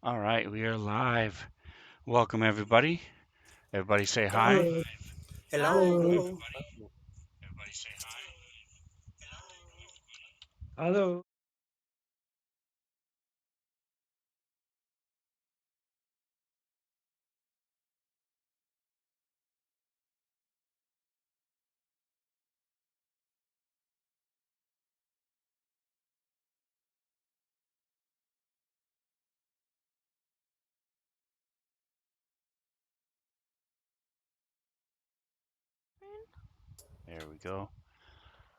All right, we are live. Welcome, everybody. Everybody say hi. Hello. Hello, Hello. hello. Everybody say hi. Hello. There we go.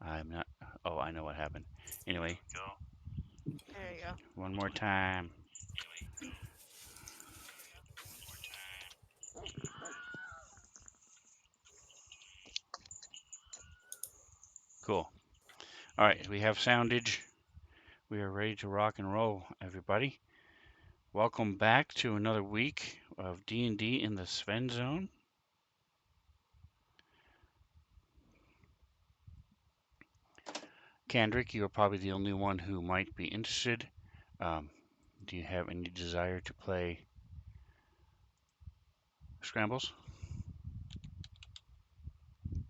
I'm not. Oh, I know what happened. Anyway, There you go. one more time. Cool. All right, we have soundage. We are ready to rock and roll, everybody. Welcome back to another week of D&D in the Svenzone. Kendrick, you are probably the only one who might be interested. Um, do you have any desire to play Scrambles?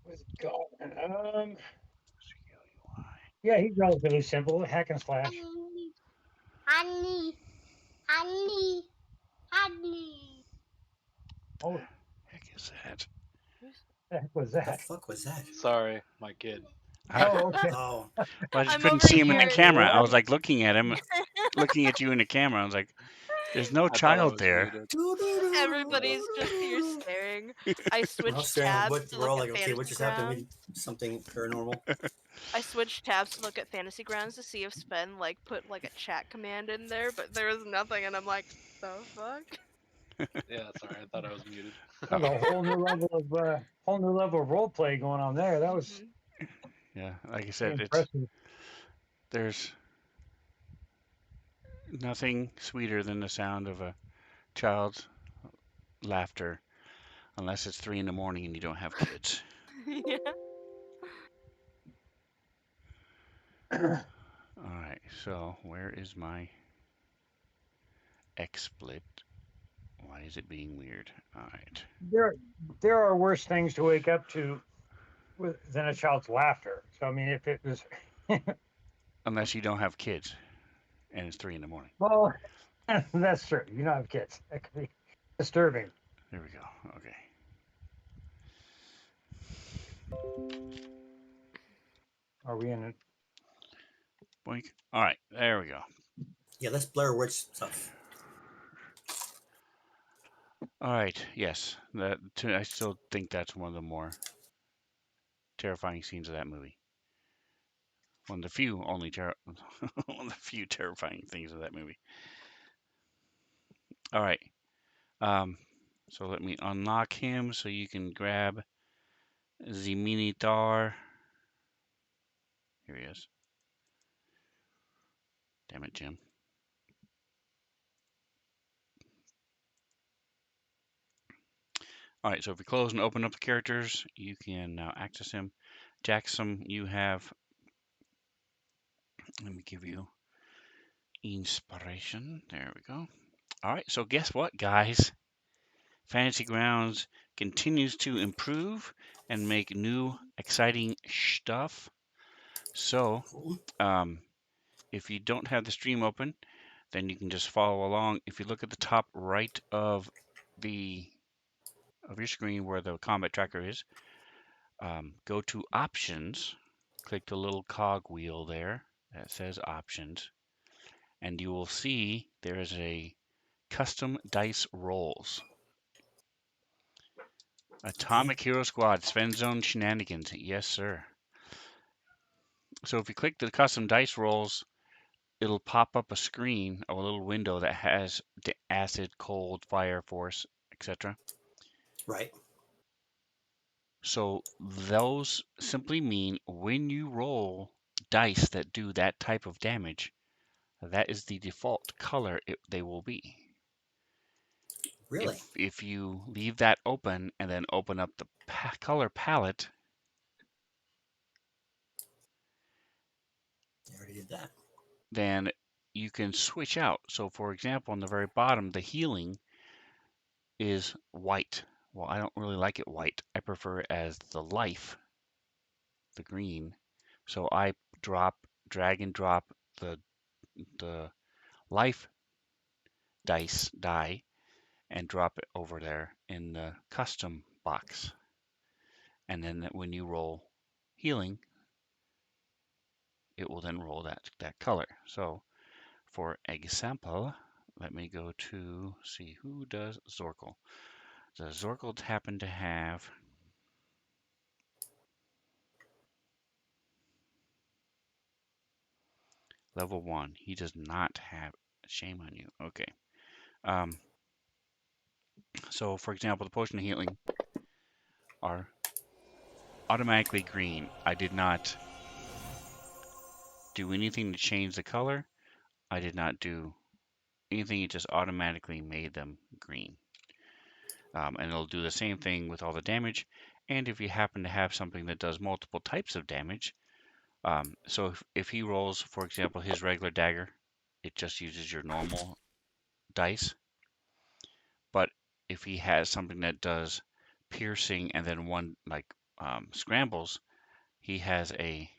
Where's it going? Yeah, he's relatively simple. Hack and slash. Honey, honey, honey, honey. Oh, Heck is that? the heck was The that? fuck was that? Sorry, my kid. I, Oh, okay. Oh, well, I just I'm couldn't over see him in the here. camera. I What? was like looking at him, looking at you in the camera. I was like, "There's no I thought I child was there." muted. Everybody's just here staring. I What? switched Oh, tabs to we're look all at like, okay, what Fantasy just happened? Grounds. Something paranormal. I switched tabs to look at Fantasy Grounds to see if Sven put a chat command in there, but there was nothing, and I'm like, the fuck? Yeah, sorry, I thought I was muted. There's a whole new level of role play going on there. That was Mhm. Yeah, like I pretty said, impressive. there's nothing sweeter than the sound of a child's laughter, unless it's 3 in the morning and you don't have kids. Yeah. All right, so where is my XSplit? Why is it being weird? All right, there, there are worse things to wake up to than a child's laughter. So I mean, if it was, unless you don't have kids and it's 3 in the morning. well, that's true. You don't have kids. That could be disturbing. There we go. Okay. Are we in it? Boink. All right, there we go. Yeah, let's Blair Witch stuff. All right, yes, I still think that's one of the more terrifying scenes of that movie. One of the few one of the few terrifying things of that movie. All right, um, so let me unlock him so you can grab the Minotaur. Here he is. Damn it, Jim. All right, so if we close and open up the characters, you can now access him. Jackson, you have. Let me give you inspiration. There we go. All right, so guess what, guys? Fantasy Grounds continues to improve and make new exciting stuff. So, Cool. um, if you don't have the stream open, then you can just follow along. If you look at the top right the of your screen where the combat tracker is, go to Options, click the little cog wheel there that says Options, and you will see there is a custom dice rolls. Okay. Atomic Hero Squad, Svenzone Shenanigans. Yes, sir. So if you click the custom dice rolls, it'll pop up a screen, a little window that has the acid, cold, fire, force, etc. Right. So those simply mean when you roll dice that do that type of damage, that is the default color they will be. Really? If you leave that open and then open up the color palette, I already did that. then you can switch out. So for example, on the very bottom, the healing is white. Well, I don't really like it white. I prefer it as the life, the green. So I drag and drop the life die and drop it over there in the custom box. And then when you roll healing, it will then roll that color. So for example, let me go to see who does Zorkel. Does Zorkel happen to have level 1? He does not have. Shame on you. Okay. Um, so for example, the potion of healing are automatically green. I did not do anything to change the color. I did not do anything. It just automatically made them green. And it'll do the same thing with all the damage. And if you happen to have something that does multiple types of damage, so if he rolls, for example, his regular dagger, it just uses your normal dice. But if he has something that does piercing and then one like scrambles, he has a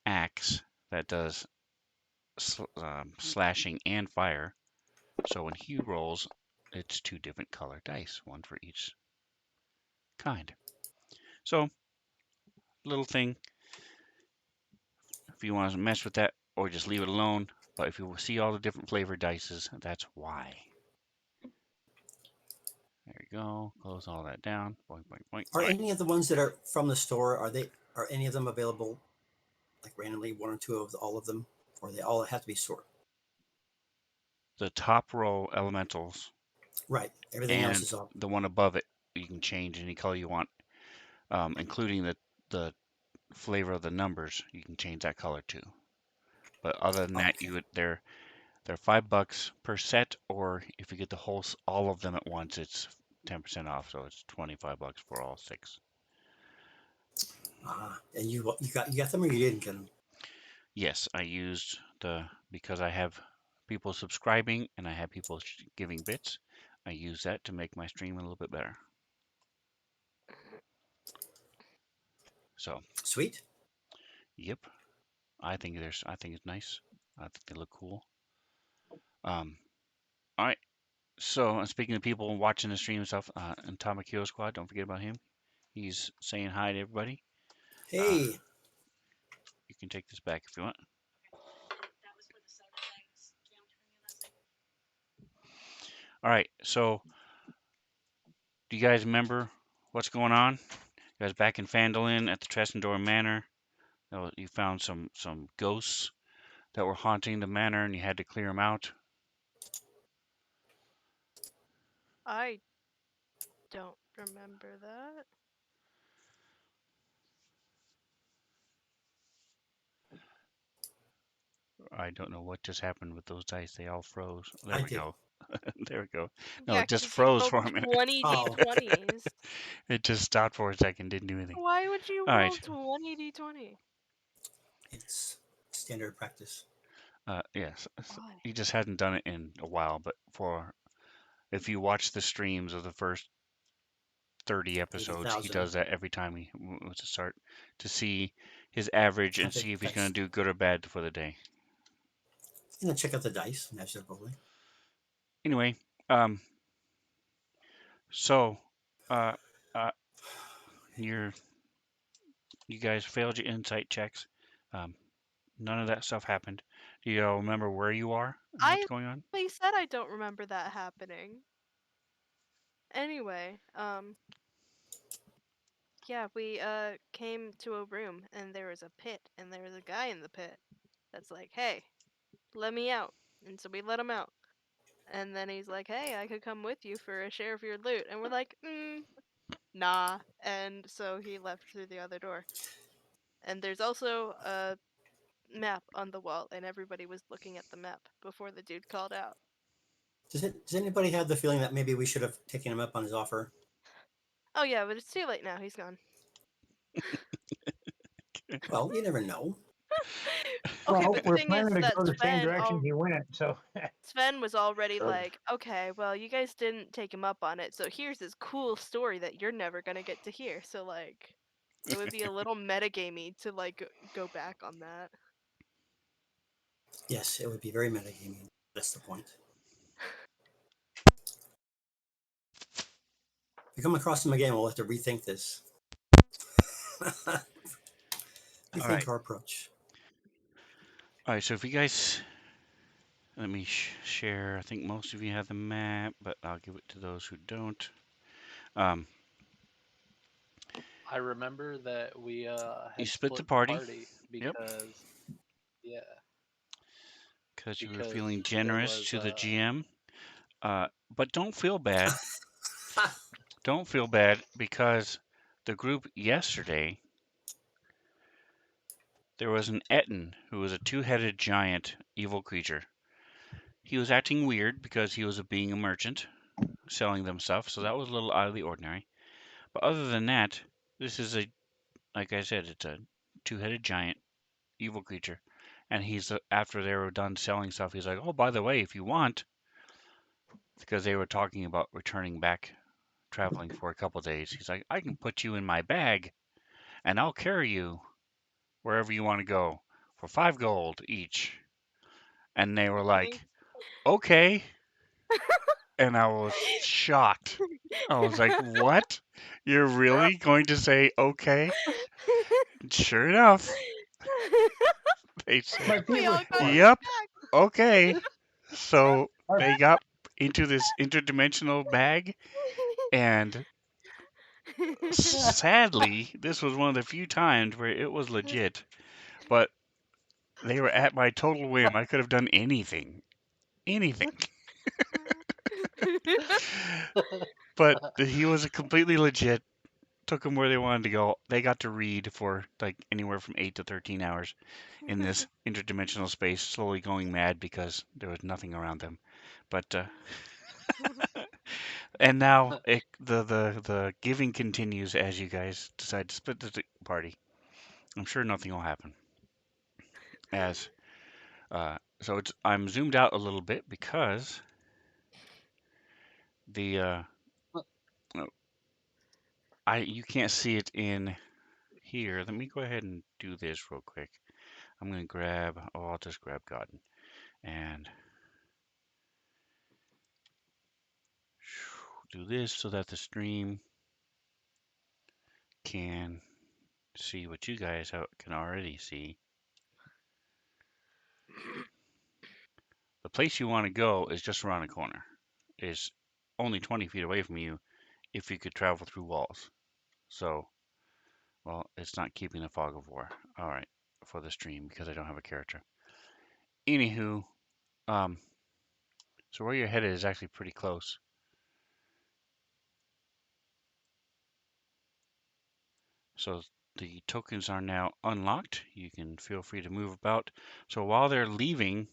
axe that does slashing and fire. So when he rolls, it's two different color dice, one for each kind. So little thing, if you want to mess with that or just leave it alone. But if you see all the different flavor dices, that's why. There you go. Close all that down. Boink, boink, boink. Are All right. any of the ones that are from the store, are any of them available like randomly, one or two of all of them, or they all have to be stored? The top row elementals Right. Everything else and is all the one above it, you can change any color you want, including the flavor of the numbers. You can change that color too. But other than that, okay. they're $5 per set, or if you get all of them at once, it's 10% off. So it's $25 for all 6. And you got them or you didn't get them? Yes, I used because I have people subscribing and I have people giving bits. I use that to make my stream a little bit better. So, Sweet. yep, I think it's nice. I think they look cool. Um, all right. So, speaking of people watching the stream and stuff, Atomic Hero Squad, don't forget about him. He's saying hi to everybody. Uh, Hey, you can take this back if you want. All right. So, do you guys remember what's going on? You guys back in Fandolin at the Tressendor Manor. You found some ghosts that were haunting the manor, and you had to clear them out. I don't remember that. I don't know what just happened with those dice. They all froze. There I we did. go. There we go. No, Yeah, it just because you froze rolled for a minute. 20 Oh, d20s. It just stopped for a second. Didn't do anything. Why would you All roll right. 20 d20? it's standard practice. Yes. Why? He just hadn't done it in a while, but if you watch the streams of the first 30 episodes, he 80,000. does that every time he wants to start to see his average I and think see if he's going that's. to do good or bad for the day. And then check out the dice. Naturally. Anyway, um, so uh, uh, you're you guys failed your insight checks. Um, none of that stuff happened. Do you all remember where you are and what's I going on? already said I don't remember that happening. Anyway, yeah, we came to a room and there was a pit and there was a guy in the pit that's like, "Hey, let me out." And so we let him out. And then he's like, "Hey, I could come with you for a share of your loot." And we're like, nah. And so he left through the other door. And there's also a map on the wall, and everybody was looking at the map before the dude called out. Does anybody have the feeling that maybe we should have taken him up on his offer? Oh yeah, but it's too late now. He's gone. Well, you never know. Okay, Well, but the we're thing is planning to that go the same direction he went, so Sven was already Sure. like, okay, well, you guys didn't take him up on it, so here's this cool story that you're never gonna get to hear. So like, it would be a little metagamey to like go back on that. Yes, it would be very metagaming. That's the point. If we come across him again, we'll have to rethink this. All Rethink right. our approach. All right. So if you guys, let me share. I think most of you have the map, but I'll give it to those who don't. Um, I remember that we you had split the split the party. party Yep. because yeah, Because you were feeling because there generous was to the GM. But don't feel bad. Don't feel bad because the group yesterday, there was an Etten who was a two-headed giant evil creature. He was acting weird because he was being a merchant, selling them stuff, so that was a little out of the ordinary. But other than that, this is like I said, it's a two-headed giant evil creature. And he's after they were done selling stuff, he's like, "Oh, by the way, if you want," because they were talking about returning back traveling for a couple days. He's like, "I can put you in my bag and I'll carry you wherever you want to go for 5 gold each." And they were Okay. like, "Okay." And I was shocked. I was like, "What? You're really going to say okay?" Sure enough, they said, but We you all were got in his "Yep, okay." So our, they got into this interdimensional bag, and back. sadly, this was one of the few times where it was legit, but they were at my total whim. I could have done anything. Anything. But he was a completely legit. Took them where they wanted to go. They got to read for like anywhere from 8 to 13 hours in this interdimensional space, slowly going mad because there was nothing around them. But and now the giving continues as you guys decide to split the party. I'm sure nothing will happen. As so it's I'm zoomed out a little bit because the oh, I you can't see it in here. Let me go ahead and do this real quick. I'm gonna grab. Oh, I'll just grab Godden and do this so that the stream can see what you guys can already see. The place you want to go is just around the corner. Is only 20 feet away from you if you could travel through walls. So, well, it's not keeping the fog of war. All right, for the stream because I don't have a character. Anywho, um, so where you're headed is actually pretty close. So the tokens are now unlocked. You can feel free to move about. So while they're leaving,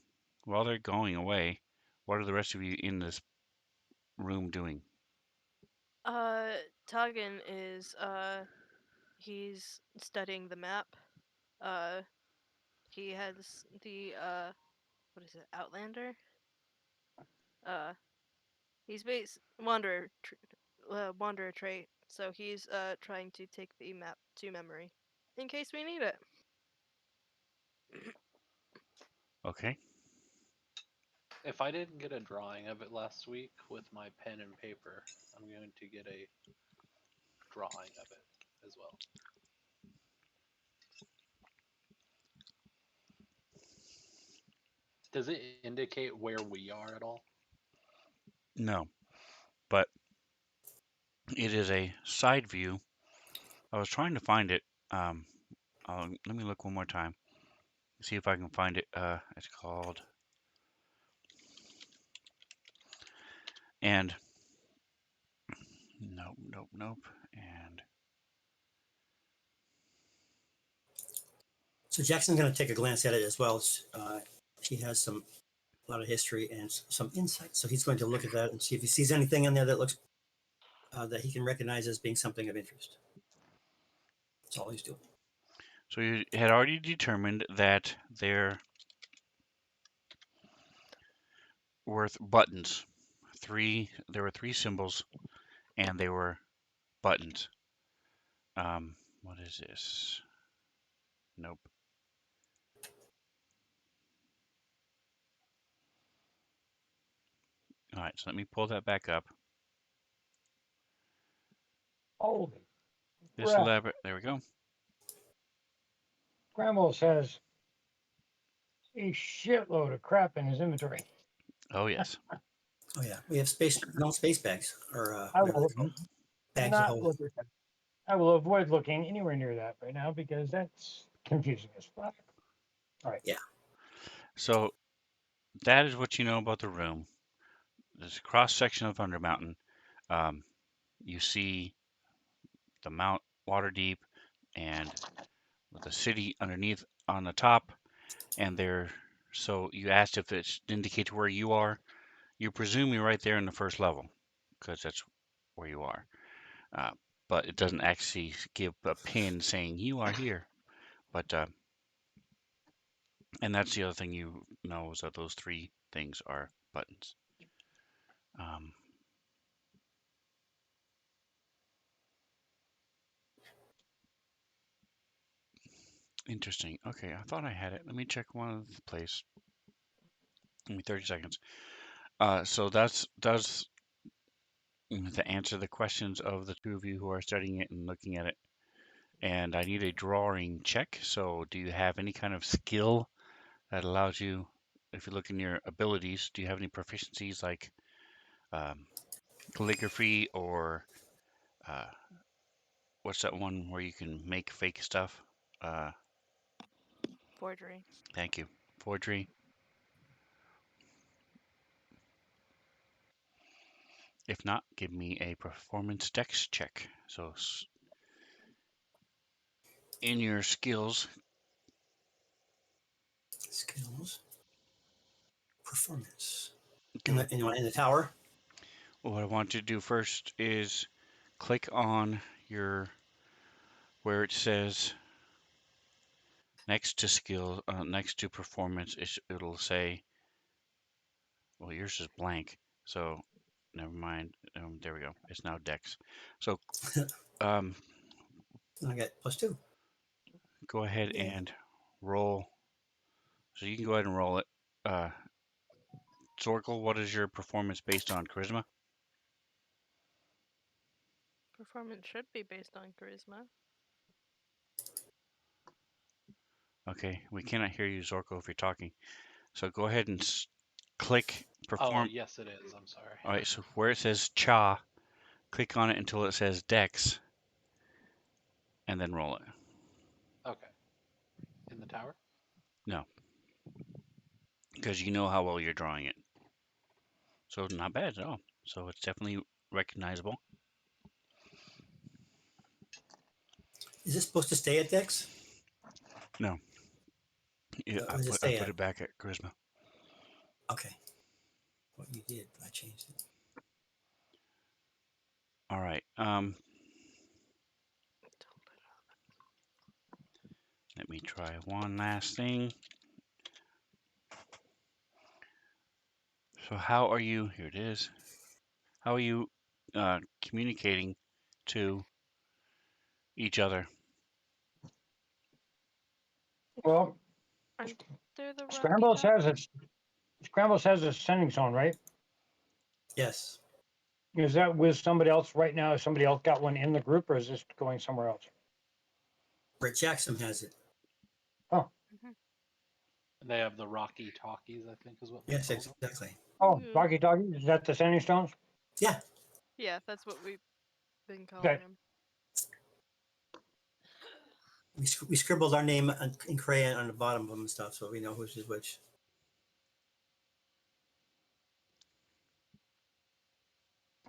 while they're going away, what are the rest of you in this room doing? uh, Tugin is he's studying the map. Uh, he has the what is it, Outlander? Uh, he's base wanderer trait, so he's trying to take the map to memory in case we need it. Okay. if I didn't get a drawing of it last week with my pen and paper, I'm going to get a drawing of it as well. Does it indicate where we are at all? No, but it is a side view. I was trying to find it. Um, let me look one more time. See if I can find it. It's called and nope, nope, nope. And So Jackson's going to take a glance at it as well. He has a lot of history and some insight. So he's going to look at that and see if he sees anything in there that looks that he can recognize as being something of interest. That's all he's doing. So you had already determined that they're worth buttons. There were 3 symbols, and they were buttons. What is this? Nope. All right, so let me pull that back up. Holy This crap. elaborate, there we go. Scrambles has a shitload of crap in his inventory. Oh, yes. Oh yeah, we have no space bags or I whatever will they're called. Bags of not holding. look at that. I will avoid looking anywhere near that right now because that's confusing as fuck. All right. Yeah. So that is what you know about the room. This cross section of Thunder Mountain. Um, you see the Mount Waterdeep and the city underneath on the top, and there. So you asked if it indicates where you are. You presume you're right there in the first level, because that's where you are. Uh, but it doesn't actually give a pin saying you are here. But and that's the other thing you know is that those 3 things are buttons. Um, Interesting. Okay, I thought I had it. Let me check one other place. Give me 30 seconds. So that's to answer the questions of the 2 of you who are studying it and looking at it. And I need a drawing check. So do you have any kind of skill that allows you, if you look in your abilities, do you have any proficiencies like um, calligraphy or uh, what's that one where you can make fake stuff? Uh, Forgery. Thank you. Forgery. If not, give me a performance dex check. So in your skills, Skills. Performance. go. In the tower. What I want you to do first is click on your where it says next to skill, next to performance. It'll say, well, yours is blank, so never mind. There we go. It's now dex. So um, I got +2. go ahead Yeah. and roll. So you can go ahead and roll it. Uh, Zorkel, what is your performance based on? Charisma? Performance should be based on charisma. Okay, we cannot hear you, Zorko, if you're talking. So go ahead and click Oh, perform. yes, it is. I'm sorry. All right, so where it says cha, click on it until it says dex, and then roll it. Okay. In the tower? No, because you know how well you're drawing it. So not bad at all. So it's definitely recognizable. Is this supposed to stay at Dex? No, yeah, What does it I stay put at? it back at charisma. Okay. What you did, I changed it. All right. Let me try one last thing. So how are you? Here it is. How are you communicating to each other? Well, Aren't there the Rocky Scrambles Top? has its Scrambles has a sending zone, right? Yes. Is that with somebody else right now? Has somebody else got one in the group, or is this going somewhere else? Brett Jackson has it. Oh, Mhm. And they have the Rocky Talkies, I think is what they Yes, call them. exactly. oh, Ooh. Rocky Doggy, is that the sending stones? Yeah. Yeah, that's what we've been calling Okay. him. We scribbled our name in crayon on the bottom of them and stuff, so we know which is which.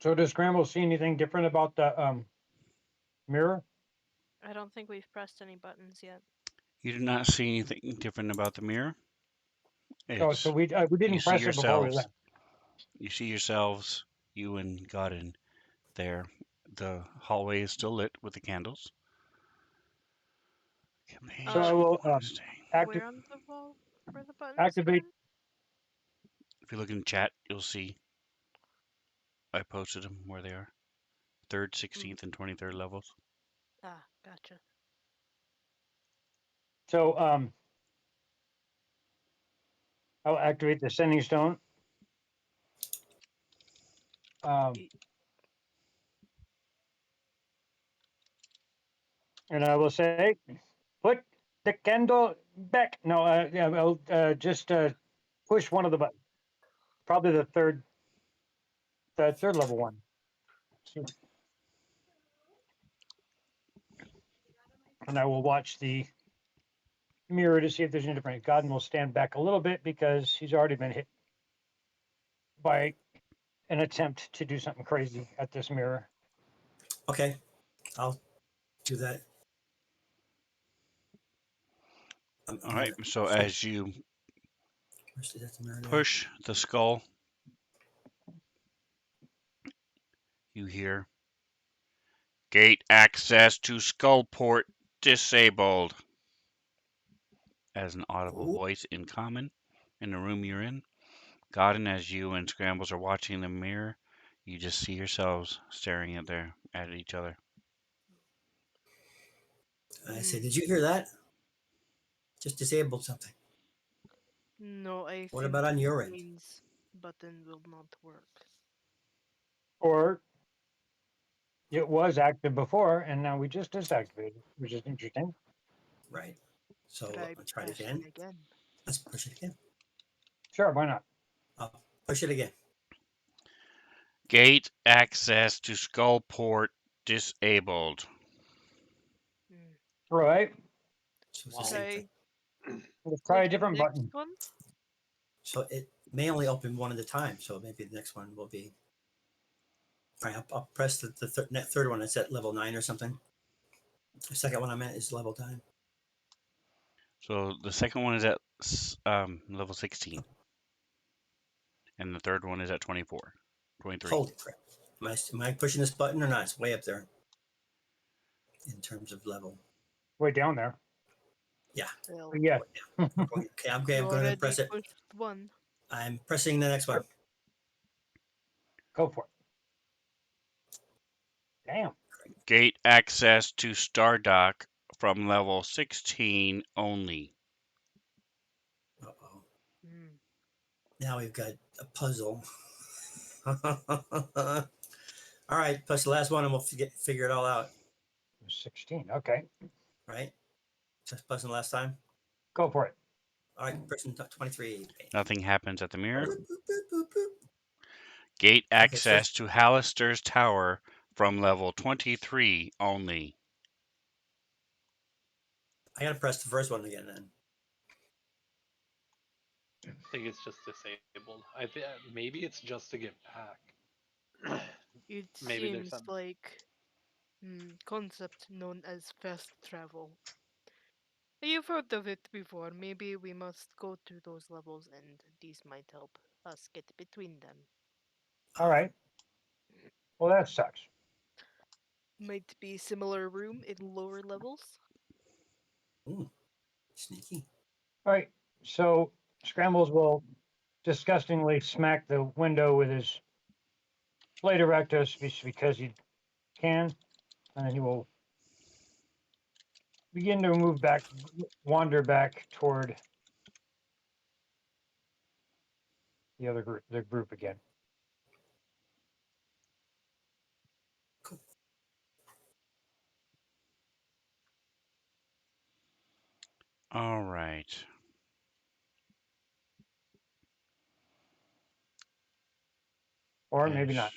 So does Scramble see anything different about the mirror? I don't think we've pressed any buttons yet. You do not see anything different about the mirror. Oh, so It's we you didn't see press it before we yourselves. left. You see yourselves, you and Godin there. The hallway is still lit with the candles. Command So I will Wednesday. active, Where on the wall were the buttons activate. again? If you look in the chat, you'll see I posted them where they are. 3rd, 16th, and 23rd levels. Ah, gotcha. So I'll activate the sending stone. Y- And I will say, put the candle back. No, yeah, I'll just push one of the buttons. Probably the third level one. So- and I will watch the mirror to see if there's any different. Godden will stand back a little bit because he's already been hit by an attempt to do something crazy at this mirror. Okay, I'll do that. All right. So sorry, as you where's that mirror there? push the skull, you hear gate access to skull port disabled as an audible Ooh, voice in common in the room you're in. Godden, as you and Scrambles are watching the mirror, you just see yourselves staring at each other. I say, Hmm. did you hear that? Just disabled something. No, I What think about on it your end? means button will not work. Or it was active before and now we just disactivated it, which is interesting. Right. So Try I'll try it pressing again. again. Let's push it again. Sure, why not? I'll push it again. Gate access to skull port disabled. Hmm. All right, So it's the Wow. same thing. Try let's try a clicking different next button. one. So it may only open one at a time. So maybe the next one will be. All right, I'll press the third one. It's at level 9 or something. The second one I'm at is level 9. So the second one is at level 16, and the third one is at 24, 23. Holy crap. Am I pushing this button or not? It's way up there in terms of level. Way down there. Yeah. Well, But yeah, Okay, I'm you going to already press it. pushed one. I'm pressing the next one. go for it. Damn. Gate access to Stardock from level 16 only. Uh-oh. Hmm. Now we've got a puzzle. All right, plus the last one, and we'll figure it all out. 16. Okay, Right? Just pressing the last time. go for it. All right, pressing 23. Nothing happens at the mirror. Boop, boop, boop, boop, boop. Gate Okay, first access to Hallister's Tower from level 23 only. I gotta press the first one again then. I think it's just disabled. I think maybe it's just to get back. It Maybe there's seems some. like concept known as fast travel. You've heard of it before. Maybe we must go to those levels and these might help us get between them. All right. Well, that sucks. Might be similar room in lower levels. Ooh, sneaky. All right. So Scrambles will disgustingly smack the window with his blade erectus because he can, and then he will begin to move back, wander back toward the group again. Cool. All right. Or maybe As not.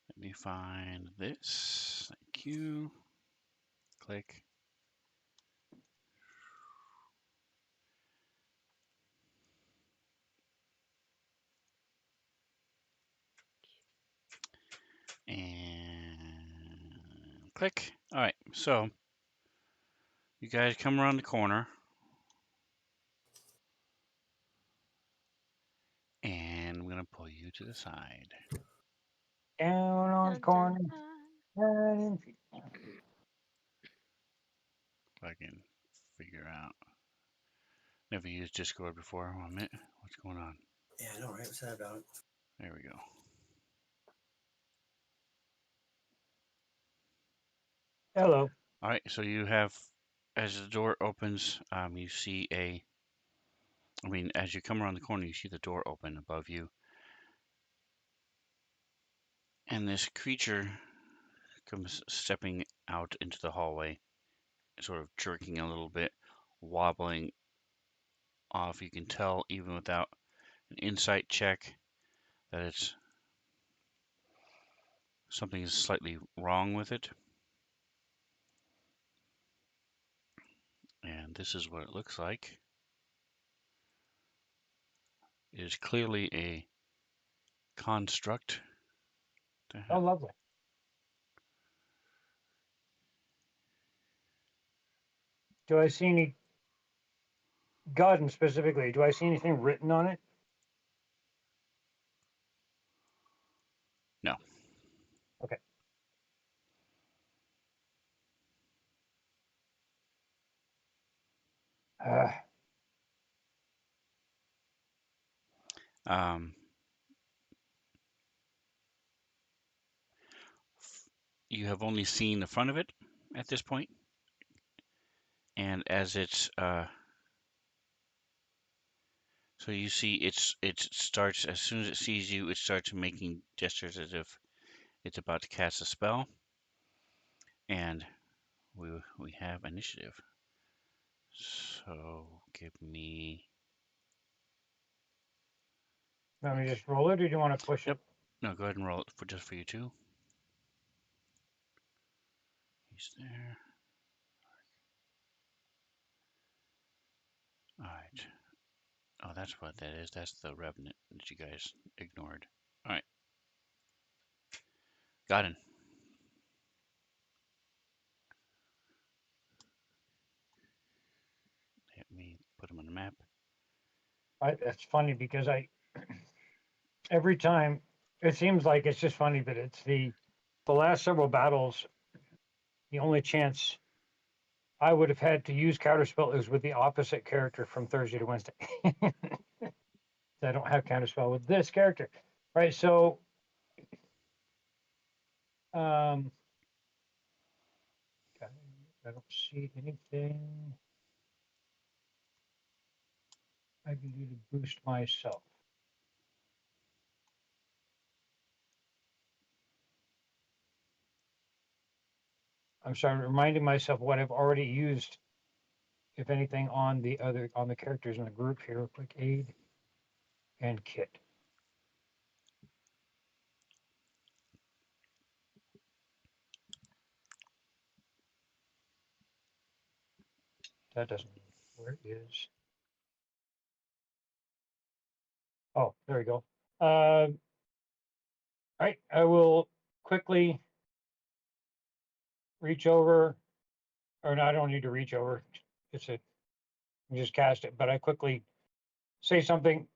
let me find this. Thank you. Click. And click. All right. So You guys come around the corner. And I'm going to pull you to the side. Down on the Dun, dun, corner. dun. If I can figure out. Never used Discord before. 1 minute. What's going on? Yeah, I know, right? What's that about? There we go. Hello. All right. So you have, as the door opens, you see a. I mean, as you come around the corner, you see the door open above you, and this creature comes stepping out into the hallway, sort of jerking a little bit, wobbling off. You can tell even without an insight check that it's something is slightly wrong with it. And this is what it looks like. It is clearly a construct. The Oh, hell? lovely. Do I see any garden specifically? Do I see anything written on it? No. Okay. Uh, Um, you have only seen the front of it at this point, and as it's so you see it starts as soon as it sees you, it starts making gestures as if it's about to cast a spell, and we have initiative. So give me. let me just roll it, or do you want to push Yep. it? No, go ahead and roll it for just for you two. He's there. All right. Oh, that's what that is. That's the revenant that you guys ignored. All right. Got it. Let me put him on the map. That's funny because every time it seems like it's just funny, but it's the last several battles. The only chance I would have had to use counterspell is with the opposite character from Thursday to Wednesday. I don't have counterspell with this character, right? So, I don't see anything I can do to boost myself. I'm sorry, reminding myself what I've already used, if anything, on the characters in the group here. Quick aid and kit. That doesn't. Where is? Oh, there we go. All right, I will quickly reach over, or no, I don't need to reach over. It's a just cast it, but I quickly say something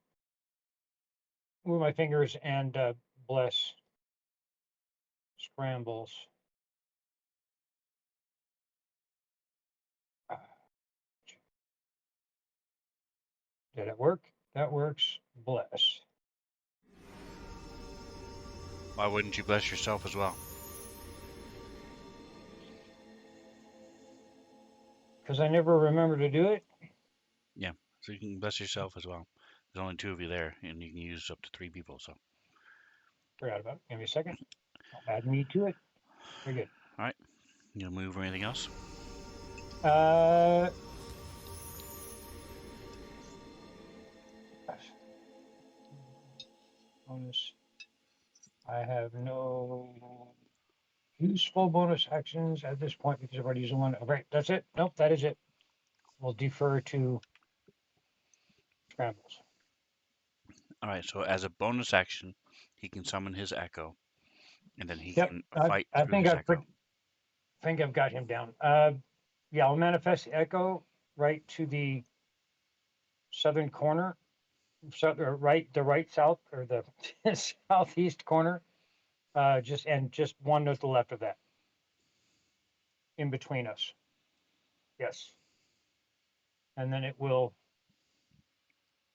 with my fingers and bless scrambles. Did it work? That works. Bless. Why wouldn't you bless yourself as well? Because I never remember to do it. Yeah. So you can bless yourself as well. There's only 2 of you there, and you can use up to 3 people. So. Forgot about it. Give me a second. I'll add me to it. Very good. All right. You gonna move or anything else? Uh, bonus. I have no useful bonus actions at this point because I've already used one. All right, that's it. Nope, that is it. We'll defer to scrambles. All right. So as a bonus action, he can summon his echo, and then he Yep, can I, fight I through think his I've echo. think I've got him down. Yeah, I'll manifest the echo right to the southern corner, or the right south or the southeast corner. Just one to the left of that, in between us. Yes. And then it will,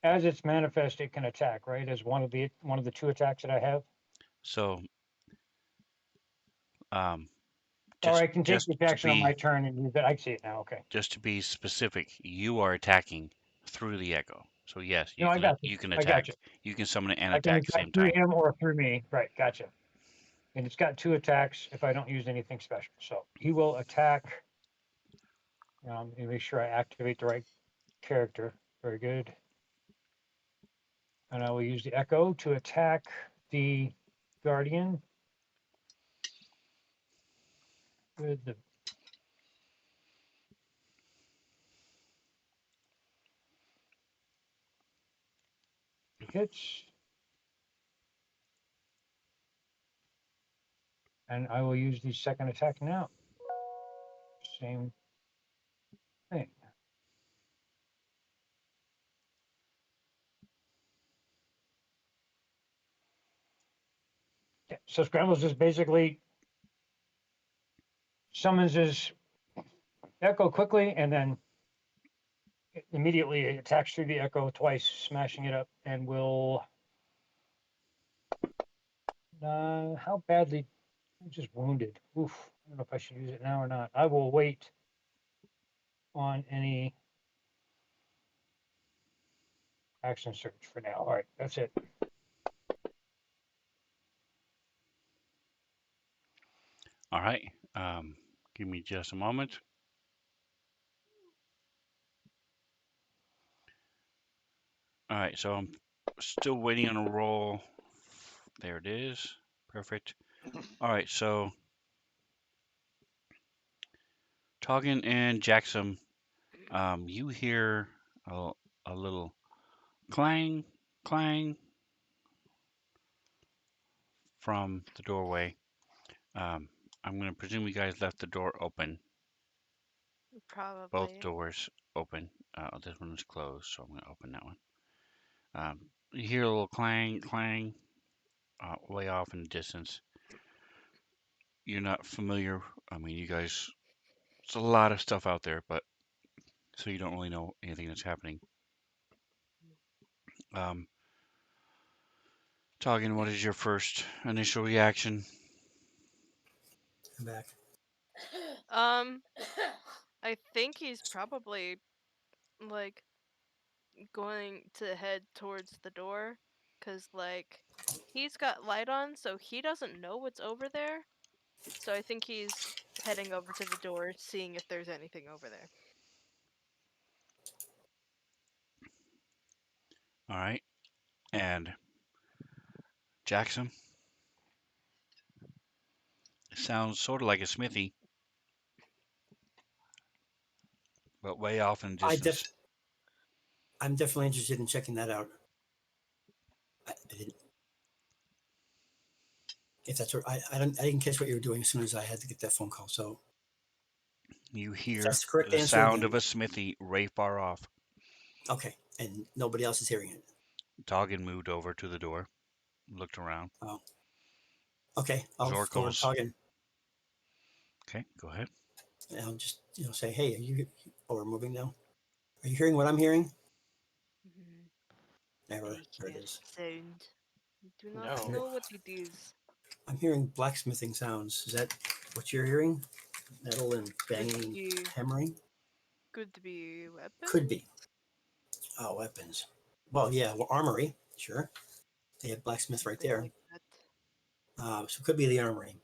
as it's manifest, it can attack, right? As one of the two attacks that I have. So, um, Or just I can take just the to action on my be turn and use it. I see it now. Okay. just to be specific, you are attacking through the echo. So yes, No, I got you. you can I got you. attack. You can summon it and I can attack at the attack same through time. him or through me. Right. Gotcha. And it's got two attacks if I don't use anything special. So he will attack. Let me make sure I activate the right character. Very good. And I will use the echo to attack the guardian with the hits. And I will use the second attack now. Same thing. Yeah, so Scrambles just basically summons his echo quickly and then immediately attacks through the echo twice, smashing it up, and will. How badly? I'm just wounded. Oof. I don't know if I should use it now or not. I will wait on any action search for now. All right, that's it. All right. Give me just a moment. All right. So I'm still waiting on a roll. There it is. Perfect. All right. So Toggin and Jackson, you hear a little clang, clang from the doorway. Um, I'm going to presume you guys left the door open, both Probably. doors open. This one is closed, so I'm going to open that one. You hear a little clang, clang, way off in the distance. You're not familiar. I mean, you guys, it's a lot of stuff out there, but so you don't really know anything that's happening. Um, Toggin, what is your first initial reaction? I'm back. Um, I think he's probably like going to head towards the door, cause like he's got light on, so he doesn't know what's over there. So I think he's heading over to the door, seeing if there's anything over there. All right. And Jackson, it sounds sort of like a smithy, but way off in the I distance. I'm definitely interested in checking that out. I didn't, if that's what I didn't catch what you were doing as soon as I had to get that phone call. So You if hear that's the correct the answer, sound then of a smithy way far off. okay, and nobody else is hearing it. Toggin moved over to the door, looked around. Oh, okay. I'll go over to Zorko's. Toggin Okay, go ahead. and I'll just say, hey, are you? Oh, we're moving now. Are you hearing what I'm hearing? Mhm. Never. I There it hear is. sound. I do not I'm, No. hear- know what it is. I'm hearing blacksmithing sounds. Is that what you're hearing? Metal and Could banging, be, hammering? could be Could weapons. be. Oh, weapons. Well, yeah, well, armory. Sure. They have blacksmith right Something there. like that. So it could be the armory.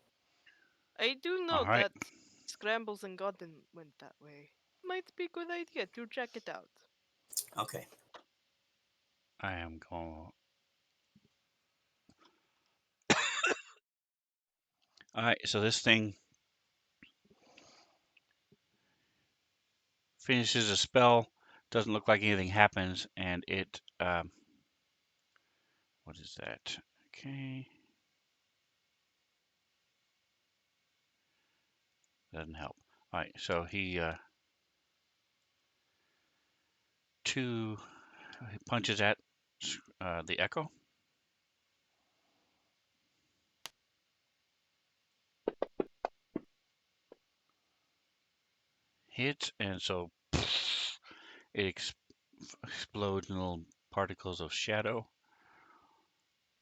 I do All know right. that Scrambles and Godden went that way. Might be a good idea to check it out. Okay. I am going. All right. So this thing finishes a spell. Doesn't look like anything happens, and it. What is that? Okay. Doesn't help. All right. So he 2 punches at the Echo. Hits, and so it explodes in little particles of shadow.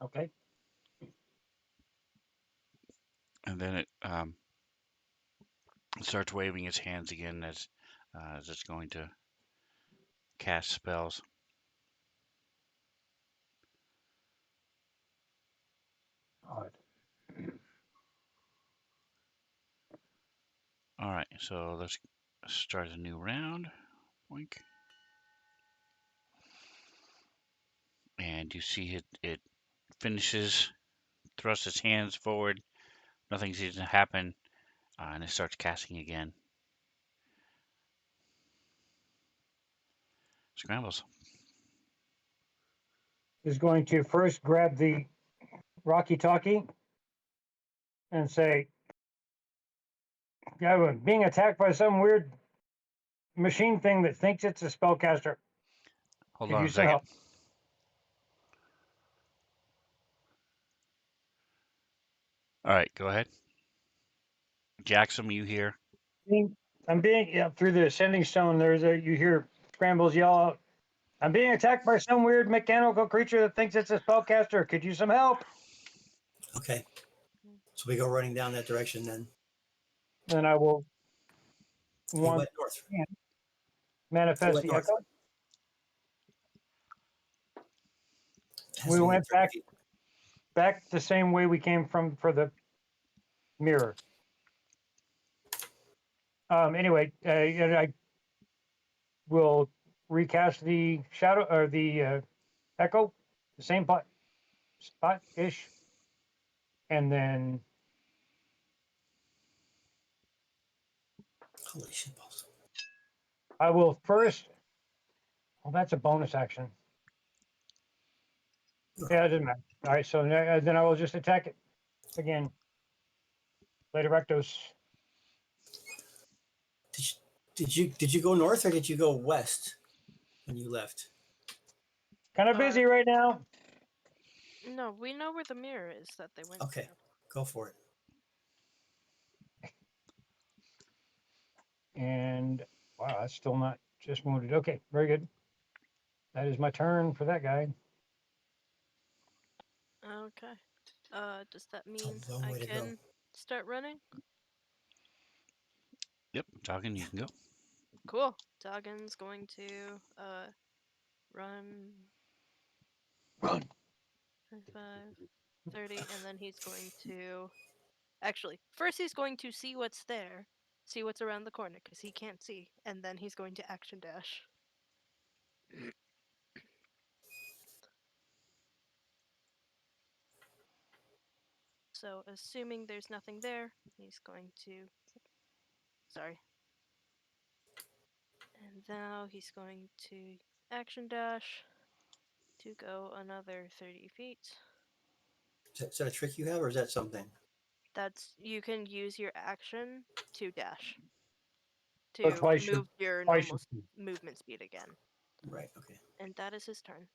Okay. And then it starts waving its hands again as it's going to cast spells. All right. All right, so let's start a new round. Boink. And you see it finishes, thrusts its hands forward. Nothing seems to happen, and it starts casting again. Scrambles. Is going to first grab the Rocky Talkie and say, "Yeah, we're being attacked by some weird machine thing that thinks it's a spellcaster. Hold Could on you a some second. help?" All right, go ahead. Jackson, you hear? I'm being yeah, through the ascending stone. You hear Scrambles yell out, "I'm being attacked by some weird mechanical creature that thinks it's a spellcaster. Could you some help?" Okay. So we go running down that direction then. Then I will He once went north. again He manifest went the north. echo. It has We to be went 30 feet. back the same way we came from for the mirror. Anyway, and I will recast the shadow or the echo, the same spot ish, and then Holy shit balls. I will first. Well, that's a bonus action. Yeah, it doesn't matter. All right, so then I will just attack it again. Later, Rectos. Did you go north or did you go west when you left? Kind of busy right now. No, we know where the mirror is that they went Okay, go for it. And wow, that's still not just wounded. Okay, very good. That is my turn for that guy. to. Okay. Does that It's mean a long I way to go. can start running? Yep, talking. You can go. Cool. Doggin's going to run Run. 25, 30, and then he's going to actually first he's going to see what's there, see what's around the corner because he can't see, and then he's going to action dash. So assuming there's nothing there, he's going to sorry. And now he's going to action dash to go another 30 feet. Is that a trick you have or is that something? That's you can use your action to dash Or to twice your move your twice normal your movement speed again. Right, okay. And that is his turn.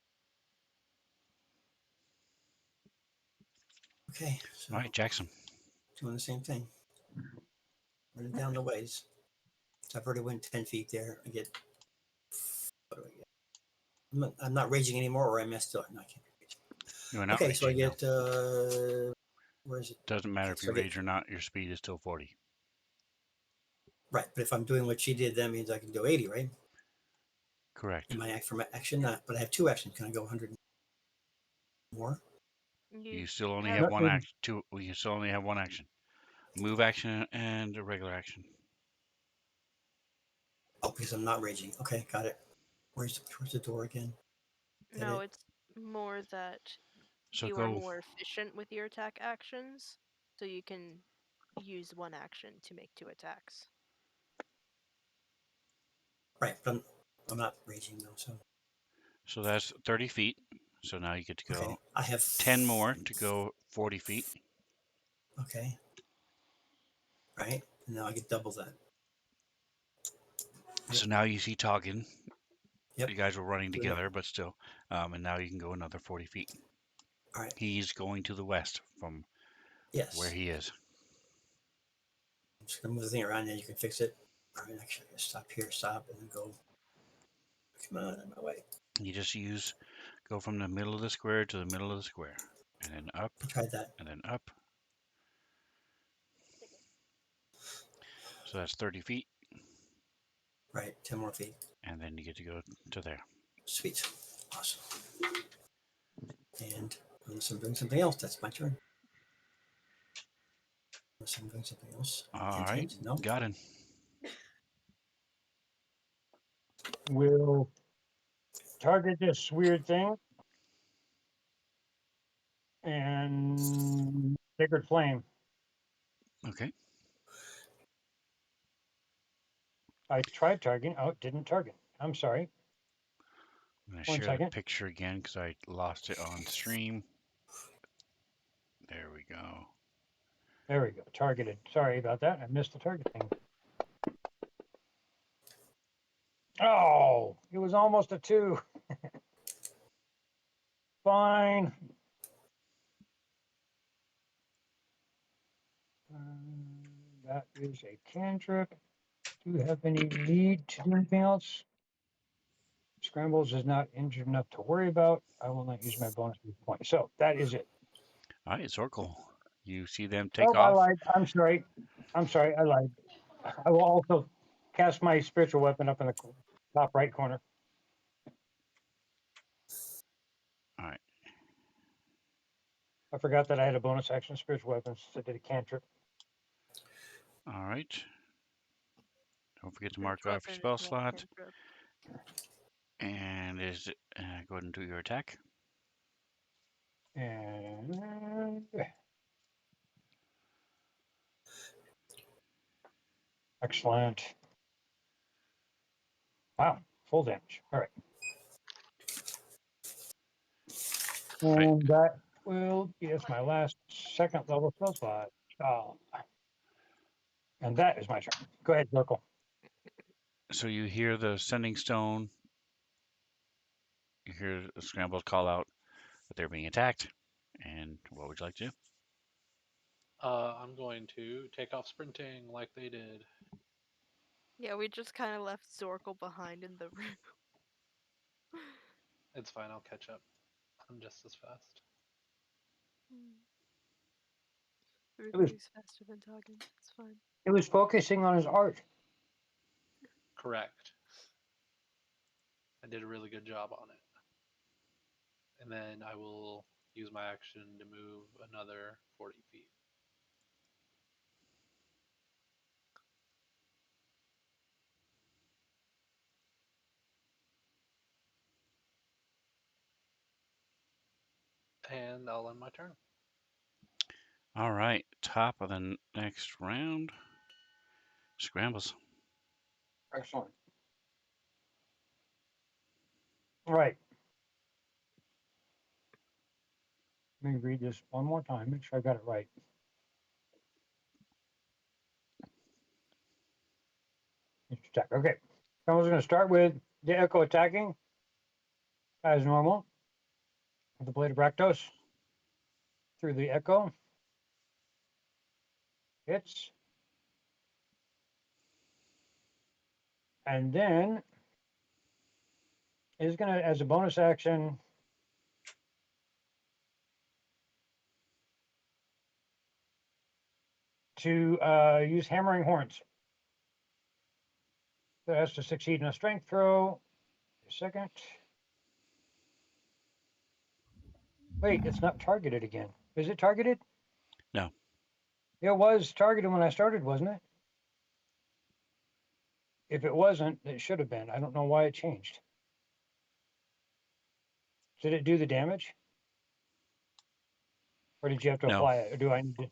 Okay, so All right, Jackson. doing the same thing. Running down the ways. So I've already went 10 feet there. I get, what do I get? I'm not raging anymore or I messed up. No, I can't be raging. You are not Okay, so I raging now. get, where is it? Doesn't matter Okay, if so you I get, rage or not. Your speed is still 40. right, but if I'm doing what she did, that means I can go 80, right? Correct. In my act from action, but I have two actions. Can I go 100 more? You still only have have one action. You still only have one action. Move action and a regular action. Oh, because I'm not raging. Okay, got it. Where's the door again? no, it? it's more that So you are go. more efficient with your attack actions, so you can use one action to make two attacks. Right, but I'm not raging though, so So that's 30 feet. So now you get to go okay. I have 10 more to go 40 feet. Okay. Right, and now I get double that. So now you see Toggin Yep. You guys were running Do that. together, but still. And now you can go another 40 feet. All right. He's going to the west from where Yes. he is. I'm just gonna move the thing around and you can fix it. All right, actually, stop here, stop, and then go. Come on, my way. You just go from the middle of the square to the middle of the square, and then up, I tried that. and then up. So that's 30 feet, Right, 10 more feet. and then you get to go to there. Sweet. Awesome. And unless I'm doing something else, that's my turn. Unless I'm doing something else. All Hint, right, hint. No. got it. We'll target this weird thing and sacred flame. Okay. I tried targeting. Oh, it didn't target. I'm sorry. I'm going to 1 share the second. picture again because I lost it on stream. There we go. There we go. Targeted. Sorry about that. I missed the target thing. Oh, it was almost a 2. Fine. That is a cantrip. Do you have any need to do anything else? Scrambles is not injured enough to worry about. I will not use my bonus point. So that is it. All right, Zorkel. You see them Oh, take I off. lied. I'm sorry. I'm sorry. I lied. I will also cast my spiritual weapon up in the top right corner. All right. I forgot that I had a bonus action spiritual weapons. So I did a cantrip. All right. Don't forget to mark Spiritual off your weapon spell is not slot. cantrip. And go ahead and do your attack. And excellent. Wow, full damage. All right. Right. And that will be my last second level spell slot. And that is my turn. Go ahead, Local. So you hear the sending stone. You hear the scrambled call out that they're being attacked. And what would you like to do? I'm going to take off sprinting like they did. Yeah, we just kind of left Zorkel behind in the room. It's fine, I'll catch up. I'm just as fast. Everybody's faster than talking. It's fine. He was focusing on his art. Correct. I did a really good job on it. And then I will use my action to move another 40 feet. And I'll end my turn. All right. Top of the next round. Scrambles. Excellent. All right. Let me read this one more time, make sure I got it right. Attack. Okay. I was going to start with the Echo attacking as normal. The Blade of Rakdos through the Echo. Hits. And then is going to, as a bonus action, to use Hammering Horns. So it has to succeed in a strength throw. A second. Wait, it's not targeted again. Is it targeted? No. It was targeted when I started, wasn't it? If it wasn't, it should have been. I don't know why it changed. Did it do the damage? Or did you have to No. apply it? Or do I need to?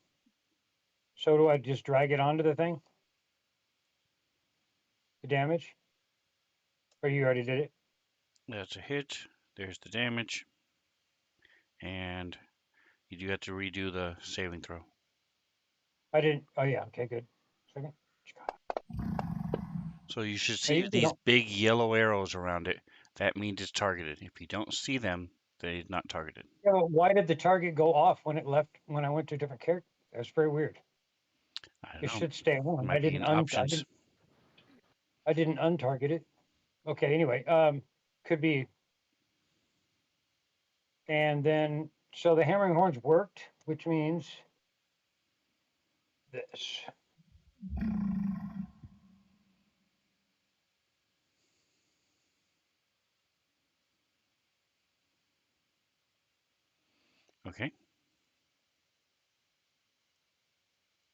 So do I just drag it onto the thing? The damage? Or you already did it? That's a hit. There's the damage. And you do have to redo the saving throw. I didn't. Oh yeah. Okay, good. Second. So you should I see usually these don't. big yellow arrows around it. that means it's targeted. If you don't see them, they're not targeted. Yeah, well, why did the target go off when it left when I went to a different character? That was very weird. I don't It know. should stay on. Might be in options. I didn't untarget it. Okay, anyway, could be. And then so the hammering horns worked, which means this. Okay.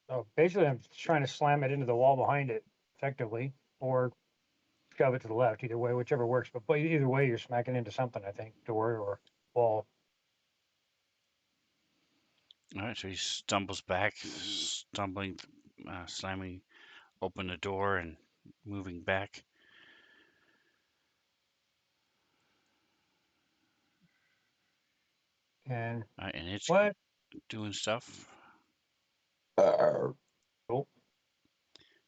So basically I'm trying to slam it into the wall behind it effectively, or shove it to the left, either way, whichever works. But either way, you're smacking into something, I think, door or wall. All right. So he stumbles back, stumbling, slamming open the door and moving back. And All right, and it's what? doing stuff. Oh,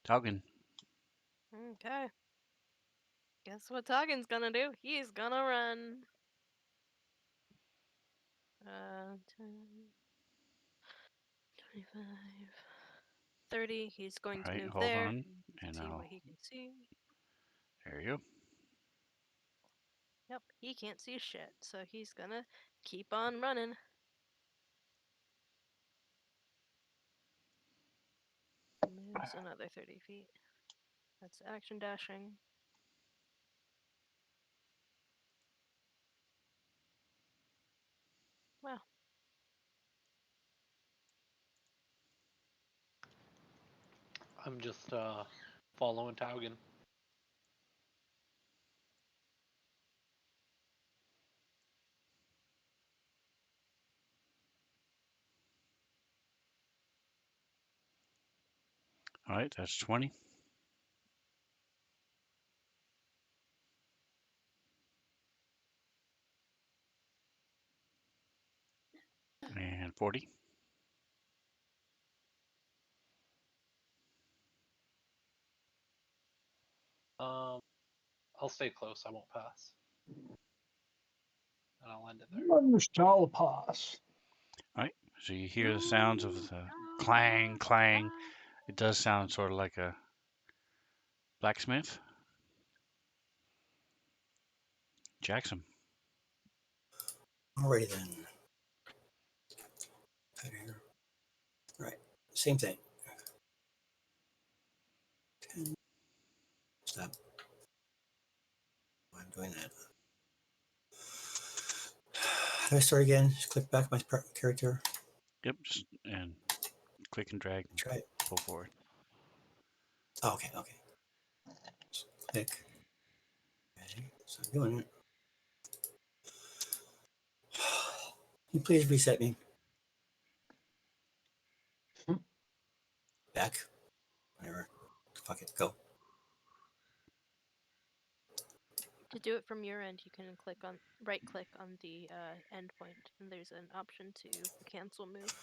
Talking. Okay. Guess what Toggen's gonna do? He's gonna run. 10, 25, 30. He's going All to right. move Hold there on. and And see I'll. what he can see. There you go. Yep, he can't see shit, so he's gonna keep on running. Moves another 30 feet. That's action dashing. Wow. I'm just following Taugen. All right. That's 20. And 40. I'll stay close. I won't pass, and I'll end it there. Stall pass. All right. So you hear the sounds of the clang, clang. It does sound sort of like a blacksmith. Jackson. Alrighty then. Right here. Right. Same thing. 10. Stop. I'm doing that. How do I start again? Just click back my character. Yep. Just and click and drag and Try it. pull forward. Oh, okay. Okay. Just click. Okay. So I'm doing it. Can you please reset me? Back. Whatever. Fuck it. Go. To do it from your end, you can right click on the endpoint, and there's an option to cancel move.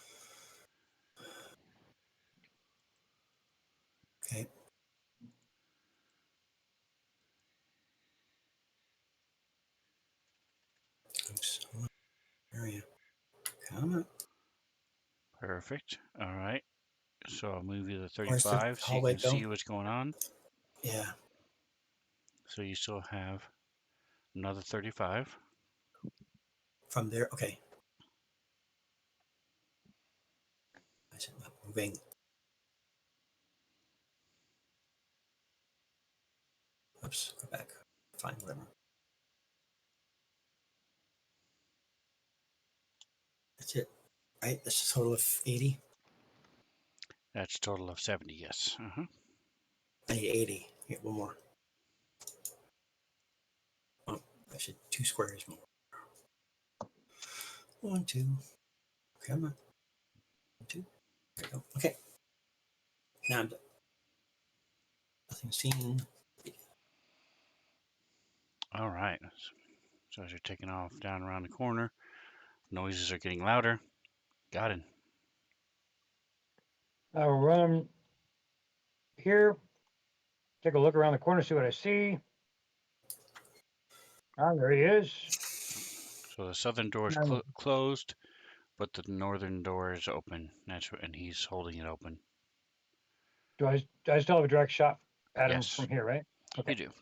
Okay. Oops. Where are you? Come on. Perfect. All right. So I'll move you to Where's the 35 so you hallway can go? see what's going on. Yeah. So you still have another 35. From there. Okay. I said moving. Oops. Go back. Fine. Whatever. That's it. Right. That's a total of 80. That's a total of 70. Yes. I need 80. Get one more. Oh, I should 2 squares more. 1, 2. Come on. 2. There we go. Okay. Now I'm done. Nothing seen. All right. So as you're taking off down around the corner, noises are getting louder. Got it. I'll run here, take a look around the corner, see what I see. Ah, there he is. So the southern door is Now, closed, but the northern door is open. And he's holding it open. do I still have a direct shot at him Yes, from here, right? Okay. you do.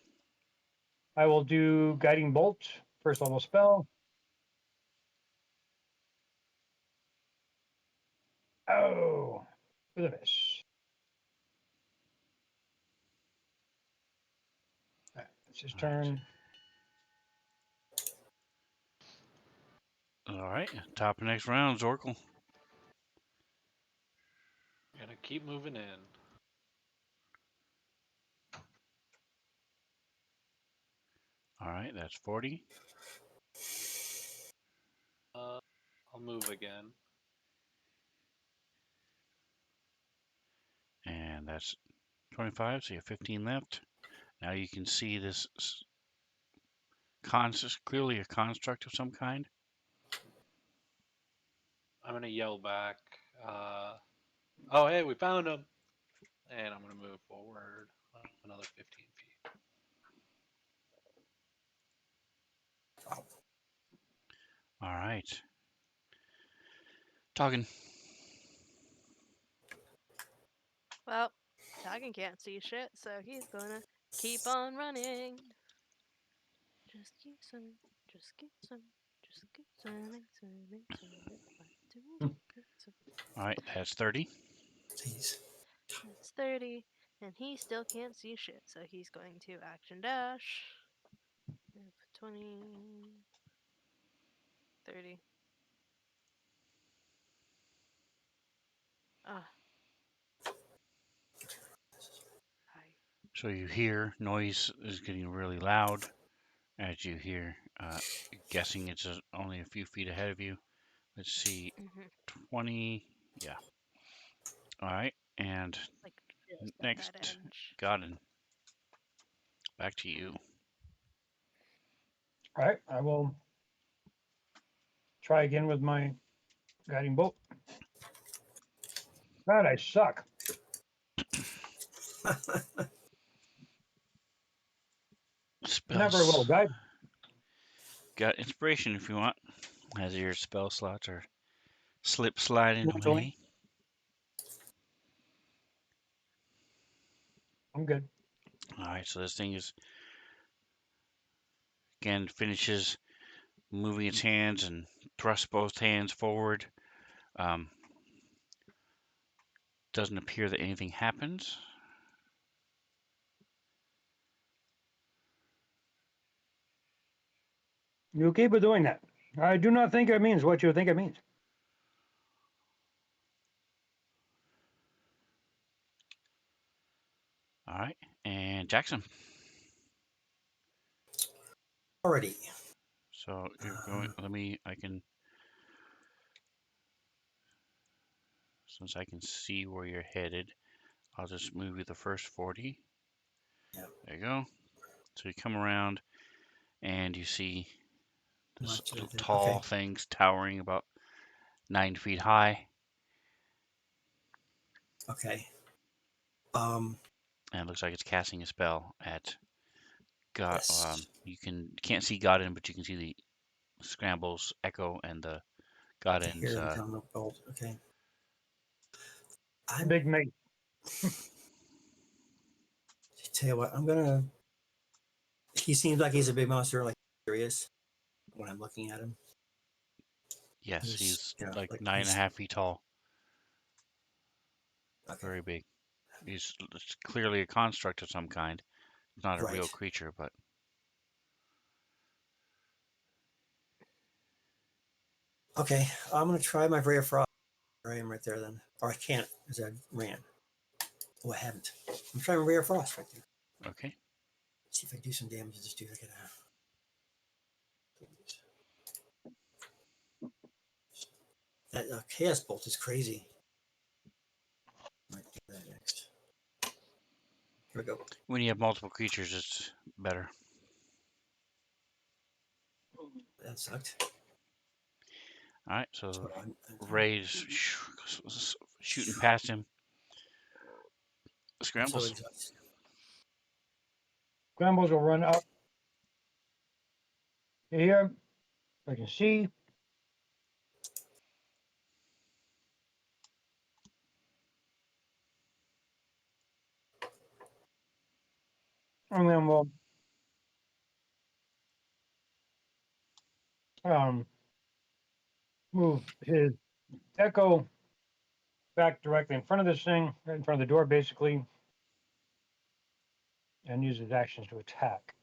I will do guiding bolt, first level spell. Oh, with a miss. It's his All right. turn. All right. Top of next round, Zorkel. Gonna keep moving in. All right, that's 40. I'll move again. And that's 25, so you have 15 left. Now you can see this clearly a construct of some kind. I'm gonna yell back. Oh, hey, we found him! And I'm gonna move forward another 15 feet. All right. Talking. Well, Talking can't see shit, so he's gonna keep on running. Just keep swimming, just keep swimming, just keep swimming, swimming, swimming. 1, 2, 3, so All right, that's 30. Jeez. that's 30, and he still can't see shit, so he's going to action dash. 20, 30. Ah, hi. So you hear noise is getting really loud as you hear, guessing it's only a few feet ahead of you. Let's see, 20. Yeah. All right, and Like just at next, that edge. Godin. Back to you. All right, I will try again with my guiding bolt. God, I suck. Not very well, Spells. guide. Got inspiration if you want, as your spell slots are slip sliding Mentally, away. I'm good. All right, so this thing is again finishes moving its hands and thrusts both hands forward. Doesn't appear that anything happens. You keep doing that. I do not think it means what you think it means. All right, and Jackson. Already. So you're going. I can. Since I can see where you're headed, I'll just move you the first 40. Yeah. There you go. So you come around and you see this Much little of it. tall Okay. things towering about 9 feet high. Okay. And it looks like it's casting a spell at God. Yes. You can't see Godin, but you can see the scrambles, echo, and the I can hear Godin's. them coming up bolt. Okay. I Big mate. tell you what, I'm gonna. He seems like he's a big monster, like serious when I'm looking at him. Yes, he's like like nine and a he's half feet tall, okay. very big. It's clearly a construct of some kind. It's not a real Right. creature, but Okay. I'm gonna try my ray of frost. There I am right there then. Or I can't because I ran. Oh, I haven't. I'm trying ray of frost right there. okay. See if I do some damage to this dude. I can. That chaos bolt is crazy. Might do that next. Here we go. When you have multiple creatures, it's better. That sucked. All right, so I'm Ray's shooting past him. so Scrambles. exhausted. Scrambles will run up Here, I can see. And then we'll um, move his echo back directly in front of this thing, right in front of the door, basically, and use his actions to attack.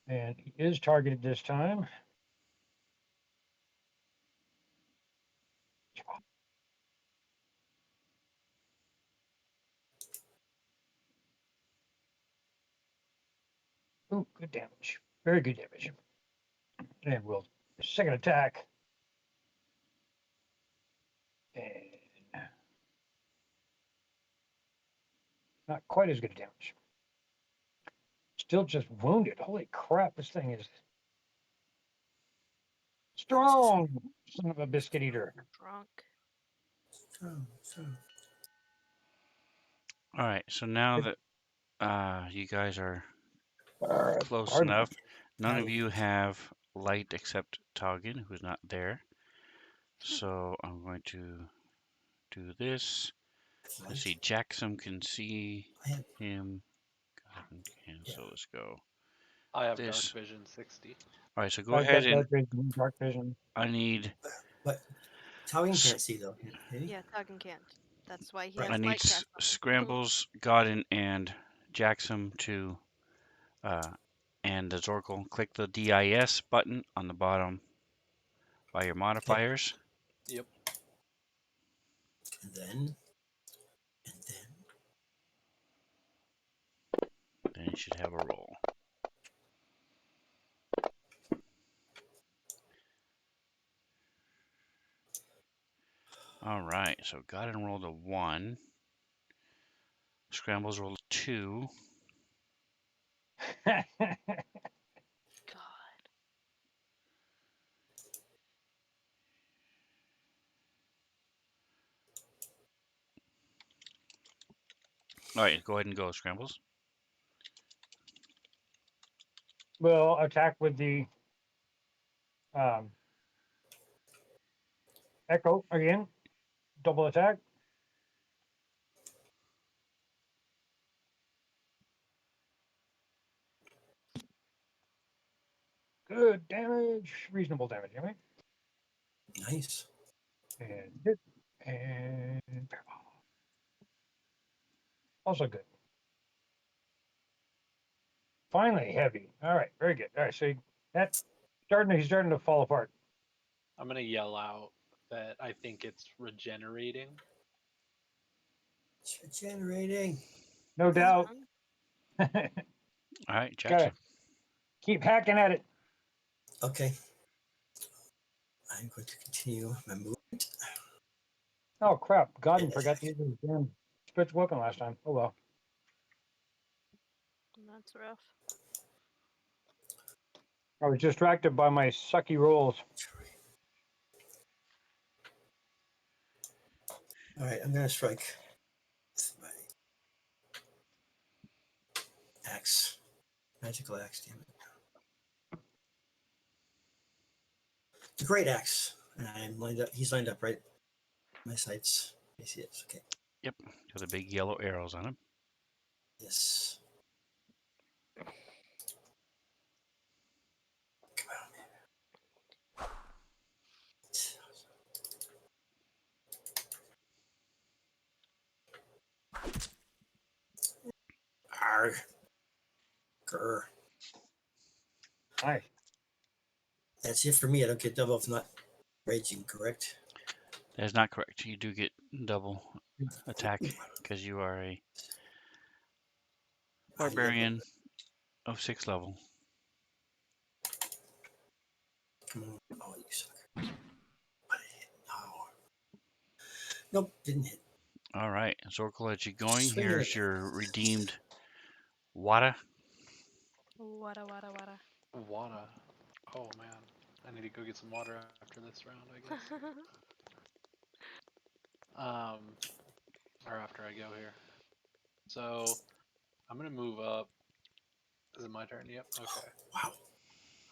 And he is targeted this time. Ooh, good damage. Very good damage. And we'll second attack. And not quite as good damage. Still just wounded. Holy crap, this thing is strong. Son of a biscuit eater. Drunk. So, All right. So now that you guys are close Pardon. enough, none of Howdy. you have light except Toggin, who's not there. So I'm going to do this. Let's Light. see. Jackson can see I have, him. God, can. yeah. So let's go I have dark this. vision 60. All right. So go I've ahead got and dark vision. I need But Towing s- can't see though. Can he? Yeah, Tuggin can't. That's why he Right. I has need light cast on him. Scrambles, Godin, and Jackson to uh, and the Zorkel. Click the DIS button on the bottom by your Okay. modifiers. Yep. And then, and then, Then you should have a roll. All right. So Godin rolled a 1. Scrambles rolled a 2. God. All right. Go ahead and go, Scrambles. We'll attack with the um, echo again. Double attack. Good damage. Reasonable damage, anyway. nice. And hit. And also good. Finally heavy. All right, very good. All right, so that he's starting to fall apart. I'm gonna yell out that I think it's regenerating. It's regenerating. No doubt. Son. All right, Gotta Jackson. keep hacking at it. Okay. I'm going to continue my movement. Oh crap! Godden And forgot attack. to use his damn spitz weapon last time. Oh well. That's rough. I was distracted by my sucky rolls. All right, I'm going to strike with my axe. Magical axe, damn it. It's a great axe. And I'm lined up. He's lined up right. My sights. Yes, he is. Okay. Yep. Got the big yellow arrows on him. Yes. Come on. Arr. Grr. Nice. That's it for me. I don't get double if not raging, correct? That is not correct. You do get double attack because you are a High level. barbarian of 6th level. Come on. Oh, you sucker. But it hit. No. Nope, didn't hit. All right, Zorkel, as you going, Swing it here's again. your redeemed Wada. Wada wada wada. Water. Oh man. I need to go get some water after this round, I guess. Or after I go here. So I'm gonna move up Is it my turn? Yep. Okay. Wow.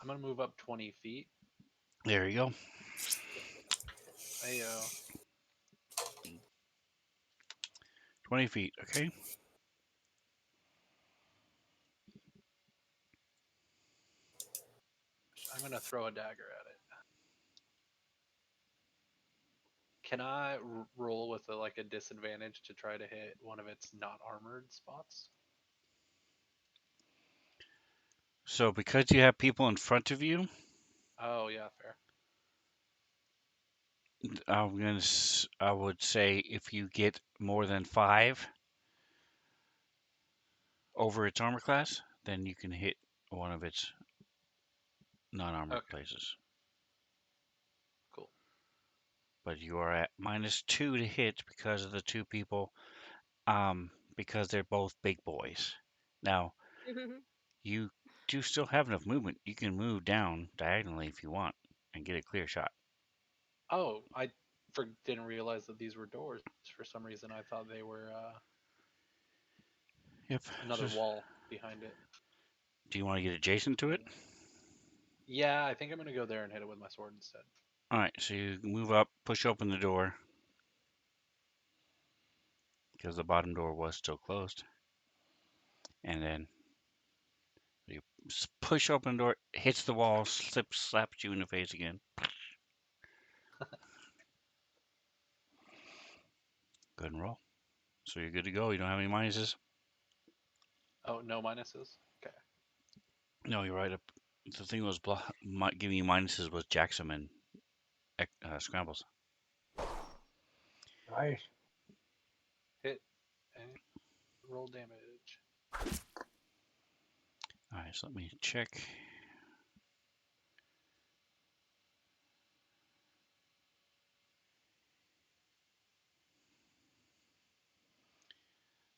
I'm gonna move up 20 feet. There you go. Ayo. 20 feet. Okay. I'm gonna throw a dagger at it. Can I roll with like a disadvantage to try to hit one of its not armored spots? So because you have people in front of you, Oh yeah, fair. I would say if you get more than 5 over its armor class, then you can hit one of its non-armored Okay, places. cool. But you are at -2 to hit because of the 2 people, because they're both big boys. Now, you do still have enough movement. You can move down diagonally if you want and get a clear shot. Oh, I didn't realize that these were doors. For some reason, I thought they were Yep. another wall behind it. Do you want to get adjacent to it? Yeah, I think I'm gonna go there and hit it with my sword instead. All right. So you move up, push open the door because the bottom door was still closed, and then you push open the door, hits the wall, slaps you in the face again. Good and roll. So you're good to go. You don't have any minuses. Oh, no minuses. Okay. No, you're right. The thing was giving you minuses was Jackson and scrambles. Nice. Hit and roll damage. All right. So let me check.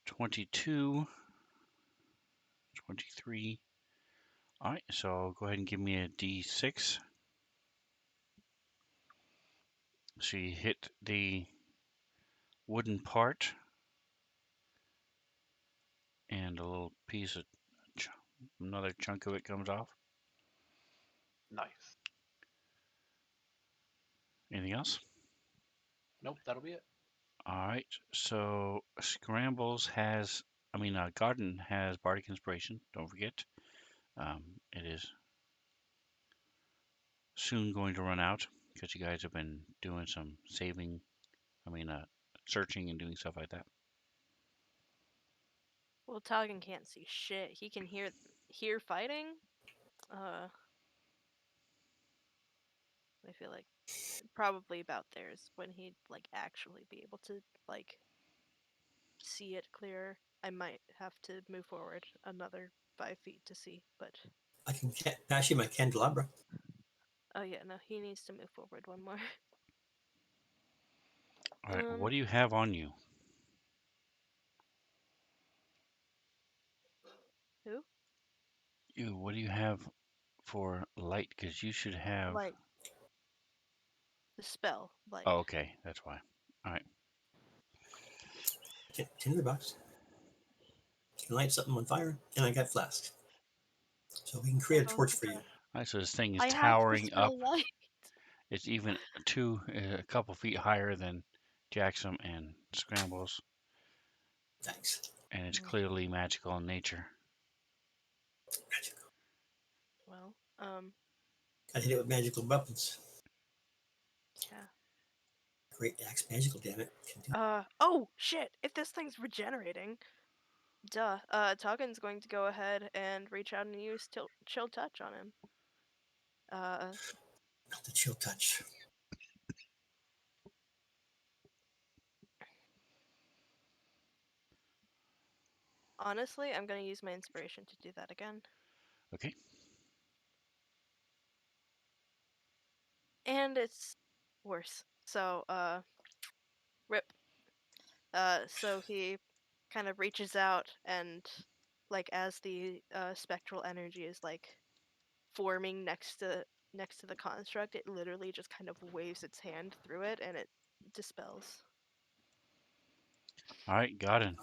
22, 23. All right. So go ahead and give me a D6. So you hit the wooden part, and a little piece of another chunk of it comes off. Nice. Anything else? Nope, that'll be it. All right. So Garden has Bardic Inspiration. Don't forget. It is soon going to run out because you guys have been doing some saving. Searching and doing stuff like that. Well, Toggin can't see shit. He can hear fighting. I feel like probably about there is when he'd like actually be able to like see it clearer. I might have to move forward another 5 feet to see, but I can pass you my candelabra. oh yeah, no, he needs to move forward one more. All right. What do you have on you? Who? What do you have for light? Because you should have. Like the spell, like. Oh, okay. That's why. All right. $10. You can light something on fire, and I got flasks. So we can create a Oh torch my for you. god. All right. So this thing is I have the towering up. spell light. It's even a couple feet higher than Jackson and Scrambles, Thanks. and it's clearly magical in nature. Magical. Well, I hit it with magical weapons. yeah. Great axe, magical, damn it. Oh shit! If this thing's regenerating, duh. Toggen's going to go ahead and reach out and use chill touch on him. Not the chill touch. Honestly, I'm gonna use my inspiration to do that again. Okay. And it's worse. So, rip. So he kind of reaches out and, like, as the spectral energy is like forming next to the construct, it literally just kind of waves its hand through it and it dispels. All right. Got it.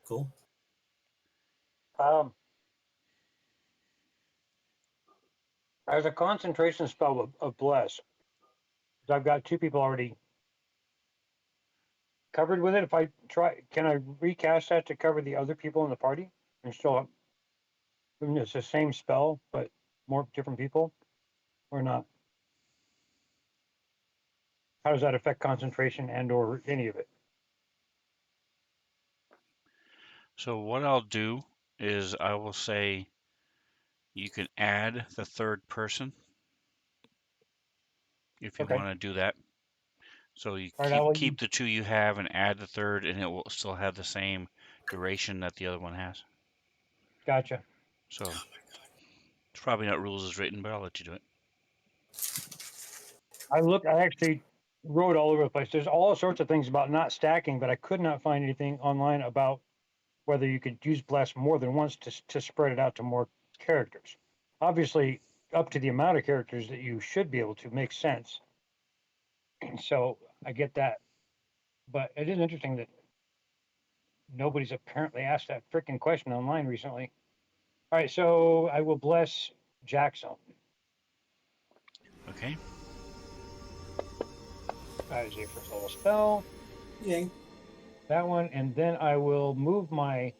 Cool. Um, As a concentration spell of bless, 'cause I've got 2 people already covered with it. If I try, can I recast that to cover the other people in the party and still? I mean, it's the same spell, but more different people, or not? How does that affect concentration and or any of it? So what I'll do is I will say you can add the third person if you Okay. want to do that. So you All right. I will use, keep the 2 you have and add the third, and it will still have the same duration that the other one has. gotcha. So it's probably not rules as written, but I'll let you do it. I actually wrote all over the place. There's all sorts of things about not stacking, but I could not find anything online about whether you could use bless more than once to spread it out to more characters. Obviously, up to the amount of characters that you should be able to make sense. So I get that, but it is interesting that nobody's apparently asked that freaking question online recently. All right, so I will bless Jackson. Okay. That is a first level spell. Yay. That one, and then I will move my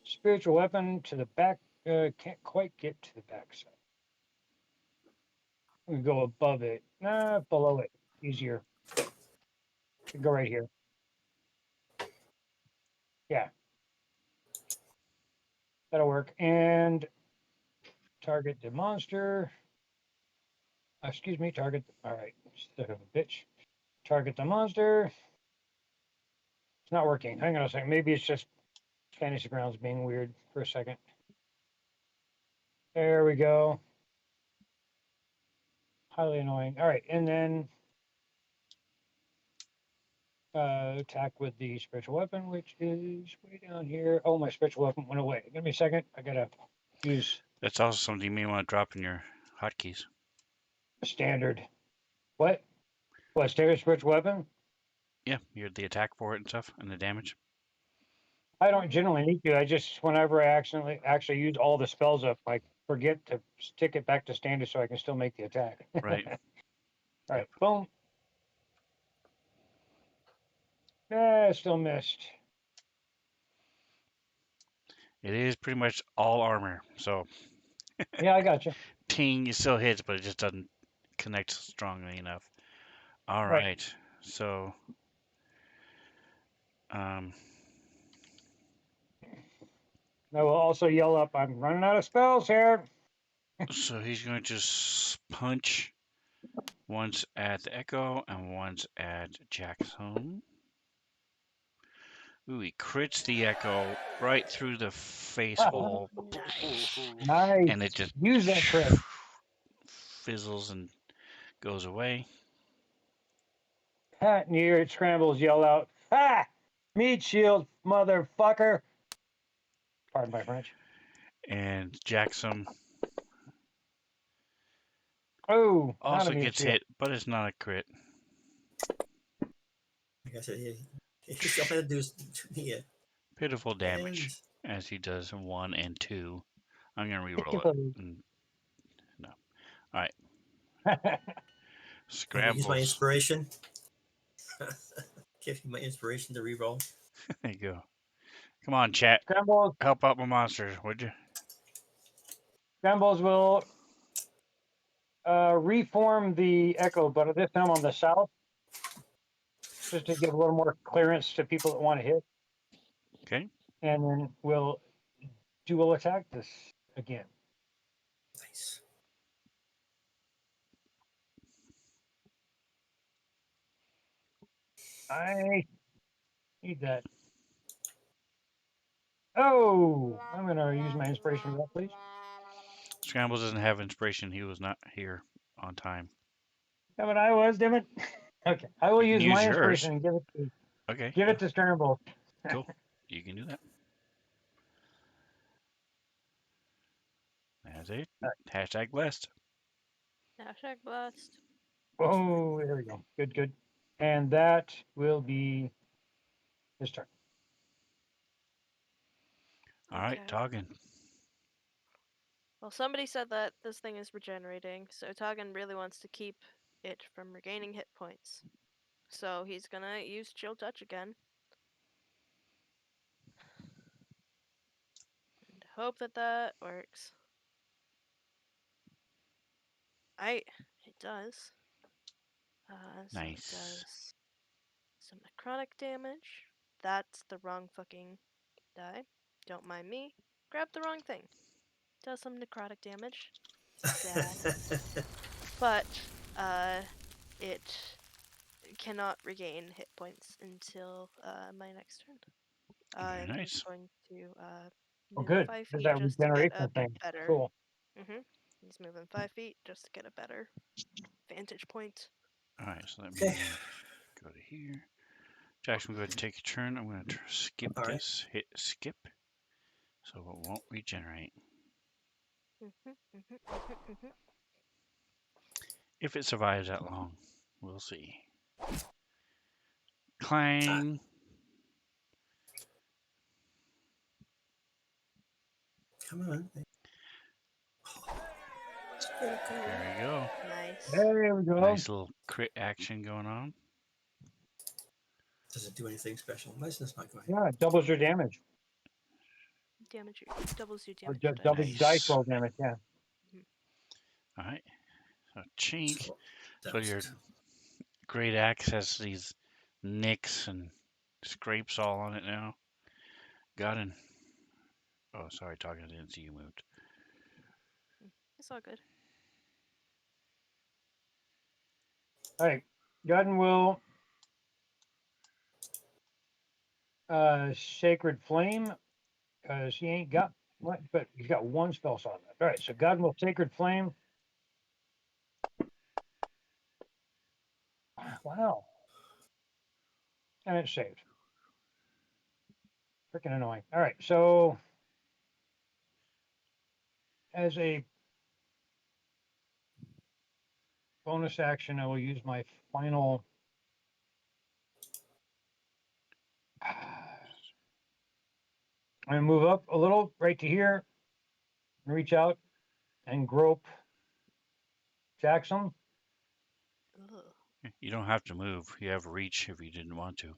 spiritual weapon to the back. Can't quite get to the back side. We go above it. Nah, below it. Easier. Go right here. Yeah, that'll work. And target the monster. Excuse me, target. All right, son of a bitch. Target the monster. It's not working. Hang on a second. Maybe it's just Fantasy Grounds being weird for a second. There we go. Highly annoying. All right, and then attack with the spiritual weapon, which is way down here. Oh, my spiritual weapon went away. Give me a second. I gotta use That's also something you may want to drop in your hotkeys. standard. What? What? Standard spiritual weapon? Yeah, you're the attack for it and stuff, and the damage. I don't generally need to. I just whenever I accidentally actually use all the spells up, I forget to stick it back to standard so I can still make the attack. Right. All right, Yep. boom. Ah, still missed. It is pretty much all armor. So Yeah, I got you. ting, it still hits, but it just doesn't connect strongly enough. All Right. right. So um, I will also yell up, I'm running out of spells here. so he's going to punch once at the Echo and once at Jackson. Ooh, he crits the Echo right through the face hole, Nice. Nice. and it just Use that crit. fizzles and goes away. Near it scrambles, yell out, ah! Meat shield, motherfucker. Pardon my French. And Jackson Oh, not a also meat gets shield. hit, but it's not a crit. Like I said, he's all I had to do is yeah. Pitiful damage And as he does 1 and 2. I'm gonna re-roll it. Pitiful. No. All right. I'm gonna use my Scrambles. inspiration. Give you my inspiration to re-roll. There you go. Come on, chat. Scrambles, Help out my monsters, would you? scrambles will reform the echo, but this time on the south, just to give a little more clearance to people that want to hit. Okay. And then we'll dual attack this again. Nice. I need that. Oh, I'm gonna use my inspiration for that, please. Scrambles doesn't have inspiration. He was not here on time. Yeah, but I was, damn it. Okay, I will You can use use my yours. inspiration and Okay. give it to Scramble. Cool. You can do that. That's it. Hashtag blessed. Hashtag blessed. Oh, there we go. Good, good. And that will be his turn. All right, Okay. Toggin. Well, somebody said that this thing is regenerating, so Tagan really wants to keep it from regaining hit points. So he's gonna use Chill Touch again. And hope that that works. It does. So it Nice. does some necrotic damage. That's the wrong fucking die. Don't mind me. Grab the wrong thing. Does some necrotic damage. Sad. But, it cannot regain hit points until, my next turn. Very And he's nice. going to, Oh, move good. 5 There's feet that just to get regeneration a thing. better. Cool. He's moving 5 feet just to get a better vantage point. All right, so let Okay. me go to here. Jackson, go ahead and take your turn. I'm going to skip All right. this. Hit skip, so it won't regenerate. If it survives that long, we'll see. Clang. Come on. There we go. Nice. There we go. Nice little crit action going on. Doesn't do anything special. Why is this not going? Yeah, it doubles your damage. Doubles your Or damage. doubles Nice. dice roll damage, yeah. All right. So chink. So, that So was your it. great axe has these nicks and scrapes all on it now. Got it. Oh, sorry, talking. I didn't see you moved. It's all good. All right. Godden will Sacred Flame, because he ain't got much, but he's got one spell slot left. All right, so Godden will Sacred Flame. Wow. And it's saved. Freaking annoying. All right, so as a bonus action, I will use my final. I'm gonna move up a little right to here and reach out and grope Jackson. Ugh. You don't have to move. You have reach if you didn't want to.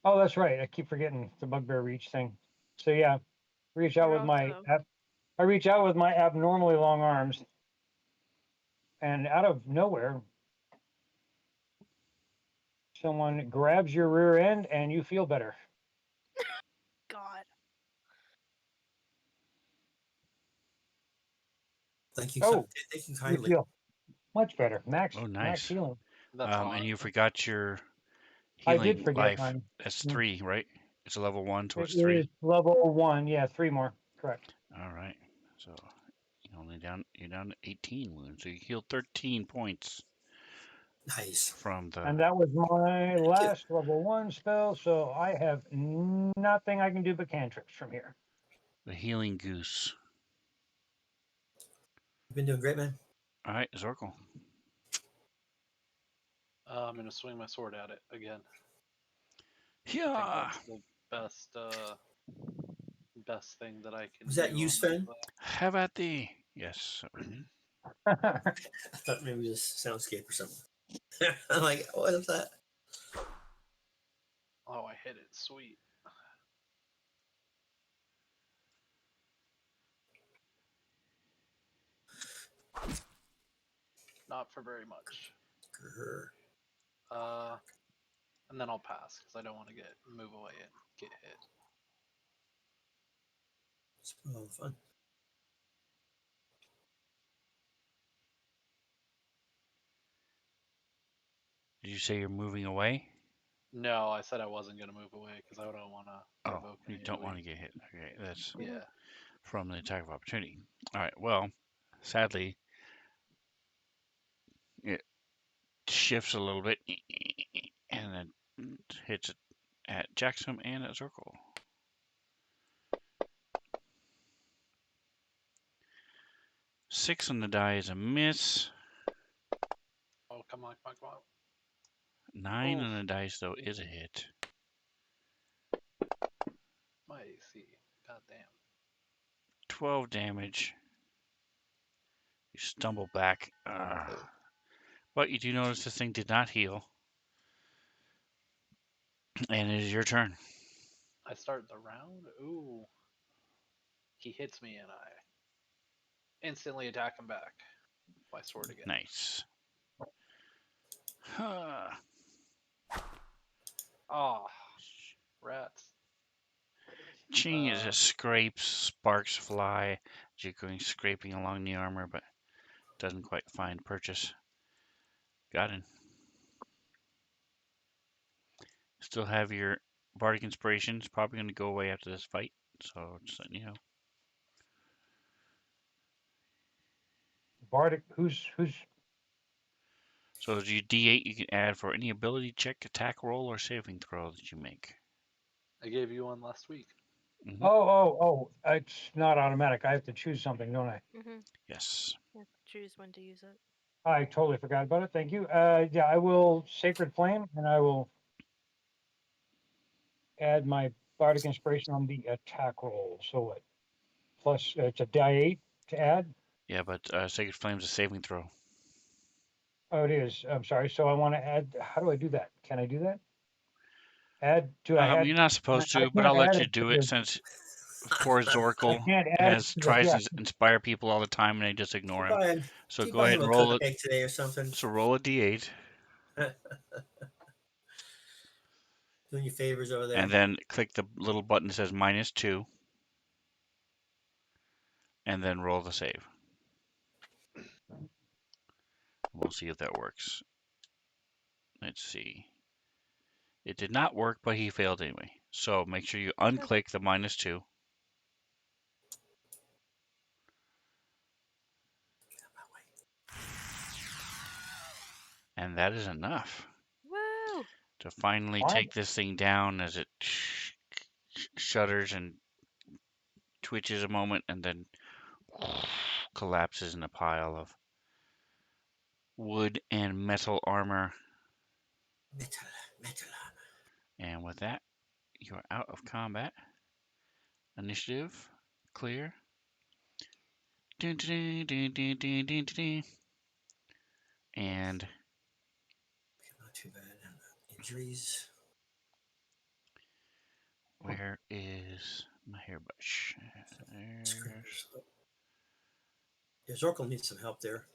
Oh, that's right. I keep forgetting the bugbear reach thing. So yeah, reach out You're with my. also I reach out with my abnormally long arms, and out of nowhere, someone grabs your rear end, and you feel better. God. Thank you. Oh, Thank you you kindly. feel much better. Max, Oh, max nice. healing. That's hot. And you forgot your I did healing forget life. mine. That's Mm. 3, right? It's a level 1, so It it's is 3. level 1. Yeah, 3 more. Correct. All right. So you're down to 18 wounds. So you healed 13 points Nice. from the And that was my Thank you. last level 1 spell, so I have nothing I can do but cantrips from here. healing goose. You've been doing great, man. All right, Zorkel. I'm gonna swing my sword at it again. I think Yeah. that's the best thing that I can Was do. that you, on Sven? Have at thee. Yes, that was me. I thought maybe it was a soundscape or something. I'm like, what is that? Oh, I hit it. Sweet. Not for very much. Grr. And then I'll pass because I don't want to move away and get hit. It's a lot of fun. Did you say you're moving away? No, I said I wasn't gonna move away because I don't want to Oh, provoke you any don't want to enemy. get hit. Okay, that's Yeah. from the attack of opportunity. All right, well, sadly, it shifts a little bit and then hits it at Jackson and at Zorkel. 6 on the die is a miss. Oh, come on, come on, come on. 9 Oof. on the dice, though, is a hit. My AC. God damn. 12 damage. You stumble back. But you do notice this thing did not heal. And it is your turn. I start the round. Ooh, he hits me and I instantly attack him back. My sword again. Nice. Ah, rats. Ching, it just scrapes, sparks fly as you're going scraping along the armor, but doesn't quite find purchase. Got it. Still have your bardic inspiration. It's probably going to go away after this fight, so just letting you know. Bardic, who's So there's your D8 you can add for any ability check, attack roll, or saving throw that you make. I gave you one last week. Hmm. oh, it's not automatic. I have to choose something, don't I? Mm-hmm. Yes. Yeah, choose when to use it. I totally forgot about it. Thank you. Yeah, I will Sacred Flame and I will add my Bardic Inspiration on the attack roll. So what? Plus, it's a die 8 to add. Yeah, but Sacred Flame's a saving throw. Oh, it is. I'm sorry. So I want to add. How do I do that? Can I do that? Add. Do I add? You're not I supposed to, but can't I'll let add you it to do it the. since poor I Zorkel can't add it to the. tries Yeah. to inspire people all the time and they just ignore him. Brian, So can you go buy ahead him and a roll it. cupcake today or something? So roll a D8 Doing you favors over there. and then click the little button that says -2 and then roll the save. We'll see if that works. Let's see. It did not work, but he failed anyway. So make sure you unclick the -2. And that is enough Woo! to finally Fine. take this thing down as it shudders and twitches a moment and then collapses in a pile of wood and metal armor. Metal, metal. And with that, you're out of combat. Initiative clear. Dun, dun, dun, dun, dun, dun, dun. And Not too bad. Injuries. where is my hairbrush? There's Scrambles. Yeah, Zorkel needs some help there.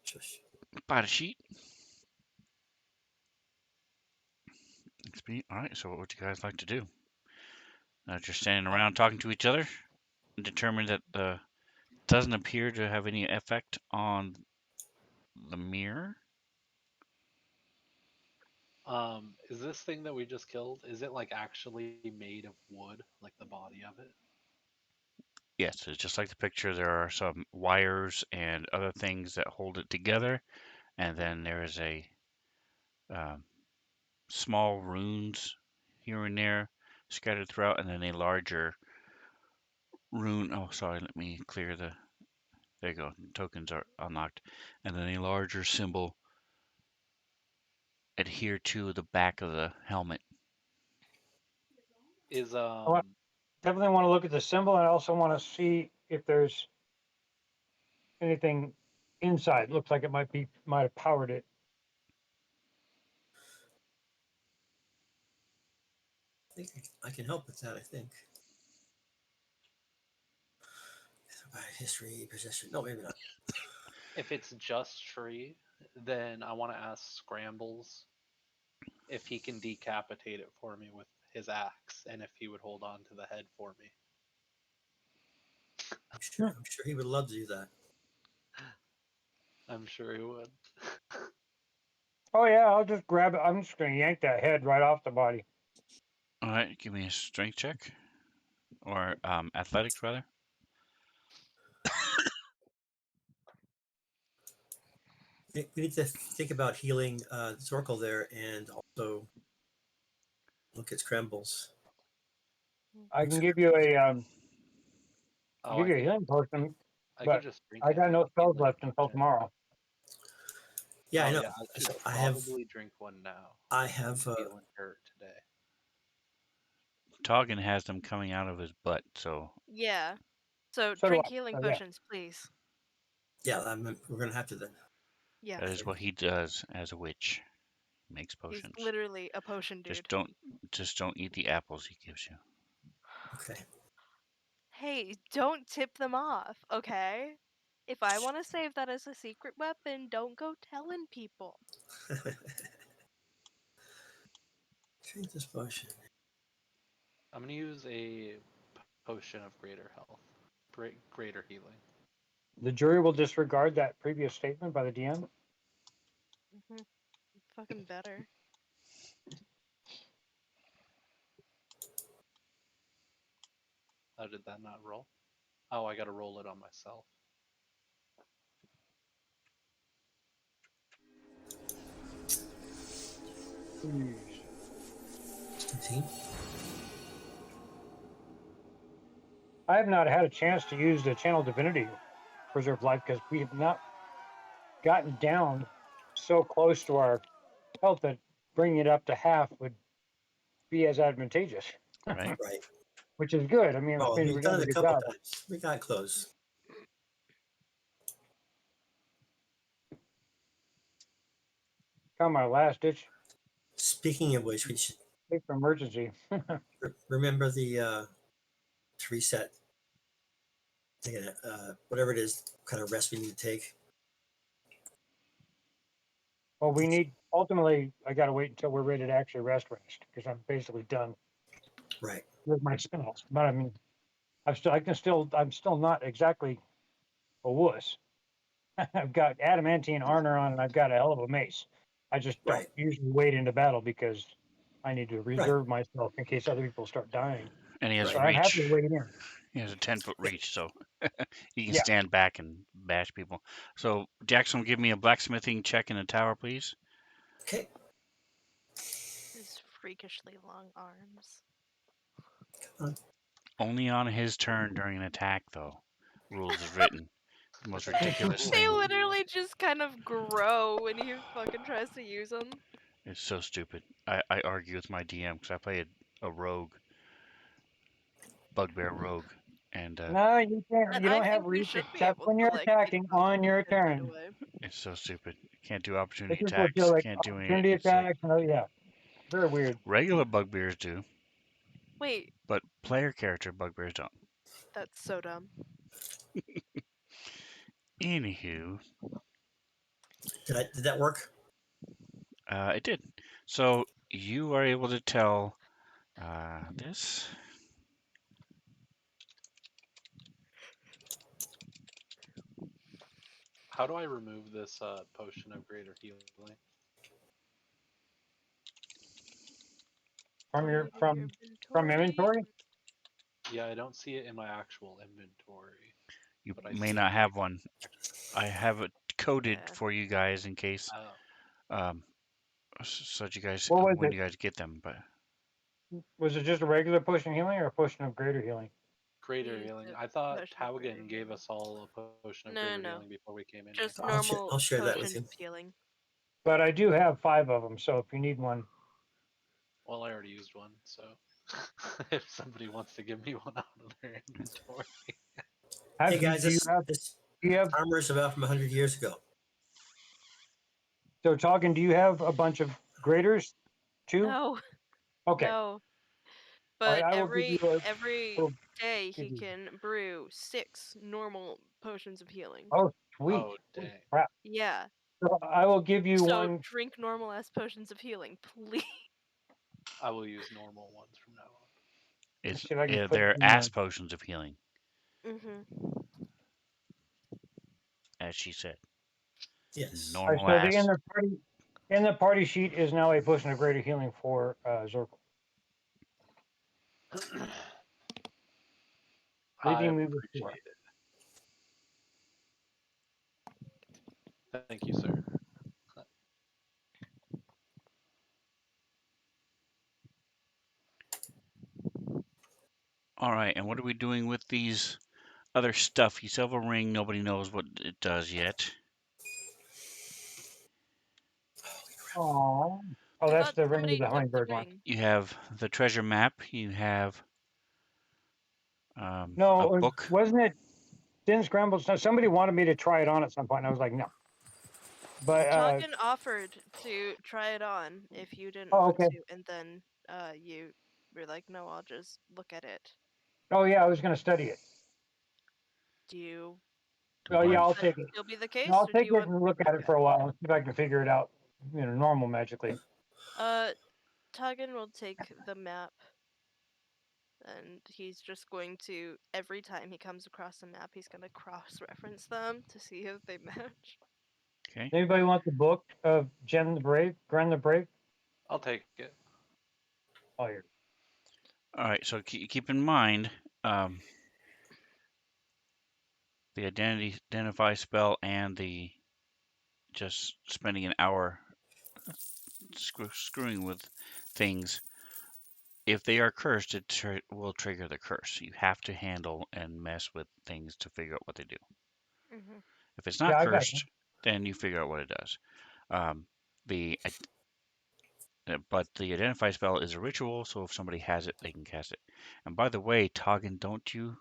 Shush. body sheet. All right, so what would you guys like to do? Now that you're standing around talking to each other, determine that the doesn't appear to have any effect on the mirror. Is this thing that we just killed? Is it like actually made of wood, like the body of it? Yes, it's just like the picture. There are some wires and other things that hold it together, and then there is a um, small runes here and there scattered throughout, and then a larger rune. Oh, sorry, let me clear the. There you go. Tokens are unlocked, and then a larger symbol adhere to the back of the helmet. Is I definitely want to look at the symbol, and I also want to see if there's anything inside. Looks like it might have powered it. I think I can help with that. I think. History, possession. No, maybe not. if it's just tree, then I want to ask Scrambles if he can decapitate it for me with his axe, and if he would hold on to the head for me. I'm sure he would love to do that. I'm sure he would. Oh yeah, I'll just grab it. I'm just gonna yank that head right off the body. All right, give me a strength check or athletics rather. We need to think about healing Zorkel there, and also look at Scrambles. I can give you a Oh, give you a healing potion, I could but just drink I it. got no spells Healing left until potion. tomorrow. Yeah, I Oh know. yeah, I should So I have. probably drink one now. I I'm have. feeling hurt today. Toggin has them coming out of his butt, so Yeah. So So do drink I. healing So yeah. potions, please. Yeah, we're gonna have to then. Yeah, That is what he does as a witch. Makes he's potions. literally a potion dude. Just don't eat the apples he gives you. Okay. Hey, don't tip them off, okay? If I want to save that as a secret weapon, don't go telling people. Drink this potion. I'm gonna use a potion of greater health, greater healing. The jury will disregard that previous statement by the DM. Hmm. Fucking better. How did that not roll? Oh, I gotta roll it on myself. Jeez. 18. I have not had a chance to use the channel divinity preserve life because we have not gotten down so close to our health that bringing it up to half would be as advantageous, Right? Right. which is good. I mean, Oh, we're we've doing done a it a good couple job. times. We got close. Come our last ditch Speaking of which, we should for emergency. remember the to reset. Whatever it is, kind of rest we need to take. Well, we need ultimately. I got to wait until we're ready to actually rest because I'm basically done Right. with my spells. But I mean, I'm still not exactly a wuss. I've got adamantine armor on, and I've got a hell of a mace. I just don't Right. usually wait into battle because I need to Right. reserve myself in case other people start dying. And he has So Right. I'm happy reach. to wait in. He has a 10-foot Yeah. reach, so he can Yeah. stand back and bash people. So Jackson, give me a blacksmithing check in the tower, please. Okay. His freakishly long arms. Only on his turn during an attack, though. Rules is written. The most ridiculous They thing. literally just kind of grow when he fucking tries to use them. It's so stupid. I argue with my DM because I play a rogue, bugbear rogue, and No, you can't. And You I don't have think you reach should be except able when to you're like keep attacking them on your 10 feet turn. away. it's so stupid. Can't do The opportunity people do attacks. like Can't do any. opportunity It's like attacks. Oh yeah, very weird. regular bugbears do, Wait, but player character bugbears don't. that's so dumb. Anywho, Did that work? it did. So you are able to tell this. How do I remove this potion of greater healing? From Put your it in your from inventory. inventory. Yeah, I don't see it in my actual inventory, You but I may see not it. have one. I have it coded Yeah. for you guys in case, Oh, um, so that you guys What was when it? you guys get them. But Was it just a regular potion healing or a potion of greater healing? He greater used healing. a I thought potion of greater Taugen gave healing. us all a potion of No, greater no, healing before we came in here. just I'll normal share that with potions you. of healing. But I do have 5 of them, so if you need one, Well, I already used one, so if somebody wants to give me one out of their inventory. Hey guys, do you have this do you have armor is about from 100 years ago. so talking? Do you have a bunch of graders too? No, Okay, no. all right. But I will give you every a. day Give he you. can brew 6 normal potions of healing. Oh, sweet. Oh, Holy dang. crap. Yeah. So I will give you So one. drink normal ass potions of healing, please. I will use normal ones from now on. Let's it's see if I can put they're in ass potions of healing, Mhm. as she said. Yes. all right, Normal so ass. in the party sheet is now a potion of greater healing for Zorkel, I leaving me with 4. appreciate it. Thank you, sir. All right, and what are we doing with these other stuff? You still have a ring. Nobody knows what it does yet. Oh, I that's thought the ring of somebody the took the hummingbird one. ring. You have the treasure map. You have a No, book. wasn't it? didn't scramble. So somebody wanted me to try it on at some point, and I was like, no. But Toggin offered to try it on if you didn't oh, want okay. to, and then you were like, no, I'll just look at it. Oh yeah, I was going to study it. Do you Oh yeah, want I'll that take to it. still be the No, case, I'll or do take you it want? and look at it for a while and see if I can figure it out, normal magically. Toggin will take the map, and he's just going to every time he comes across a map, he's gonna cross-reference them to see if they match. Okay. Anybody want the book of Jen the Brave, Gren the Brave? I'll take it. Oh, here. All right. So keep in mind the identify spell and the just spending an hour screwing with things. If they are cursed, it will trigger the curse. You have to handle and mess with things to figure out what they do. Hmm. If it's Yeah, not I got you. cursed, then you figure out what it does. Um, the but the identify spell is a ritual, so if somebody has it, they can cast it. And by the way, Toggin, don't you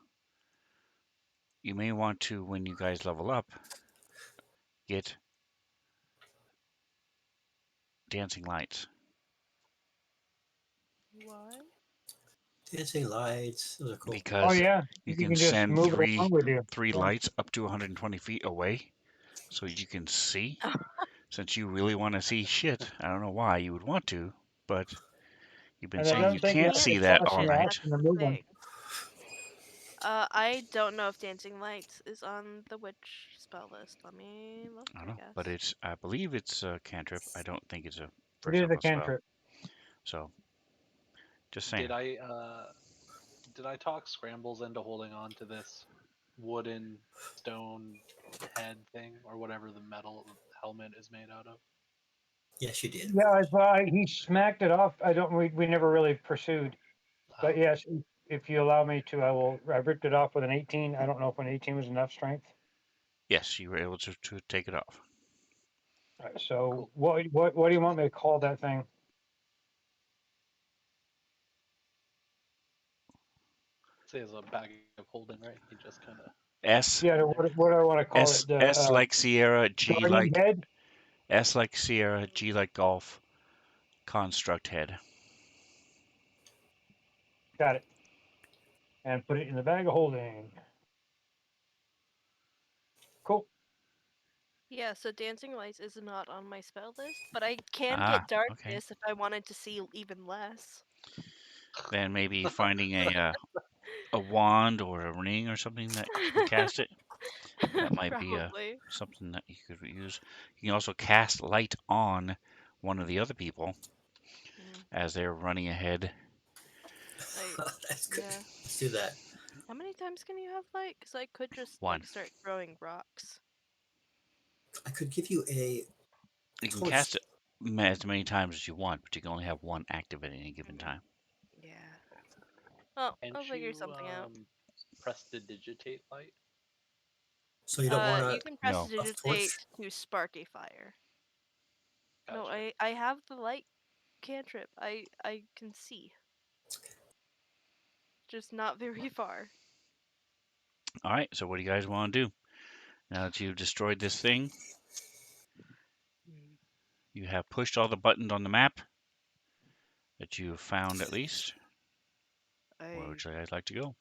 may want to, when you guys level up, get dancing lights Why? Dancing lights. Those are cool. Oh because yeah, you you can can just send move it along with you. three Yeah. lights up to 120 feet away, so you can see. Since you really want to see shit, I don't know why you would want to, but you've been And I saying I you don't think you can't have can't to see that see cross all in shit. the night. That's happen to the move them. thing. I don't know if Dancing Lights is on the witch spell list. Let me look, I don't I know, but guess. I believe it's a cantrip. I don't think it's a It first is a level spell. cantrip. So just Did saying. I talk Scrambles into holding on to this wooden stone head thing or whatever the metal helmet is made out of? Yes, you did, of Yeah, course. he smacked it off. I don't. We never really pursued. Oh, But yes, if you allow me to, I will. I ripped it off with an 18. I don't know if an 18 was enough strength. Yes, you were able to take it off. So cool. what do you want me to call that thing? Say as a bag of holding, right? He just kind of S Yeah, in there. what do I want to call S it? The S like Sierra, G guardian like head. S like Sierra, G like golf, construct head. Got it. And put it in the bag of holding. Cool. Yeah, so Dancing Lights is not on my spell list, but I can Ah, get okay. Darkness if I wanted to see even less. Then maybe finding a wand or a ring or something that can cast it. That might be Probably. something that you could use. You can also cast light on one of the other people Mm, as they're running ahead. I That's good. yeah. Let's do that. How many times can you have light? Because I could just One. like start throwing rocks. I could give you a You can torch. cast it as many times as you want, but you can only have one active at any given Mm, time. yeah. Oh, Can't I'll figure you something out. prestidigitate light? So you don't want You can press No. a torch? digitate to sparky fire. No, Gotcha. I have the light cantrip. I can see, just not very far. All right. So what do you guys want to do now that you've destroyed this thing? Mm, You have pushed all the buttons on the map that you've found at least. Where I would you guys like to go?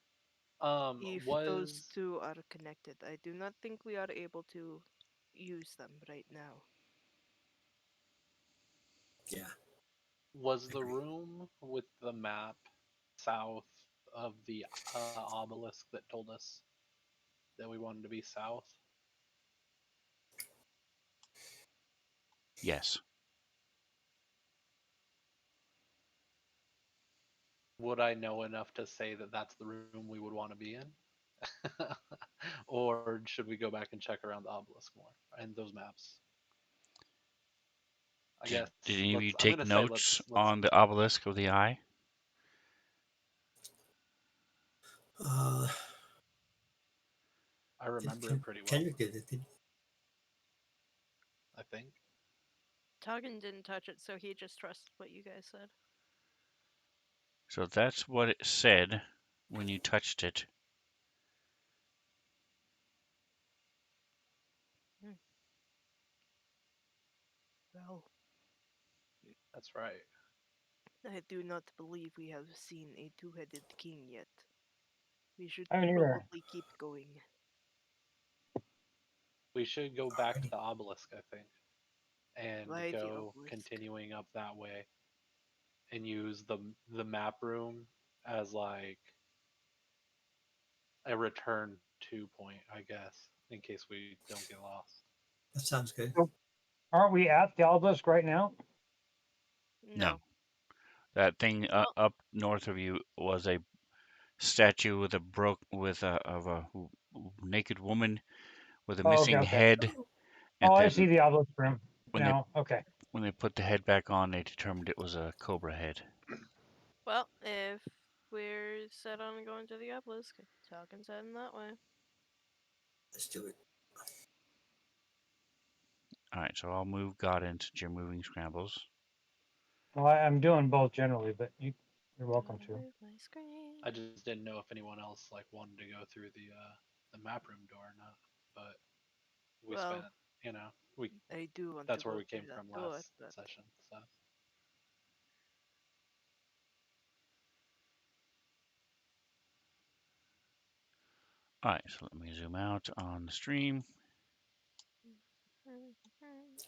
If those Was two are connected, I do not think we are able to use them right now. Yeah, was I the agree. room with the map south of the obelisk that told us that we wanted to be south? Yes. Would I know enough to say that that's the room we would want to be in? Or should we go back and check around the obelisk more and those maps? I guess Did any of you I'm take gonna say notes let's on the obelisk of the eye? Uh, I remember it Ken, pretty well, Kendrick did it. I think. Toggin didn't touch it, so he just trusted what you guys said. So that's what it said when you touched it. Well, That's right. I do not believe we have seen a two-headed king yet. We should I mean, either. probably keep going. We should go back to Alrighty. the obelisk, I think, and Why the go obelisk? continuing up that way and use the map room as like a return to point, I guess, in case we don't get lost. That sounds good. So, aren't we at the obelisk right now? No, No. that thing Well, up north of you was a statue with a naked woman with a Oh, okay, missing okay. head, and Oh, I see then the obelisk room when they now. Okay. when they put the head back on, they determined it was a cobra head. well, if we're set on going to the obelisk, Talkin's heading that way. Let's do it. All right, so I'll move God into Jim moving scrambles. Well, I'm doing both generally, but you're welcome Gonna to. move my screen. I just didn't know if anyone else like wanted to go through the map room door or not. But we spent, Well, we I do want to that's where go we through came that from door, last but session. So All right, so let me zoom out on the stream.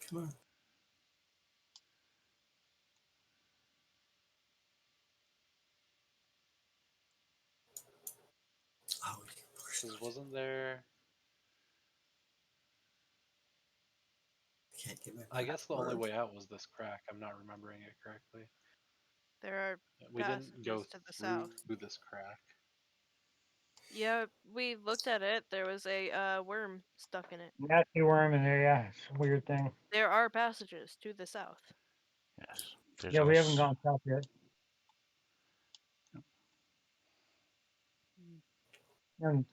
Come on. Oh, we can push because those. wasn't there? I can't get my I guess the only password. way out was this crack. I'm not remembering it correctly. there are We didn't go passages to the through south. this crack. Yeah, we looked at it. There was a worm stuck in it. Nasty worm in there, yeah. It's a weird thing. There are passages to the south. Yes, there's Yeah, we haven't also gone south yet. And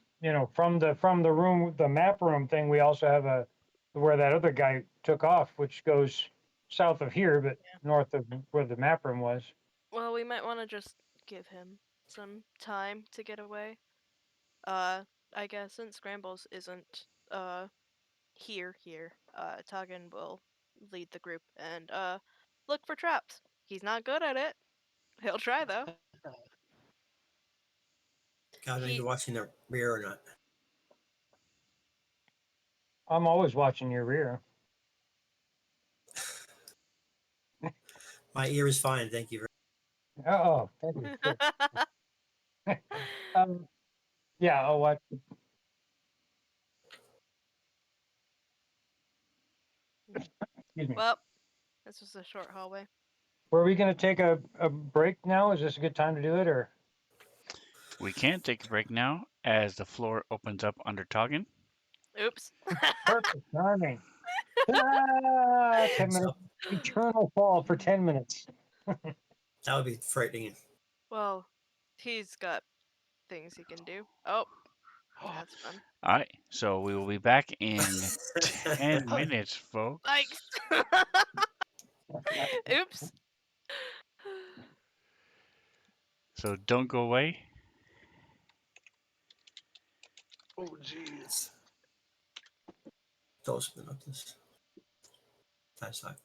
from the room, the map room thing, we also have a where that other guy took off, which goes south of here, but north of where the map room was. Well, we might want to just give him some time to get away. I guess since Scrambles isn't here, Tagan will lead the group and look for traps. He's not good at it. He'll try though. God, are you He watching the rear or not? I'm always watching your rear. My ear is fine. Thank you. Oh, thank you. Good. um, yeah. Oh, what? Excuse me. well, this was a short hallway. Were we going to take a break now? Is this a good time to do it, or? we can't take a break now as the floor opens up under Toggin. Oops. Perfect timing. Ah, 10 So minutes. Eternal fall for 10 minutes. that would be frightening. well, he's got things he can do. Oh, that's fun. All right, so we will be back in 10 minutes, folks. Yikes. Oops. So don't go away. Oh, jeez. Dos minutos. That's like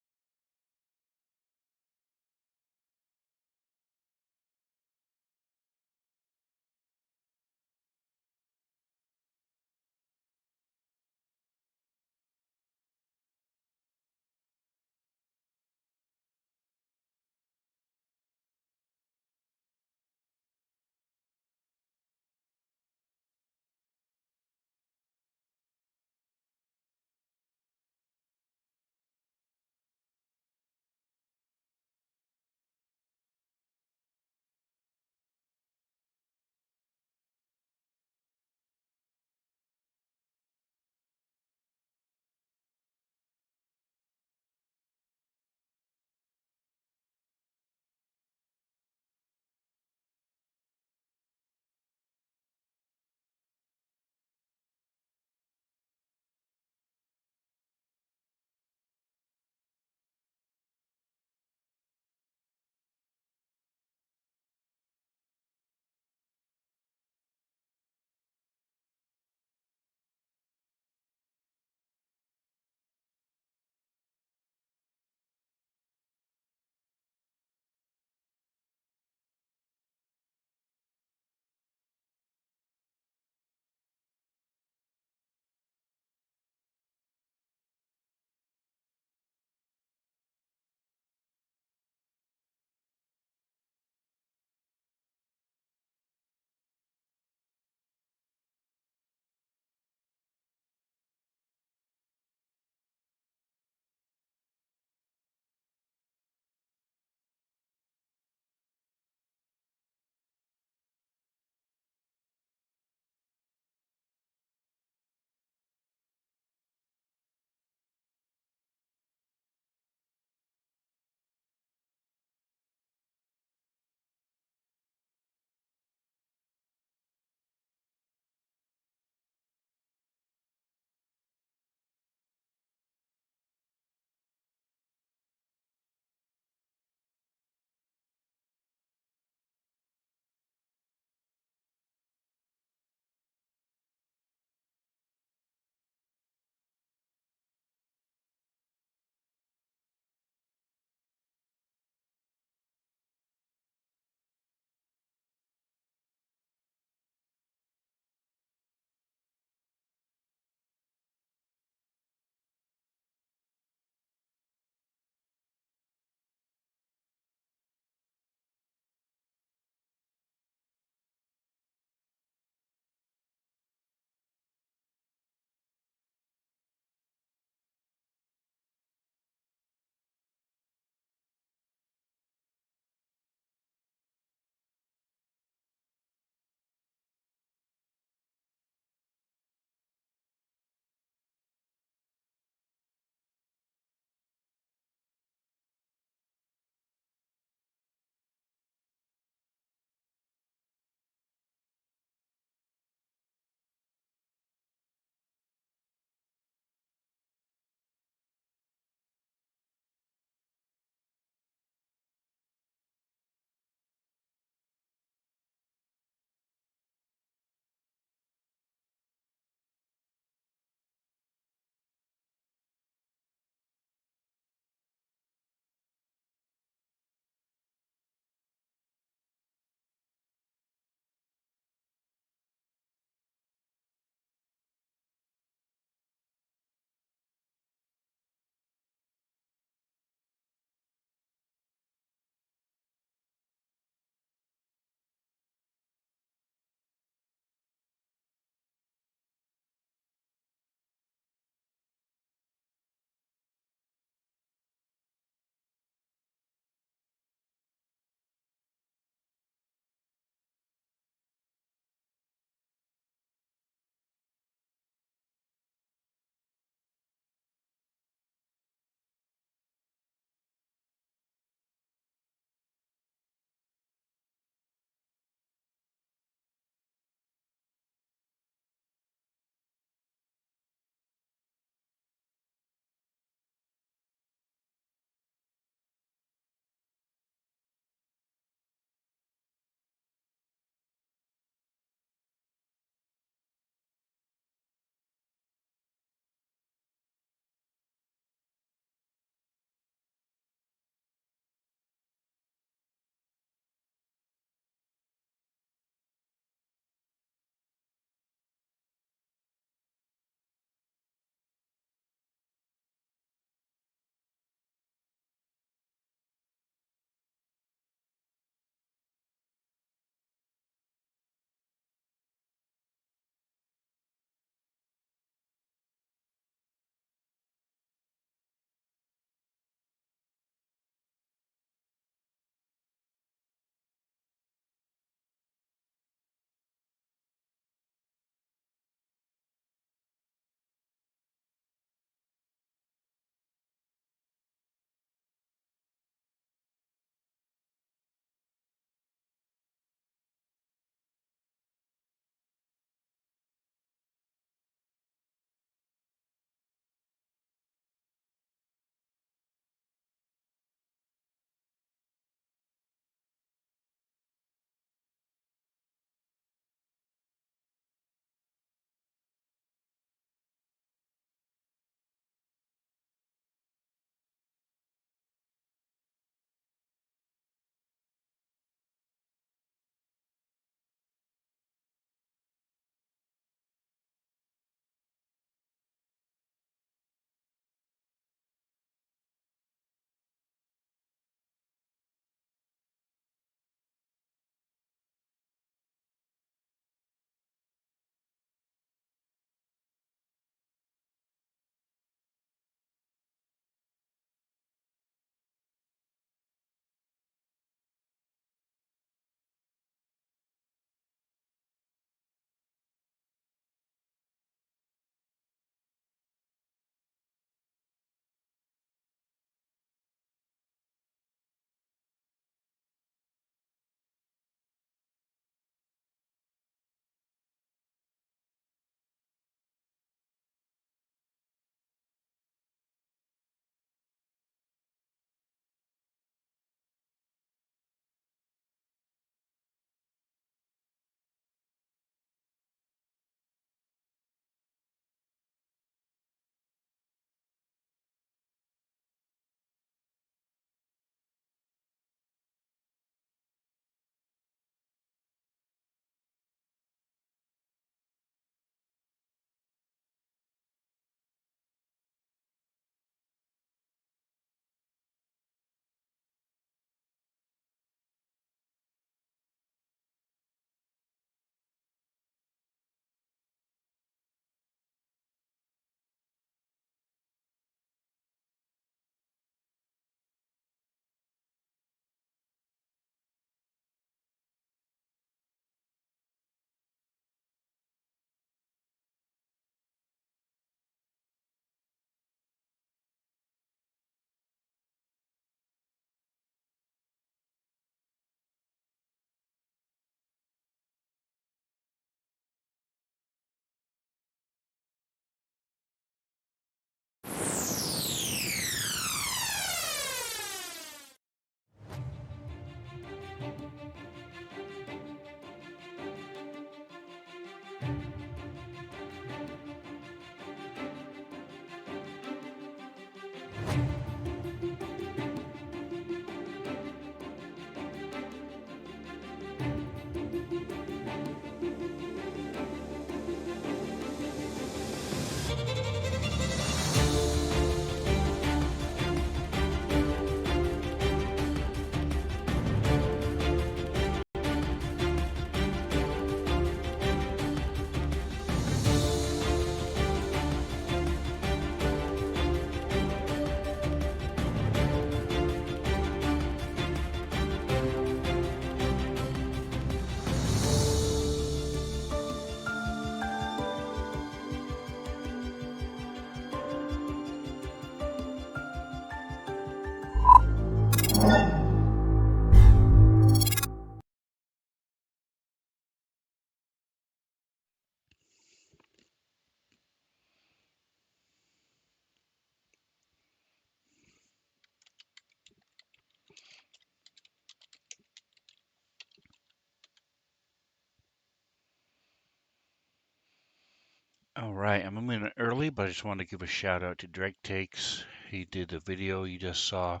right, I'm a minute early, but I just wanted to give a shout out to Drake Takes. He did the video you just saw.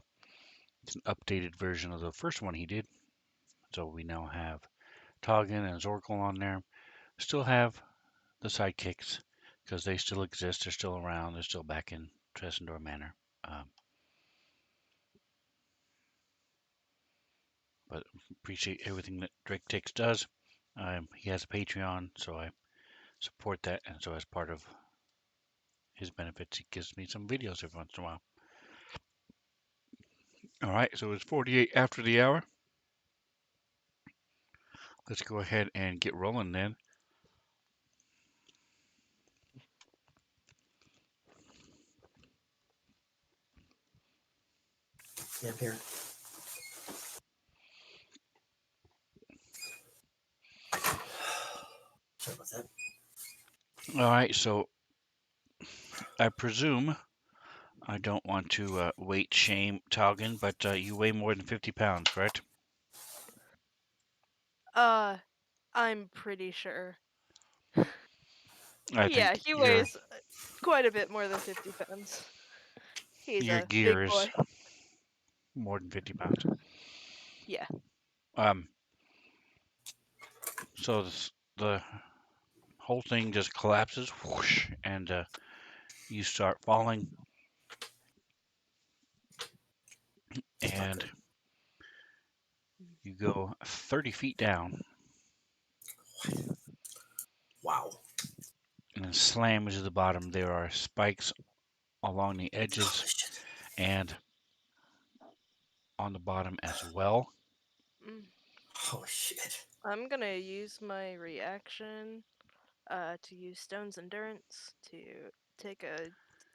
It's an updated version of the first one he did. So we now have Toggin and Zorkel on there. Still have the sidekicks because they still exist. They're still around. They're still back in Tressendor Manor. Um, but appreciate everything that Drake Takes does. He has a Patreon, so I support that. And so as part of his benefits, he gives me some videos every once in a while. All right, so it's 48 after the hour. Let's go ahead and get rolling then. Yeah, here. Sorry about that. All right, so I presume I don't want to weight shame Talgan, but you weigh more than 50 pounds, correct? I'm pretty sure. I Yeah, think he weighs quite a bit more than 50 pounds. He's your a big gear is boy. more than 50 pounds. Yeah. Um, so the whole thing just collapses, whoosh, and you start falling, It's not and good. you go 30 feet down Wow. and then slam into the bottom. There are spikes along the edges Holy shit. and on the bottom as well. Mm. Holy shit. I'm gonna use my reaction to use Stone's Endurance to take a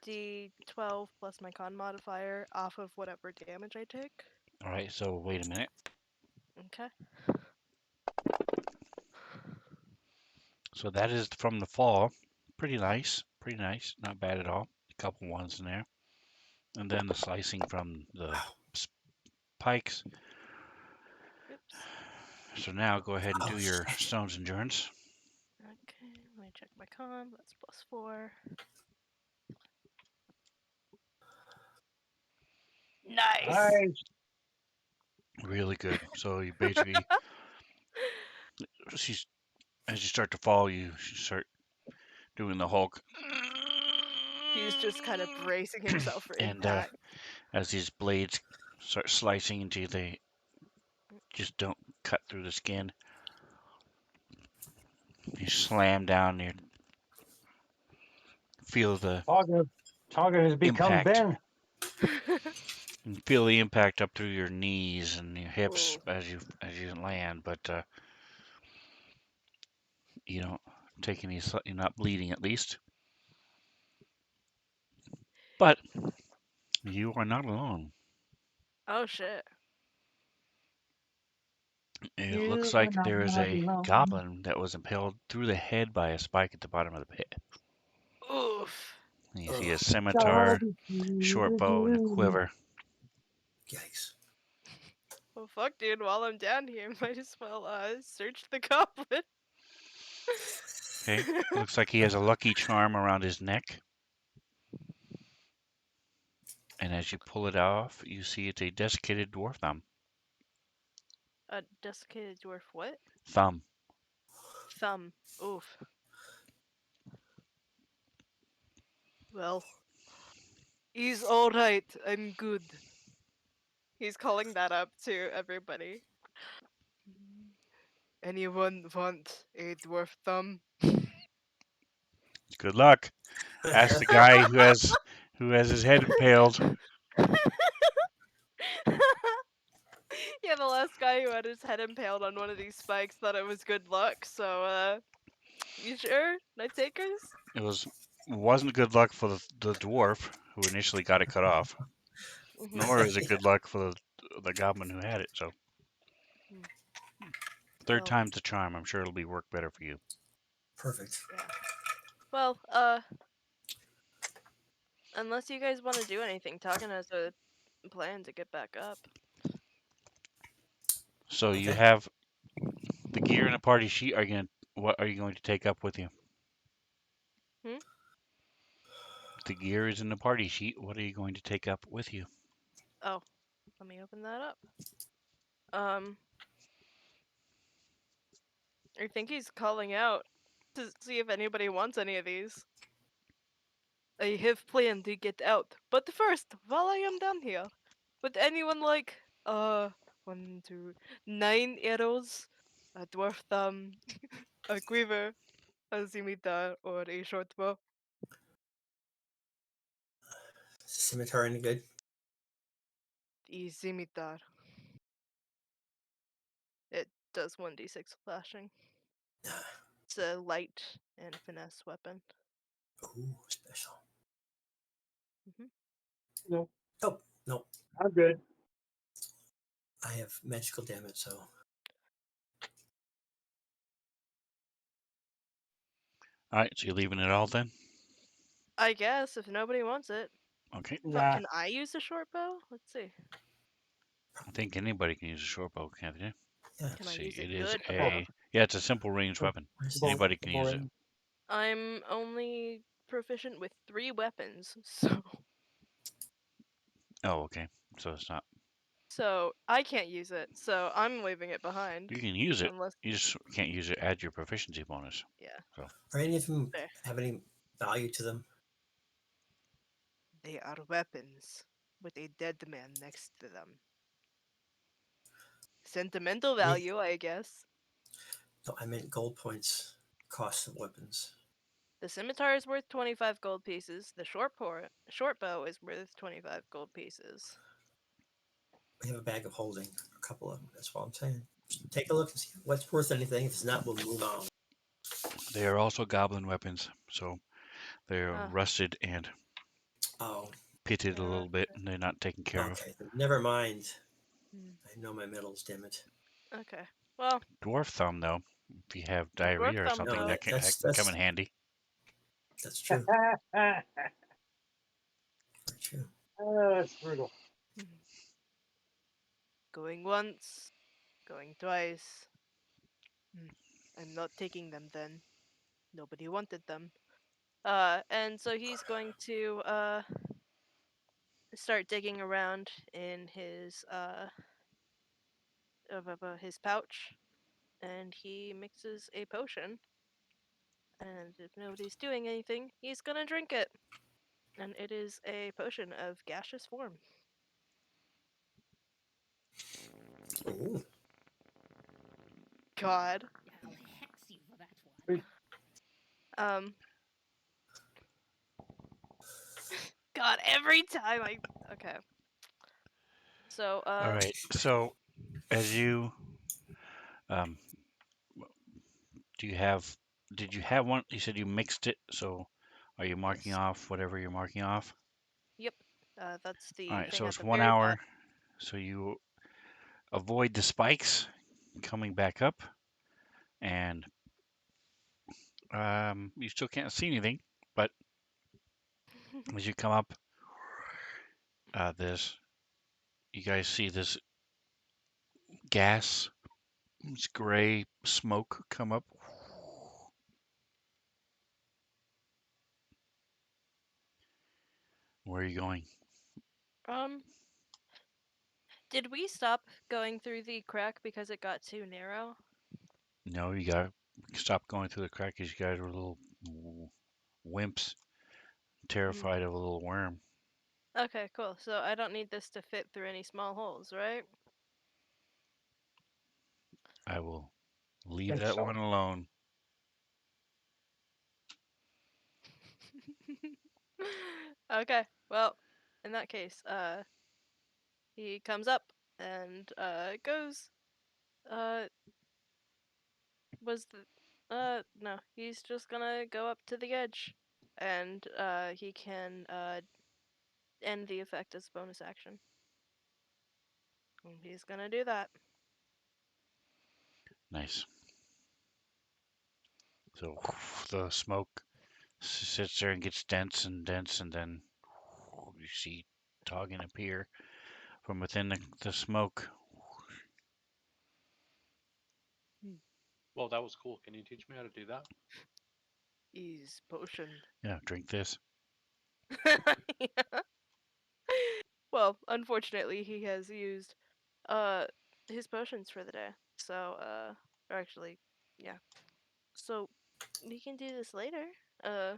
D12 plus my con modifier off of whatever damage I take. All right, so wait a minute. Okay. So that is from the fall. Pretty nice, not bad at all. A couple ones in there. And then the slicing from the Wow. pikes. Oops. So now go ahead and Oh do your shit. Stone's Endurance. Okay, let me check my con. That's +4. Nice. Nice. Really good. So you basically, she's, as you start to fall, you start doing the Hulk. He's just kind of bracing himself for And impact. as these blades start slicing into you, they just don't cut through the skin. You slam down, you feel the Tonga has become impact. Ben. You feel the impact up through your knees and your hips Ooh. as you land, but you don't take any. You're not bleeding at least. But you are not alone. Oh shit. It looks You are like there is not a alone. goblin that was impaled through the head by a spike at the bottom of the pit. Oof. And you see a Ugh. scimitar, short bow, and a quiver. Yikes. Well, fuck, dude. While I'm down here, might as well search the goblin. Okay, looks like he has a lucky charm around his neck. And as you pull it off, you see it's a desiccated dwarf thumb. A desiccated dwarf. What? Thumb. Thumb. Oof. Well, he's all right. I'm good. He's calling that up to everybody. Anyone want a dwarf thumb? Good luck. Ask the guy who has his head impaled. Yeah, the last guy who had his head impaled on one of these spikes thought it was good luck, so, you sure? Night takers? Wasn't good luck for the dwarf who initially got it cut off, nor is it Yeah, good luck for the goblin who had it. So third Well, time's the charm. I'm sure it'll be work better for you. perfect. yeah. Well, unless you guys want to do anything, Talkin has a plan to get back up. So you Okay. have the gear and a party sheet. What are you going to take up with you? Hmm? The gear is in the party sheet. What are you going to take up with you? Oh, let me open that up. I think he's calling out to see if anybody wants any of these. I have planned to get out, but first, while I am down here, would anyone like 1, 2, 9 arrows, a dwarf thumb, a quiver, a scimitar, or a short bow? Is the scimitar any good? The scimitar. It does 1d6 slashing. It's a light and finesse weapon. Ooh, special. No, Nope, nope. I'm good. I have magical damage, so All right, so you're leaving it all then? I guess if nobody wants it. Okay. Nah. Can I use a short bow? Let's see. I think anybody can use a short bow, can't they? yeah. Can Let's I see. use a It is good Oh, bow? it's a simple ranged weapon. Where's bow- Anybody can use it. boring. I'm only proficient with 3 weapons, so Oh, okay. So it's not. I can't use it. So I'm leaving it behind. You can use it. Unless, You just can't use it. Add your proficiency bonus. yeah, Are any of them there. have any value to them? They are weapons with a dead man next to them. Sentimental I mean, value, I guess. no, I meant gold points. Cost of weapons. The scimitar is worth 25 gold pieces. The short bow is worth 25 gold pieces. We have a bag of holding. A couple of them. That's what I'm saying. Just take a look and see what's worth anything. If it's not, we'll move on. They are also goblin weapons, so they're Ah, rusted and Oh, pitted a uh, little bit, and they're not taken care of. okay. Never mind. hmm, I know my medals. Damn it. okay. Well, Dwarf thumb, though, if you have a dwarf diarrhea or thumb something, No, though. that can come in handy. that's true. Very true. That's brutal. Hmm. Going once, going twice. Hmm. I'm not taking them then. Nobody wanted them. And so he's going to start digging around in his pouch, and he mixes a potion. And if nobody's doing anything, he's gonna drink it. And it is a potion of gaseous form. Ooh. God. I'll hex you for that one. Um. God, every time I. Okay. So, All right. So, as you um, do you have? Did you have one? You said you mixed it. So, are you marking yes. off whatever you're marking off? Yep. That's All the right. thing So at it's the one very hour. bottom. So you avoid the spikes coming back up, and you still can't see anything. But as you come up, this you guys see this gas, this gray smoke come up. Where are you going? um. Did we stop going through the crack because it got too narrow? No, you gotta stop going through the crack because you guys are little wimps, Mm. terrified of a little worm. Okay, cool. So I don't need this to fit through any small holes, right? I will leave Think that so. one alone. Okay. Well, in that case, he comes up and goes. Uh, was the no, he's just gonna go up to the edge, and he can end the effect as bonus action. And he's gonna do that. Nice. So the smoke sits there and gets dense and dense, and then you see Toggin appear from within the smoke. Well, that was cool. Can you teach me how to do that? He's potioned. Yeah, drink this. Yeah. Well, unfortunately, he has used uh his potions for the day. So or actually, yeah. So we can do this later. Uh,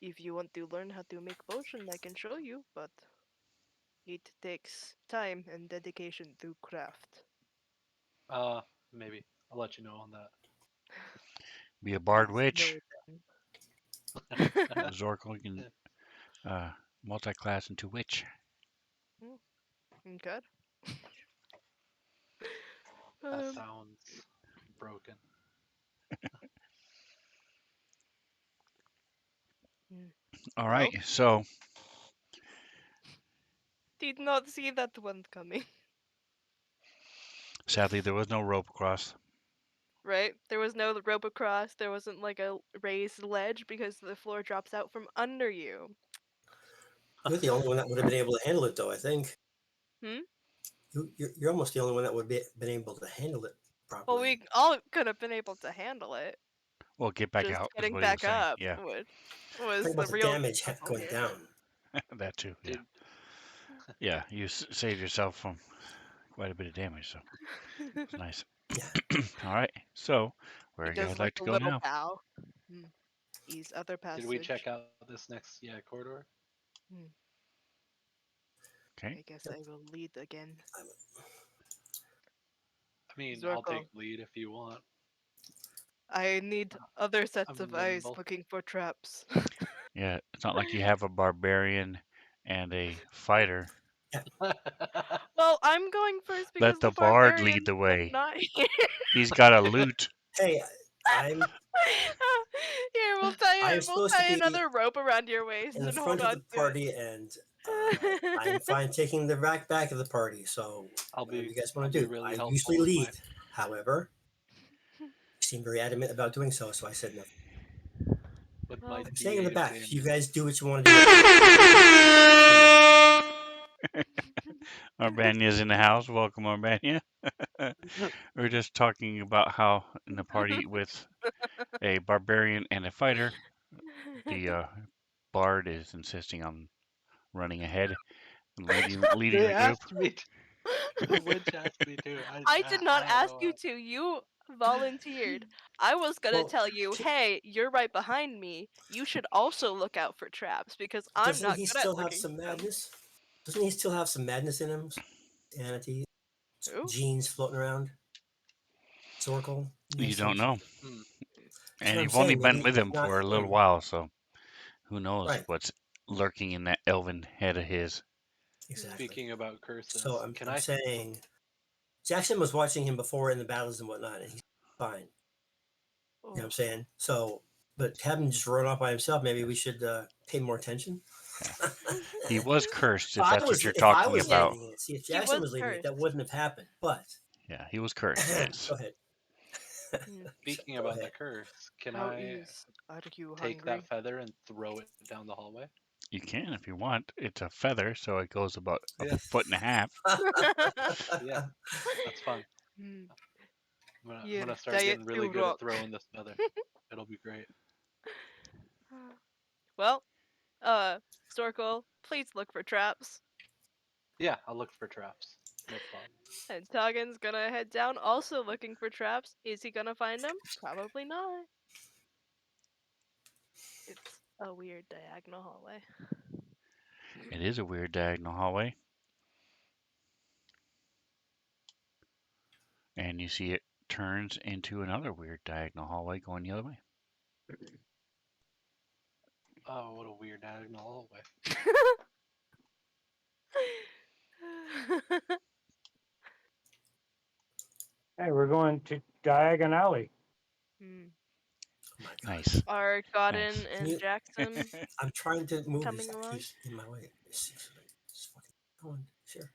if you want to learn how to make potion, I can show you, but it takes time and dedication to craft. Maybe I'll let you know on that. Be a bard Please, witch. no then. Zorko can multi-class into witch. Okay. That Um, sounds broken. mm, All well, right, so did not see that one coming. sadly there was no rope across. Right? There was no rope across. There wasn't like a raised ledge because the floor drops out from under you. You're the only one that would have been able to handle it, though. I think Hmm. you're almost the only one that would be been able to handle it Well, properly. we all could have been able to handle it. Well, get back Just out is getting what he was back saying. up Yeah, was Talking the about the real damage puzzle going here. down. that too. Yeah, Did yeah. You saved yourself from quite a bit of damage, so it's nice. Yeah. All right, so where He you guys does like like to a go little now? bow. Hmm. Ease other did we check passage. out this next corridor? Hmm. Okay. I guess Yep. I will lead again. I mean, I'll Zorko, take lead if you want. I need other sets I'm of eyes nimble. looking for traps. Yeah, it's not like you have a barbarian and a fighter. Well, I'm going first because Let the the bard lead barbarian's the way. not here. He's got a loot. Hey, I'm Here, I am we'll supposed to tie be another rope around your waist in the and hold front of on the to party, and I'm it. fine taking the back of the party. So I'll whatever be you guys I'll want to be do. really I usually helpful with lead. my. However, you seem very adamant about doing so, so I said nothing. With my Well, I'm staying in the D8 back. You advantage. guys do what you want to do up here. Stay in the back. Arbania's in the house. Welcome, Arbania. We're just talking about how in the party with a barbarian and a fighter, the bard is insisting on running ahead and leading They the group. asked me. The witch asked me to. I did I not don't ask know. you to. You volunteered. I was gonna Well, tell you, ca- hey, you're right behind me. You should also look out for traps because I'm doesn't not he good at still have looking some for them. madness? Doesn't he still have some madness in him? Sanity, Who? genes floating around. Zorkel. He You has don't some. know. Hmm. That's And what I'm you've only saying. been Maybe with he's him not for a little in. while, so who knows Right. what's lurking in that elven head of his. Exactly. Speaking about curses, So can I'm I? saying Jackson was watching him before in the battles and whatnot, and he's fine. You know what I'm Oh. saying? So, but have him just run off by himself. Maybe we should pay more attention. Yeah. He was cursed, if I that's what was you're if I talking was Yeah, about. leading it. See, if he Jackson was was leading it, that cursed. wouldn't have happened. But Yeah, he was cursed, yes. go ahead. Hmm. Speaking Go about the ahead. curse, can How I are you take that hungry? feather and throw it down the hallway? You can if you want. It's a feather, so it goes about a Yeah, foot and a half. yeah, that's fun. Hmm. I'm Here, gonna start diet getting really to good at rock. throwing this feather. It'll be great. Well, Storkel, please look for traps. Yeah, I'll look for traps. No problem. And Toggen's gonna head down, also looking for traps. Is he gonna find them? Probably not. It's a weird diagonal hallway. It is a weird diagonal hallway. And you see it turns into another weird diagonal hallway going the other way. Oh, what a weird diagonal hallway. Hey, we're going to Diagon Alley. Hmm. Oh my God. Nice. Are Godin Nice. Can and you? Jackson I'm trying to move this. coming That along? keeps in my way. Just fucking going. Sure.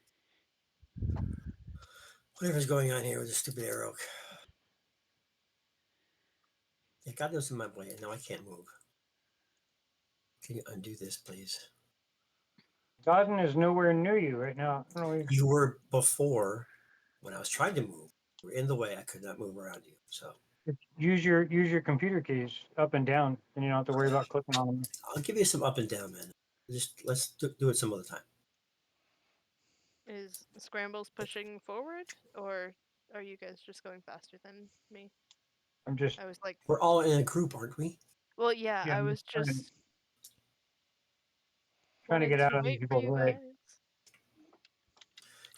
Whatever's going on here with this stupid arrow. Yeah, God knows in my way, and now I can't move. Can you undo this, please? Dodden is nowhere near you right now. I don't know. You were before when I was trying to move. You were in the way. I could not move around you. So Use your computer keys up and down, and you don't have to worry about clicking on them. I'll give you some up and down, man. Just let's do it some other time. Is Scrambles pushing forward, or are you guys just going faster than me? I'm just I was like, We're all in a group, aren't we? well, yeah, Yeah, I I'm was trying to- just trying to wanting get out to of these wait for people's you way. guys.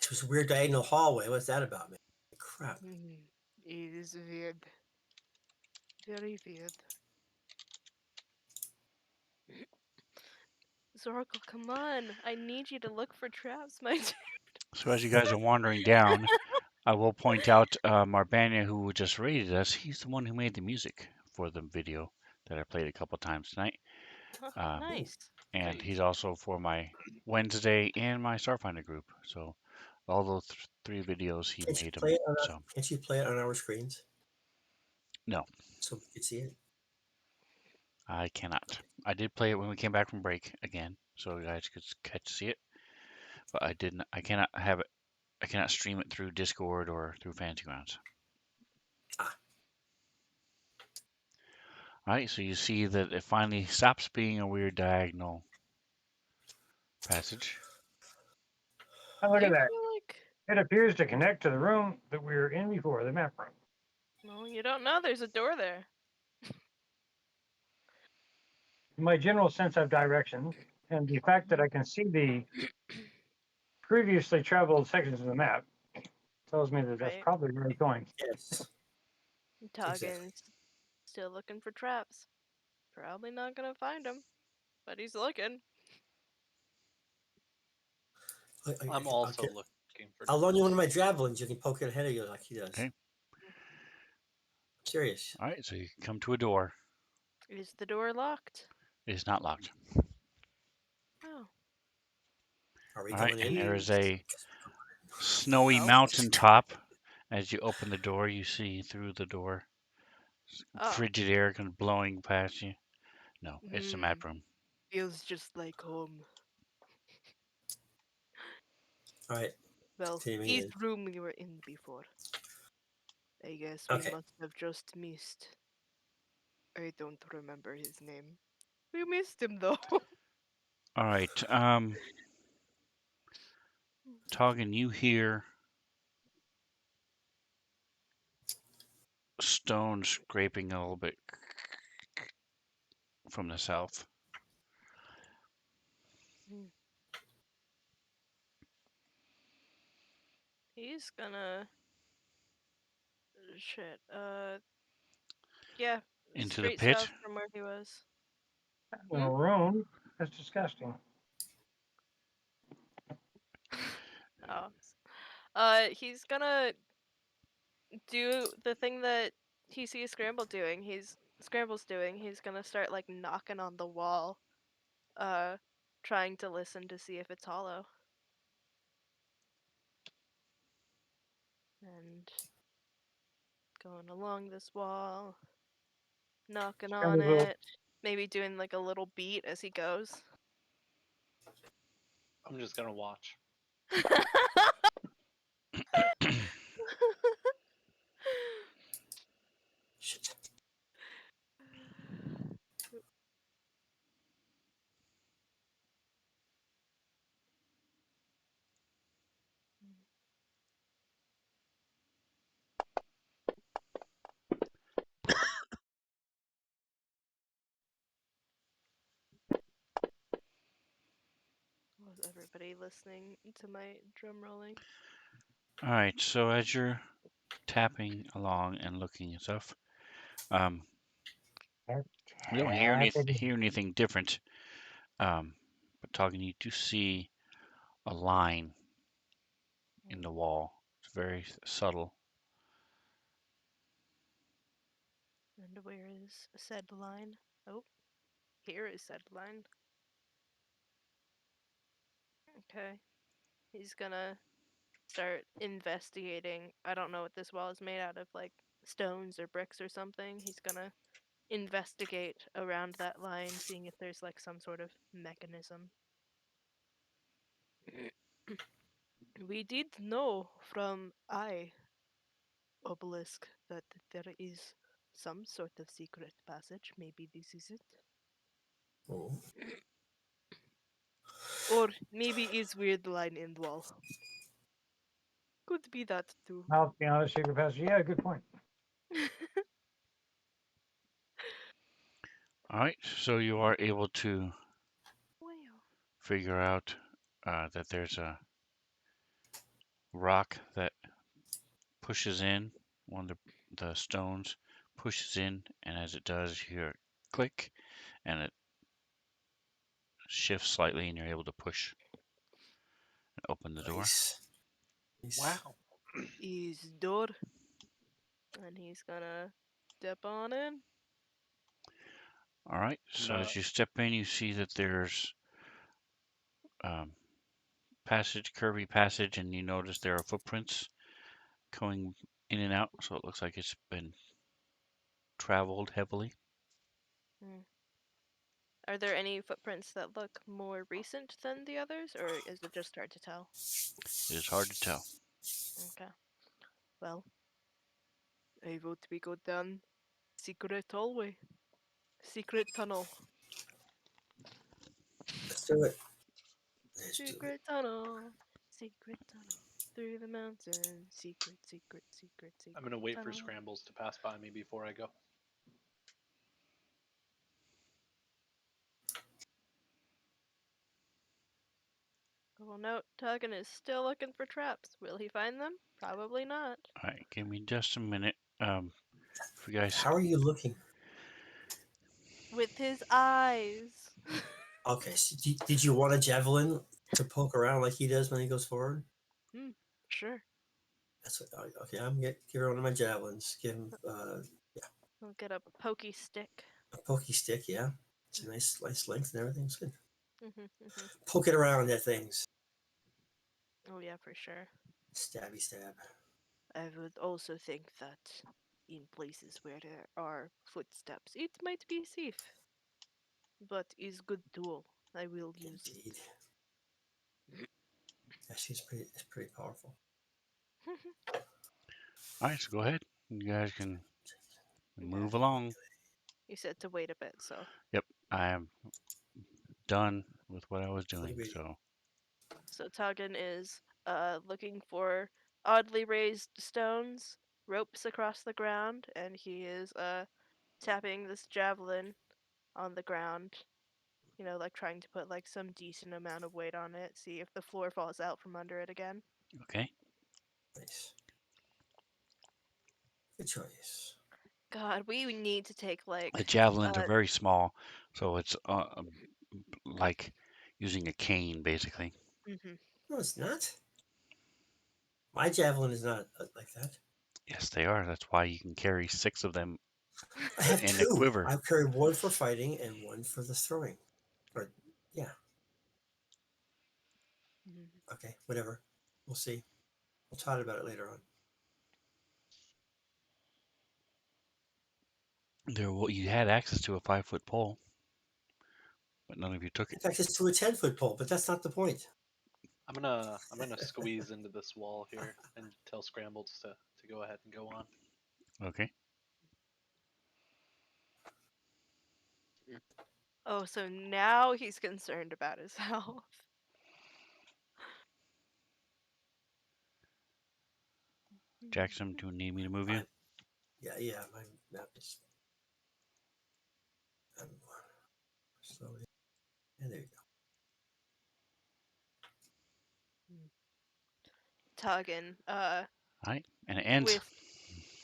It was a weird diagonal hallway. What's that about, man? Crap. It is weird. Very weird. Zoracle, come on. I need you to look for traps, my dude. So as you guys are wandering down, I will point out Marbania, who just raided us. He's the one who made the music for the video that I played a couple times tonight, Oh, uh, nice. and Nice. he's also for my Wednesday and my Starfinder group. So all those three videos he Can't you made them. play it on So Can't you play it on our screens no, so we can see it? I cannot. I did play it when we came back from break again, so you guys could catch see it. But I didn't. I cannot have it. I cannot stream it through Discord or through Fantasy Grounds. Ah. All right, so you see that it finally stops being a weird diagonal passage. Oh, look I at that. feel like, It appears to connect to the room that we were in before, the map room. well, you don't know. There's a door there. My general sense of direction and the fact that I can see the previously traveled sections of the map tells me that that's Right. probably where we're going. Yes. Toggen's still looking for traps. Probably not gonna find them, but he's looking. I'm I'll, also get, looking for. I'll loan you one of my javelins. You can poke it ahead of you like he does. Okay. Serious. All right, so you come to a door. Is the door locked? It is not locked. Oh. Are we All right, going and in? there is a snowy Well. mountain top. As you open the door, you see through the door Oh. frigid air kind of blowing past you. No, it's the Hmm. map room. Feels just like home. All right. Well, Continuing his in. room we were in before. I guess we Okay. must have just missed. I don't remember his name. We missed him though. All right, Toggin, you hear stone scraping a little bit from the south. He's gonna shit. Yeah, Into the straight pit. south from where he was. In a room, that's disgusting. Oh. He's gonna do the thing that he sees Scramble's doing. He's gonna start like knocking on the wall, trying to listen to see if it's hollow. And going along this wall, knocking on Scrambles will it, maybe doing like a little beat as he goes. I'm just gonna watch. Shit. Was everybody listening to my drum rolling? All right, so as you're tapping along and looking and stuff, um, you don't hear anything different. But Toggin, you do see a line in the wall. It's very subtle. And where is said line? Oh, here is said line. Okay. He's gonna start investigating. I don't know what this wall is made out of, like stones or bricks or something. He's gonna investigate around that line, seeing if there's like some sort of mechanism. We did know from Obelisk, that there is some sort of secret passage. Maybe this is it. Oh. Or maybe it's weird line end wall. Could be that too. I'll be honest, secret passage. Yeah, good point. All right, so you are able to Wow. figure out that there's a rock that pushes in, one of the stones pushes in, and as it does, you hear a click, and it shifts slightly, and you're able to push and open the door. Nice. Nice. Wow. Is door. And he's gonna step on in. All right, I'm so gonna as you step in, you see that there's um, curvy passage, and you notice there are footprints going in and out, so it looks like it's been traveled heavily. Hmm. Are there any footprints that look more recent than the others, or is it just hard to tell? It is hard to tell. Okay. Well, I vote we go down secret hallway. Secret tunnel. Let's do it. Let's do it. Secret tunnel. Secret tunnel. Through the mountains. Secret, secret, secret, secret. I'm gonna wait for tunnel. scrambles to pass by me before I go. Well, note, Tuggan is still looking for traps. Will he find them? Probably not. All right, give me just a minute. If you guys, How are you looking? With his eyes. Okay, so did you want a javelin to poke around like he does when he goes forward? Sure. That's what. Okay, I'm give her one of my javelins. Give him I'll get a pokey stick. a pokey stick. Yeah, it's a nice length and everything's good. Hmm. Poke it around that things. Oh, yeah, for sure. Stabby stab. I would also think that in places where there are footsteps, it might be safe, but is good tool. I will use Indeed. it. Actually, it's pretty powerful. all right, so go ahead. You guys can Okay. move along. You said to wait a bit, so Yep, I am done with what I was doing. Maybe So, Tuggan is looking for oddly raised stones, ropes across the ground, and he is tapping this javelin on the ground. You know, like trying to put like some decent amount of weight on it, see if the floor falls out from under it again. okay. nice. Good choice. God, we need to take The like javelins are very small, so it's like using a cane, basically. mhm. No, it's not. My javelin is not like that. Yes, they are. That's why you can carry 6 of them I have in a two. quiver. I carry one for fighting and one for the throwing. Or yeah, Mhm. okay, whatever. We'll see. We'll talk about it later on. You had access to a 5-foot pole, but none of you took In it. fact, it's to a 10-foot pole, but that's not the point. I'm gonna squeeze into this wall here and tell Scrambles to go ahead and go on. Okay. Oh, so now he's concerned about his health. Jackson, do you need me to move you? Fine. Yeah. My map is. I'm slowly. And there you go. Tuggan, All right, and it ends. with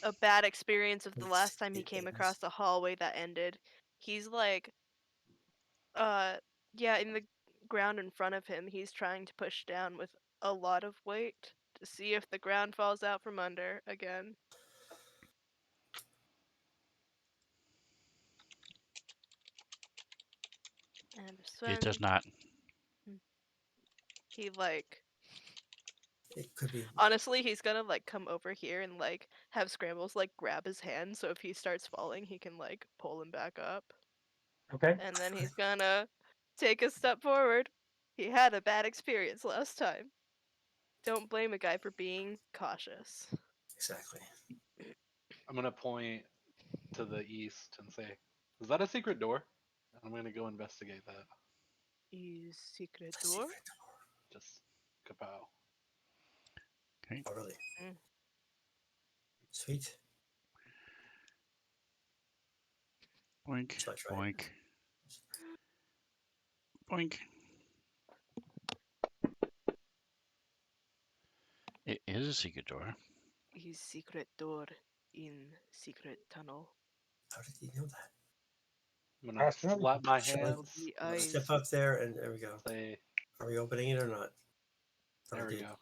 a bad experience of the Yes, last time he it came ends. across a hallway that ended, he's like, uh, yeah, in the ground in front of him, he's trying to push down with a lot of weight to see if the ground falls out from under again. And It Sven, does not. he like It could be honestly, he's gonna like come over here and like have Scrambles like grab his hand so if he starts falling, he can like pull him back up. Okay. And then he's gonna take a step forward. He had a bad experience last time. Don't blame a guy for being cautious. exactly. I'm gonna point to the east and say, "Is that a secret door?" I'm gonna go investigate that. Is secret The door? secret door. Just kapow. Oh, really? Mm. Sweet. Boink, So I tried. boink, boink. It is a secret door. Is secret door in secret tunnel? How did he know that? I'm gonna Ask him. slap my Shall I- hands. The I'll eyes. step up there and there we go. Say, Are we opening it or not? Oh, there we did. go.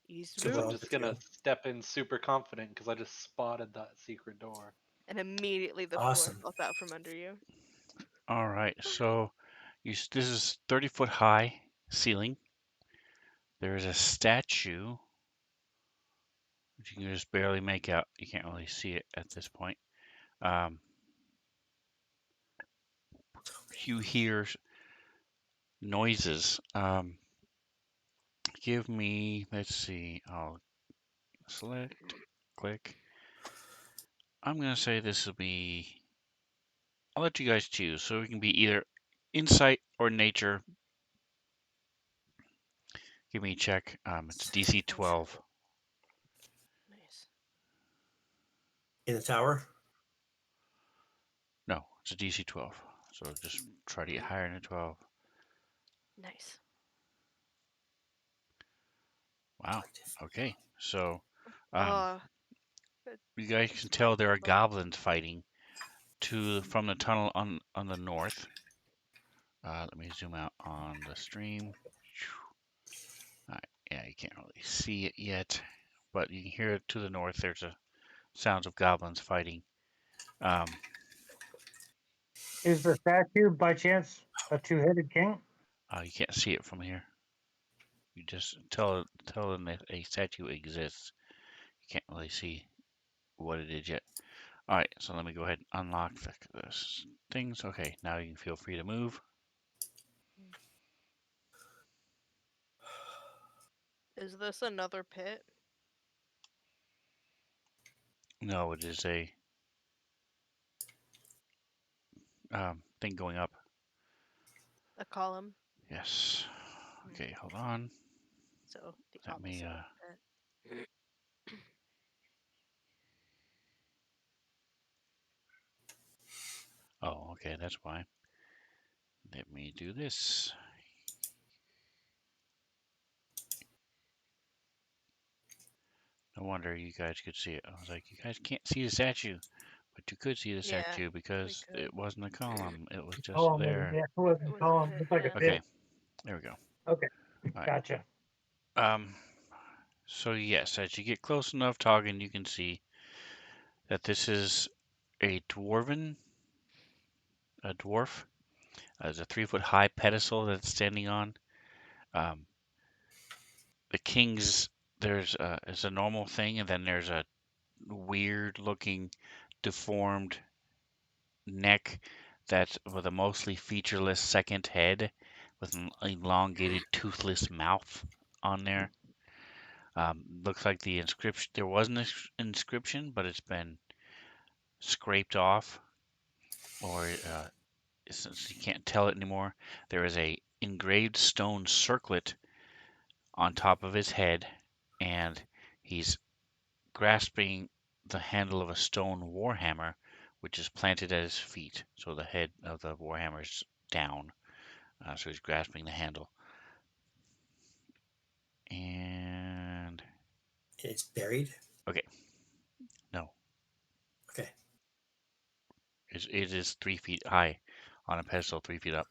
Is So room. I'm well, just good to gonna go. step in super confident because I just spotted that secret door. And immediately the Awesome. floor falls out from under you. All right, so this is 30-foot high ceiling. There is a statue, which you can just barely make out. You can't really see it at this point. You hear noises. Give me, let's see, I'll select, click. I'm going to say this will be, I'll let you guys choose. So it can be either insight or nature. Give me a check. It's DC 12. Nice. In the tower? No, it's a DC 12. So just try to get higher than a 12. Nice. Wow. Okay. So Uh, you guys can tell there are goblins fighting from the tunnel on the north. Let me zoom out on the stream. Yeah, you can't really see it yet, but you can hear it to the north. There's a sounds of goblins fighting. Is the statue by chance a two-headed king? You can't see it from here. You just tell them that a statue exists. You can't really see what it is yet. All right, so let me go ahead and unlock the things. Okay, now you can feel free to move. is this another pit? No, it is a thing going up. A column? Yes. Okay, hold on. So the Let me. opposite of a pit. Oh, okay, that's why. Let me do this. No wonder you guys could see it. I was like, you guys can't see the statue, but you could see the Yeah, statue because could. it wasn't a column. It was just Oh, there. yeah, it It wasn't was a column. pit, Looked like a yeah. pit. Okay, there we go. Okay, All right. gotcha. So yes, as you get close enough talking, you can see that this is a dwarf. There's a 3-foot high pedestal that it's standing on. Um, the king's there's is a normal thing, and then there's a weird looking deformed neck that's with a mostly featureless second head with an elongated toothless mouth on there. Looks like the inscription, there was an inscription, but it's been scraped off, or since you can't tell it anymore. There is a engraved stone circlet on top of his head, and he's grasping the handle of a stone warhammer, which is planted at his feet. So the head of the warhammer is down. So he's grasping the handle. And It's buried? okay, no, Okay. it is 3 feet high on a pedestal, 3 feet up.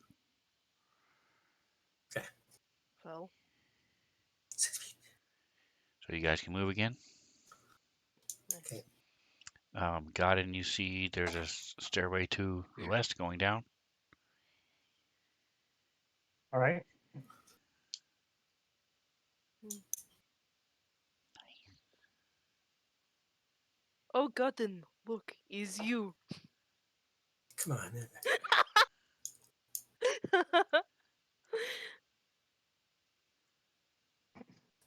Okay. Well, 6 feet. So you guys can move again. nice. Okay. Got in, you see there's a stairway to the west going down. All right. Oh, Gotten, look, is you. Come on.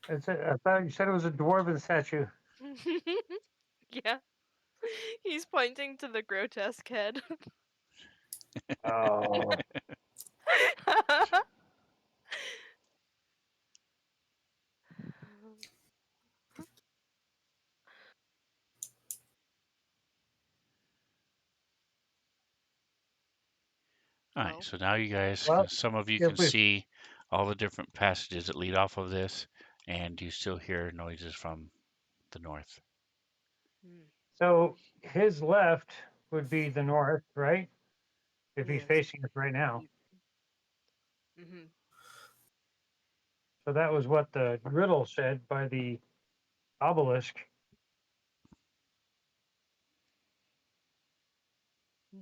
I thought you said it was a dwarven statue. Yeah. He's pointing to the grotesque head. Oh, All right, Well, so now you guys, well, some of you if can we see all the different passages that lead off of this, and you still hear noises from the north. hmm, so his left would be the north, right? If he's yes. facing us right now. Mm-hmm. So that was what the riddle said by the obelisk.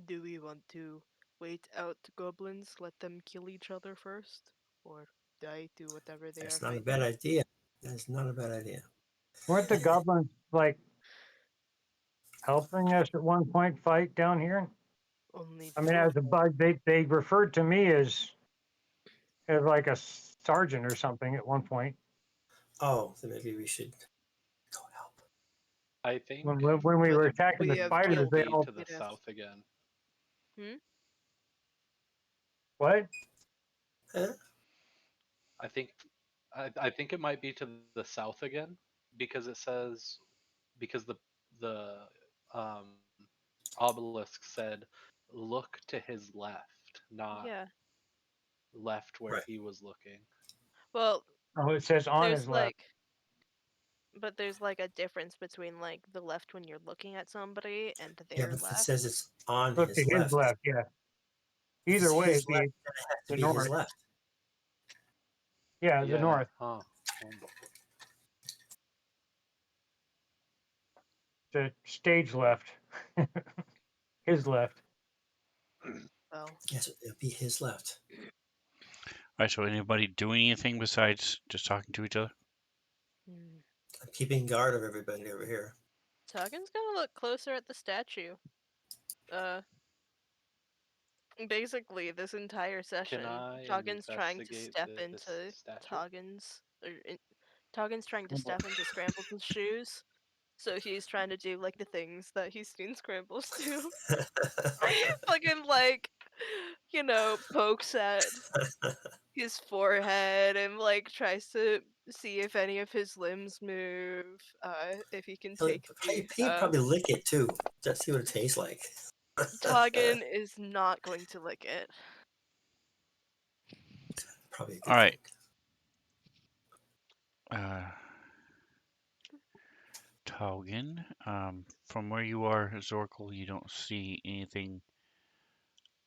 Do we want to wait out goblins, let them kill each other first, or die to whatever they are That's not a bad fighting? idea. That's not a bad idea. Weren't the goblins like helping us at one point fight down here? Only I mean, two of as a bug, they referred to me as like a sergeant or something at one point Oh, then maybe we should go help. I think when we but were attacking we the have spiders. killed They be all to the Yes. south again. what? Huh? I think I think it might be to the south again because it says because the um, obelisk said look to his left, not Yeah. left where Right. he was looking. Well, Oh, it says on there's his left. but there's like a difference between like the left when you're looking at somebody and Yeah, their but it left. says it's on Look to his his left. left. Yeah. If it's Either way, his it'd left, be then it has to the be his north. left. Yeah, the Yeah, north. huh. The stage left. His left. Well, Yes, it'll be his left. All right, so anybody doing anything besides just talking to each other? hmm. I'm keeping guard of everybody over here. Tuggin's gonna look closer at the statue. Uh, Basically, this entire Can session, I Tuggin's trying to investigate step this into statue? Tuggin's, Tuggin's trying to step into Scramble's shoes. So he's trying to do like the things that he's seen Scrambles do. Fucking like, pokes at his forehead and like tries to see if any of his limbs move. If he can He'll, take the he'd probably lick it too. Just see what it tastes like. Tuggin is not going to lick it. Probably a All good right. thing. Taugen, from where you are, Zorkel, you don't see anything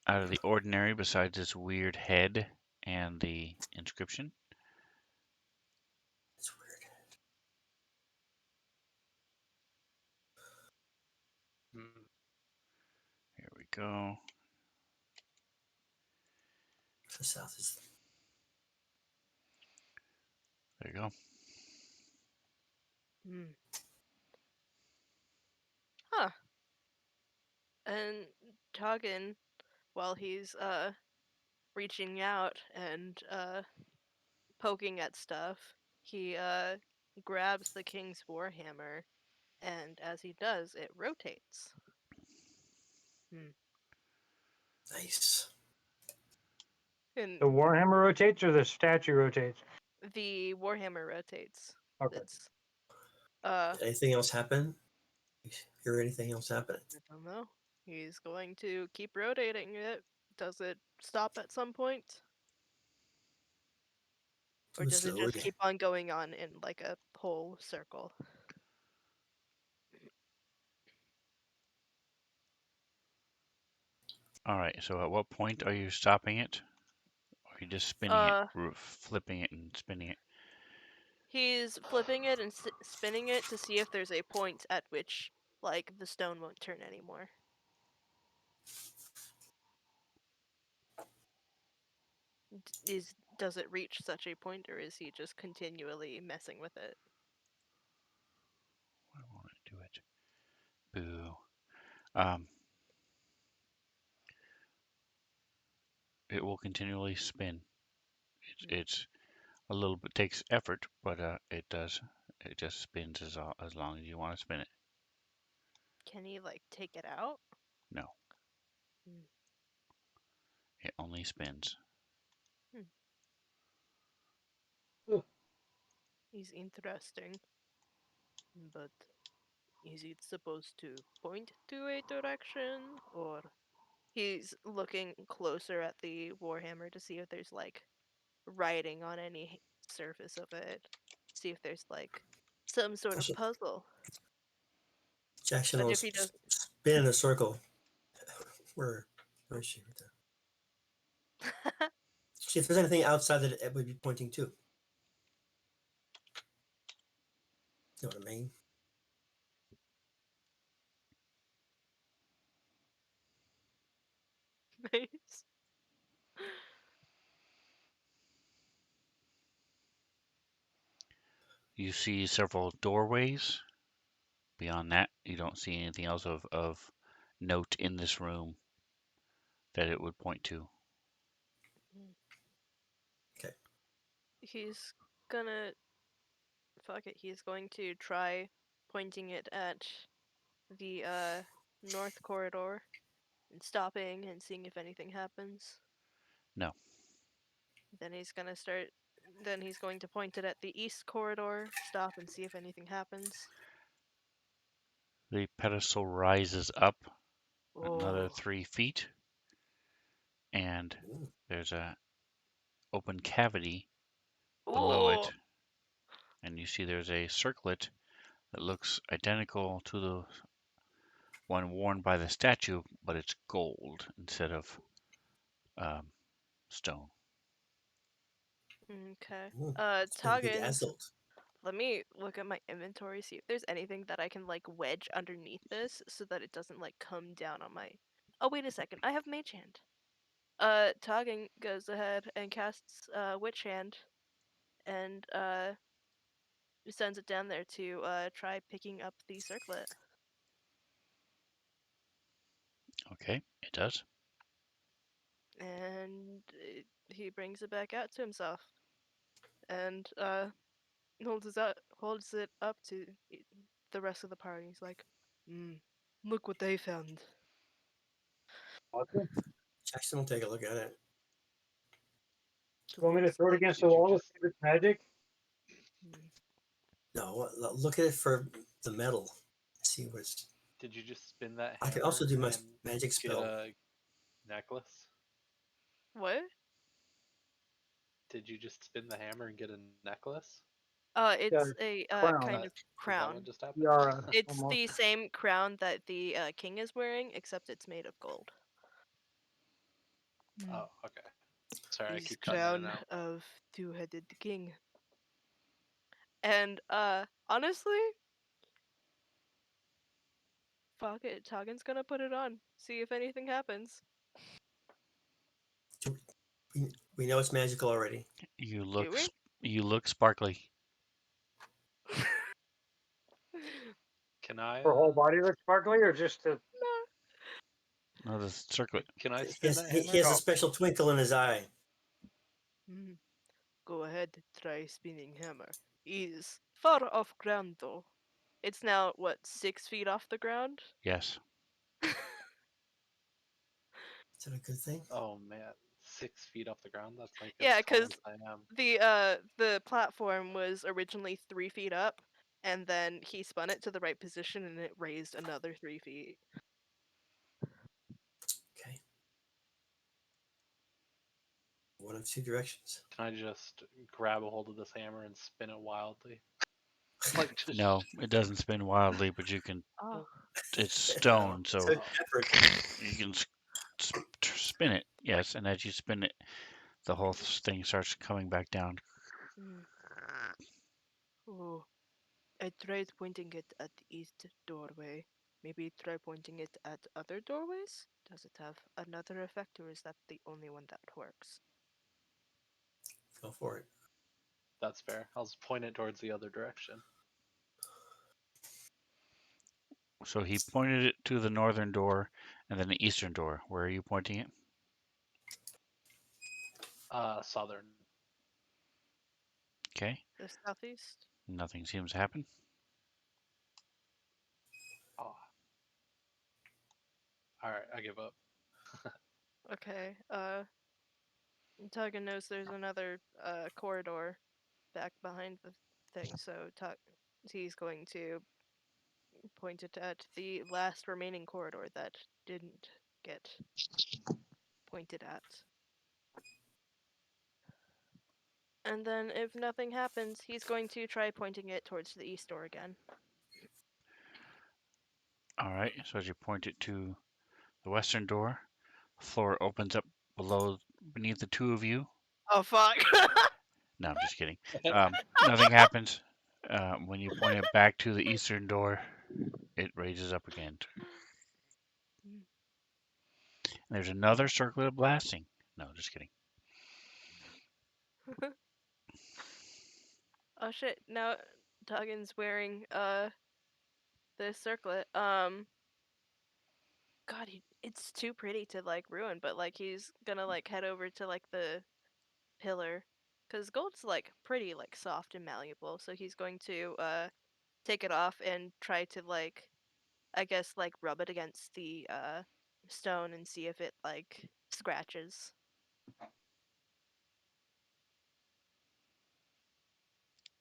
out of the ordinary besides this weird head and the inscription. It's weird. Hmm. Here we go. The south is. There you go. Hmm. Huh. And Tuggin, while he's reaching out and poking at stuff, he grabs the king's warhammer, and as he does, it rotates. Nice. And The Warhammer rotates or the statue rotates? the warhammer rotates. Okay. It's uh, Did anything else happen? You hear anything else happening? I don't know. He's going to keep rotating it. Does it stop at some point? Or does it just Slowly. keep on going on in like a whole circle? All right, so at what point are you stopping it? Or are you just spinning it, Uh, flipping it and spinning it? he's flipping it and spinning it to see if there's a point at which, like, the stone won't turn anymore. Does it reach such a point, or is he just continually messing with it? I want to do it. Boo. Um, it will continually spin. It's a little bit takes effort, but it does. It just spins as long as you want to spin it. Can he like take it out? No. Hmm. It only spins. He's interesting. But is it supposed to point to a direction, or he's looking closer at the warhammer to see if there's like writing on any surface of it, see if there's like some sort of Also, puzzle. Jackson But will if he does, spin in a circle. Where is she? Right there. See if there's anything outside that it would be pointing to. You know what I mean? nice. You see several doorways. Beyond that, you don't see anything else of note in this room that it would point to. Okay. He's gonna fuck it. He's going to try pointing it at the north corridor and stopping and seeing if anything happens. No. Then he's gonna start. Then he's going to point it at the east corridor, stop and see if anything happens. The pedestal rises up another Oh, 3 feet, and Ooh, there's a open cavity below oh, it, and you see there's a circlet that looks identical to the one worn by the statue, but it's gold instead of um, stone. okay. ooh. It's maybe Toggins, dazzled. let me look at my inventory, see if there's anything that I can like wedge underneath this so that it doesn't like come down on my. Oh, wait a second. I have Mage Hand. Toggin goes ahead and casts Witch Hand and sends it down there to try picking up the circlet. Okay, it does. And he brings it back out to himself and holds it up to the rest of the party. He's like, look what they found. Awesome. Jackson will take a look at it. You want me to Looks throw it like against the Did you wall to just see if it's magic? mm, No, look at it for the metal. See what's. did you just spin that I can hammer also do my and magic get spell. a necklace? what? Did you just spin the hammer and get a necklace? Yeah, It's a crown. kind of Is that what crown. just happened? Tiara, It's almost. the same crown that the king is wearing, except it's made of gold. Oh, okay. Sorry, I His keep cutting in and crown out. of two-headed king. And honestly, fuck it. Toggen's gonna put it on. See if anything happens. We know it's magical already. You Do look we? you look sparkly. Can I Her whole body looks sparkly, or just the No, the circlet. can I He spin has, that he hammer? has a oh, special twinkle in his eye. Hmm. Go ahead, try spinning hammer. Is far off ground though. It's now what 6 feet off the ground. Yes. Is that a good thing? Oh man, 6 feet off the ground. That's like as Yeah, tall because as I am. the platform was originally 3 feet up, and then he spun it to the right position, and it raised another 3 feet. Okay. One of two directions. Can I just grab a hold of this hammer and spin it wildly? Like just No, it doesn't spin wildly, but you can. Oh, It's No, stone, it's so an effort. you can spin it. Yes, and as you spin it, the whole thing starts coming back down. mm. Oh. I tried pointing it at the east doorway. Maybe try pointing it at other doorways? Does it have another effect, or is that the only one that works? Go for it. that's fair. I'll just point it towards the other direction. So he pointed it to the northern door and then the eastern door. Where are you pointing it? Southern. Okay. The southeast? Nothing seems to happen. Oh. All right, I give up. Okay. Tuggan knows there's another corridor back behind the thing, so he's going to point it at the last remaining corridor that didn't get pointed at. And then, if nothing happens, he's going to try pointing it towards the east door again. All right. So as you point it to the western door, floor opens up beneath the two of you. Oh fuck! No, I'm just kidding. Nothing happens. When you point it back to the eastern door, it raises up again. And there's another circlet of blasting. No, just kidding. Oh shit! Now Tuggan's wearing this circlet. God, it's too pretty to like ruin, but like he's gonna like head over to like the pillar, cause gold's like pretty like soft and malleable. So he's going to take it off and try to like, I guess like rub it against the stone and see if it like scratches.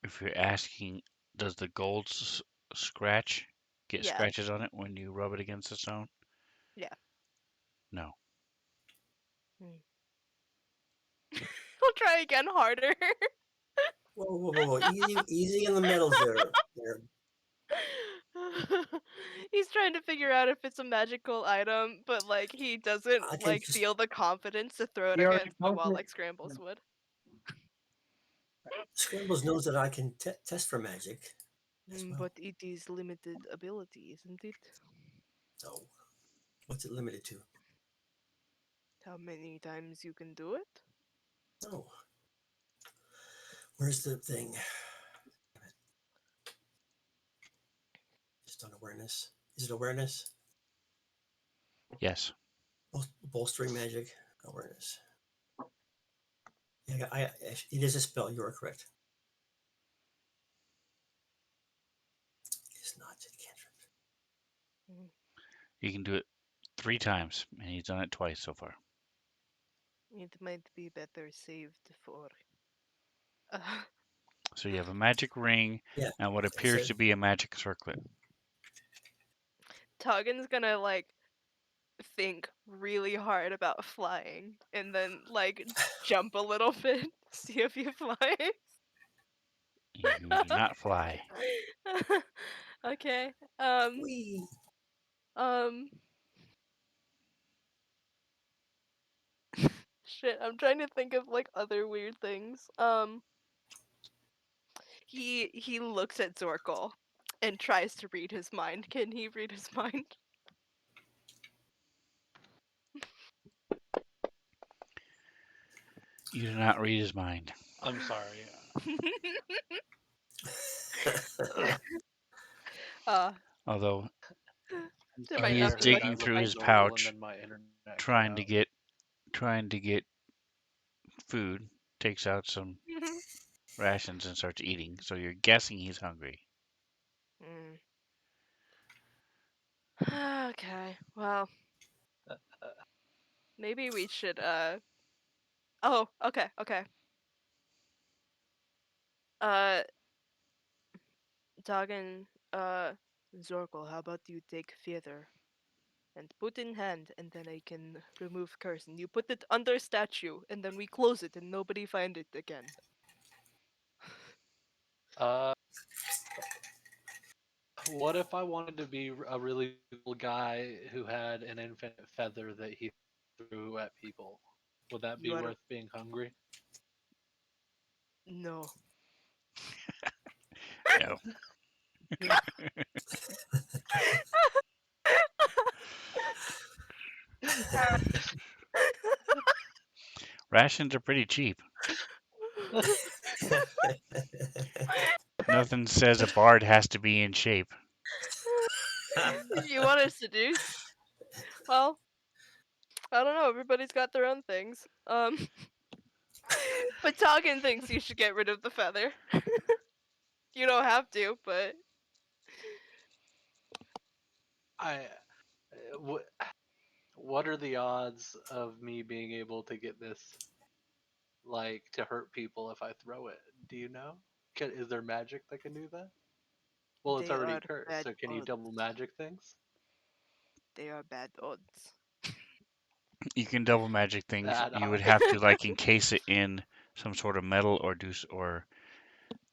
If you're asking, does the gold scratch get Yeah, scratches on it when you rub it against the stone? yeah. No. We'll try again harder. Whoa. Easy in the metals there. He's trying to figure out if it's a magical item, but like he doesn't I can like just, feel the confidence to throw it You already against the wall posted like Scrambles would. Scrambles knows that I can test for magic as well. But it is limited ability, isn't it? So, what's it limited to? How many times you can do it? Oh, where's the thing? Just on awareness. Is it awareness? Yes. Bolstering magic awareness. Yeah, it is a spell. You are correct. It's not a cantrip. You can do it 3 times, and he's done it twice so far. It might be better saved for. So you have a magic ring Yeah, and what I appears said to be a magic circlet. Tuggan's gonna like think really hard about flying and then like jump a little bit, see if he flies. You do not fly. Okay. we. Um. Shit. I'm trying to think of like other weird things. He looks at Zorkel and tries to read his mind. Can he read his mind? You do not read his mind. I'm sorry. uh, Although I'm there might sorry. he I is not be heard much digging that through little his information. Zorkel and pouch, then my internet cut trying to out. get food, takes out some rations and starts eating. So you're guessing he's hungry. Mm. Okay. Well, maybe we should Oh, okay. Dagon, Zorkel, how about you take feather and put in hand, and then I can remove curse, and you put it under statue, and then we close it, and nobody find it again. Uh, what if I wanted to be a really cool guy who had an infinite feather that he threw at people? Would that You be are worth being hungry? no. No. Rations are pretty cheap. Nothing says a bard has to be in shape. If you want to seduce, well, I don't know. Everybody's got their own things. But Dagon thinks you should get rid of the feather. You don't have to, but I, uh, What are the odds of me being able to get this, like, to hurt people if I throw it? Do you know? Is there magic that can do that? Well, it's They already are cursed, bad so can you odds. double magic things? They are bad odds. You can double magic things. Bad You would odds. have to like encase it in some sort of metal or or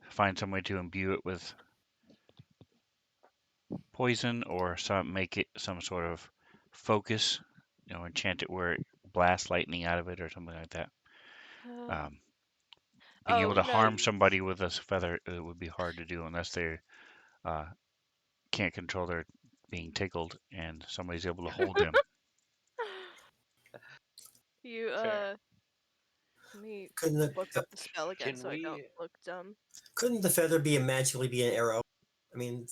find some way to imbue it with poison or make it some sort of focus, enchant it where it blasts lightning out of it or something like that. Um, being able Oh to no, harm somebody with a feather, it would be hard to do unless they uh, can't control their being tickled and somebody's able to hold them. you Fair. let me Couldn't the, look the up the spell again Can so I don't we look dumb. couldn't the feather be magically be an arrow? I mean,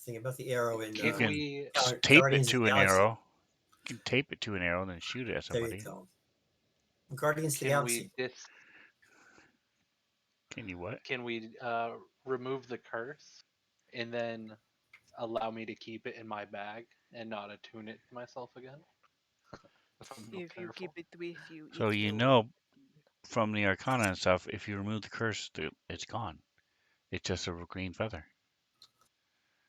think about the arrow in You can can we tape it Guardians of to the an Galaxy. arrow. You can tape it to an arrow and then shoot it at There you somebody. go. Guardians of the can we Galaxy. Can you what? can we remove the curse and then allow me to keep it in my bag and not attune it to myself again? If I'm real If you keep careful. it with you, So it you will. know from the Arcana and stuff, if you remove the curse, it's gone. It's just a green feather.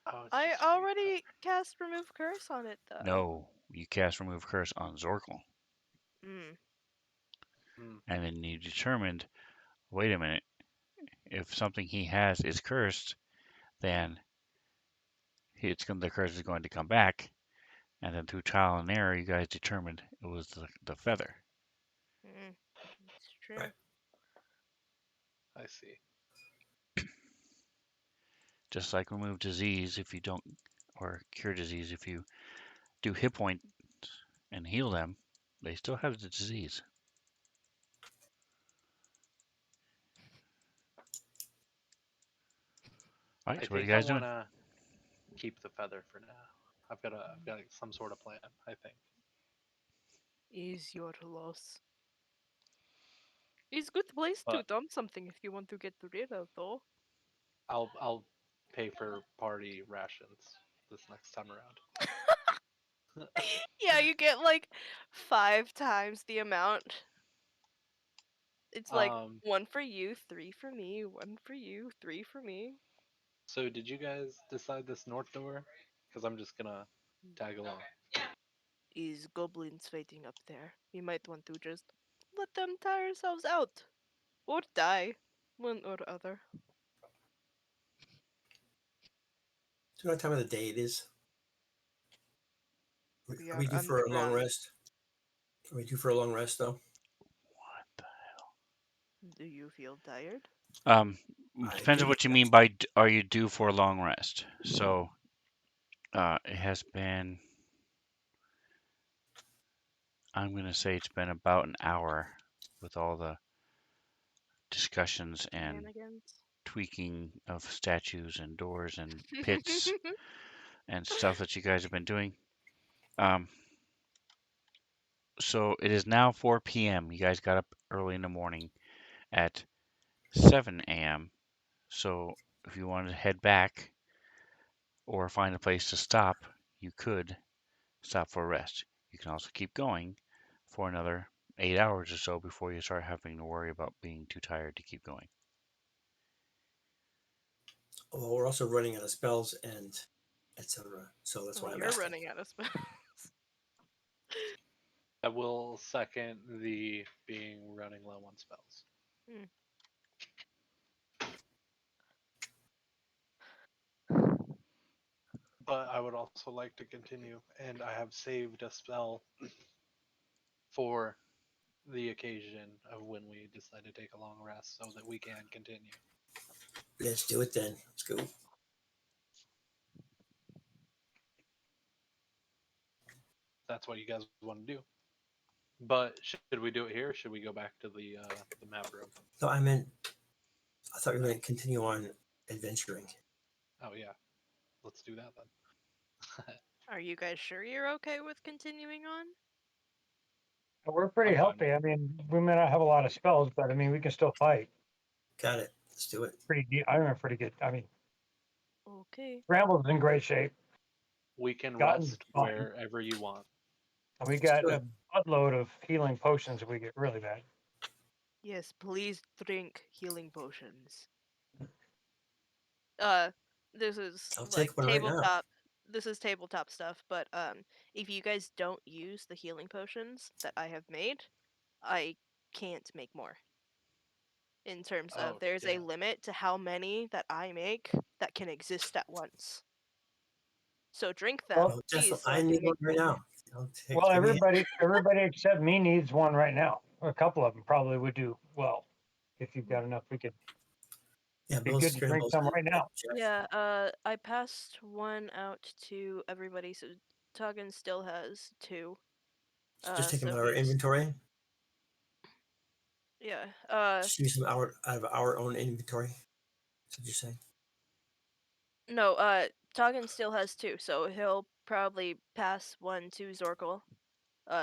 Oh, it's I just a green feather. already cast remove curse on it though. No, you cast remove curse on Zorkel, Mm. Hmm. and then you determined, wait a minute, if something he has is cursed, then the curse is going to come back, and then through trial and error, you guys determined it was the feather. Mm. It's true. Right. I see. Just like remove disease if you don't, or cure disease if you do hit point and heal them, they still have the disease. All right, I so what are you think I guys want doing? to keep the feather for now. I've got some sort of plan, I think. Is your loss. It's good place to But dump something if you want to get rid of though. I'll pay for party rations this next time around. Yeah, you get like 5 times the amount. It's like um, 1 for you, 3 for me, 1 for you, 3 for me. so did you guys decide this north door? Because I'm just gonna tag along. Is goblins fighting up there? We might want to just let them tire ourselves out. Or die. One or other. Do you know what time of the day it is? We Are are we due for a long underground. rest? Are we due for a long rest though? What the? Do you feel tired? Um, I depends on could what you be. mean by are you due for a long rest. So, it has been. I'm gonna say it's been about an hour with all the discussions and Shenanigans. tweaking of statues and doors and pits and stuff that you guys have been doing. Um, so it is now 4 p.m. You guys got up early in the morning at 7 a.m. So if you wanted to head back or find a place to stop, you could stop for a rest. You can also keep going for another 8 hours or so before you start having to worry about being too tired to keep going. Well, we're also running out of spells and etc. So that's Well, why I'm you're asking. running out of spells. I will second the being running low on spells. Hmm. But I would also like to continue, and I have saved a spell for the occasion of when we decide to take a long rest so that we can continue. Let's do it then. Let's go. That's what you guys want to do. But should we do it here? Or should we go back to the map room? No, I thought we were going to continue on adventuring. Oh yeah, let's do that then. Are you guys sure you're okay with continuing on? We're pretty I'm fine with healthy. I mean, we may not have a lot of spells, but I mean, we can still fight. Got it. Let's do it. I remember pretty good. I mean, Okay. Bramble's in great shape. we can Gotten's rest fine. wherever you want. We got a buttload of healing potions if we get really bad. Yes, please drink healing potions. This is I'll like take one right now. tabletop. This is tabletop stuff, but if you guys don't use the healing potions that I have made, I can't make more. In terms of Oh, there's a yeah. limit to how many that I make that can exist at once. So drink them, Well, Oh, please, definitely. so I I can need one make right more. now. I'll take, Well, give me everybody except me needs one right now. A couple of them probably would do well. If you've got enough, we could yeah, be both good to drink scrambles. some right now. Yeah, I passed one out to everybody, so Tuggan still has two. Just take them So out of our he's inventory. yeah. Just use them out of our own inventory. That's what you're saying. No, Tuggan still has two, so he'll probably pass one to Zorkel.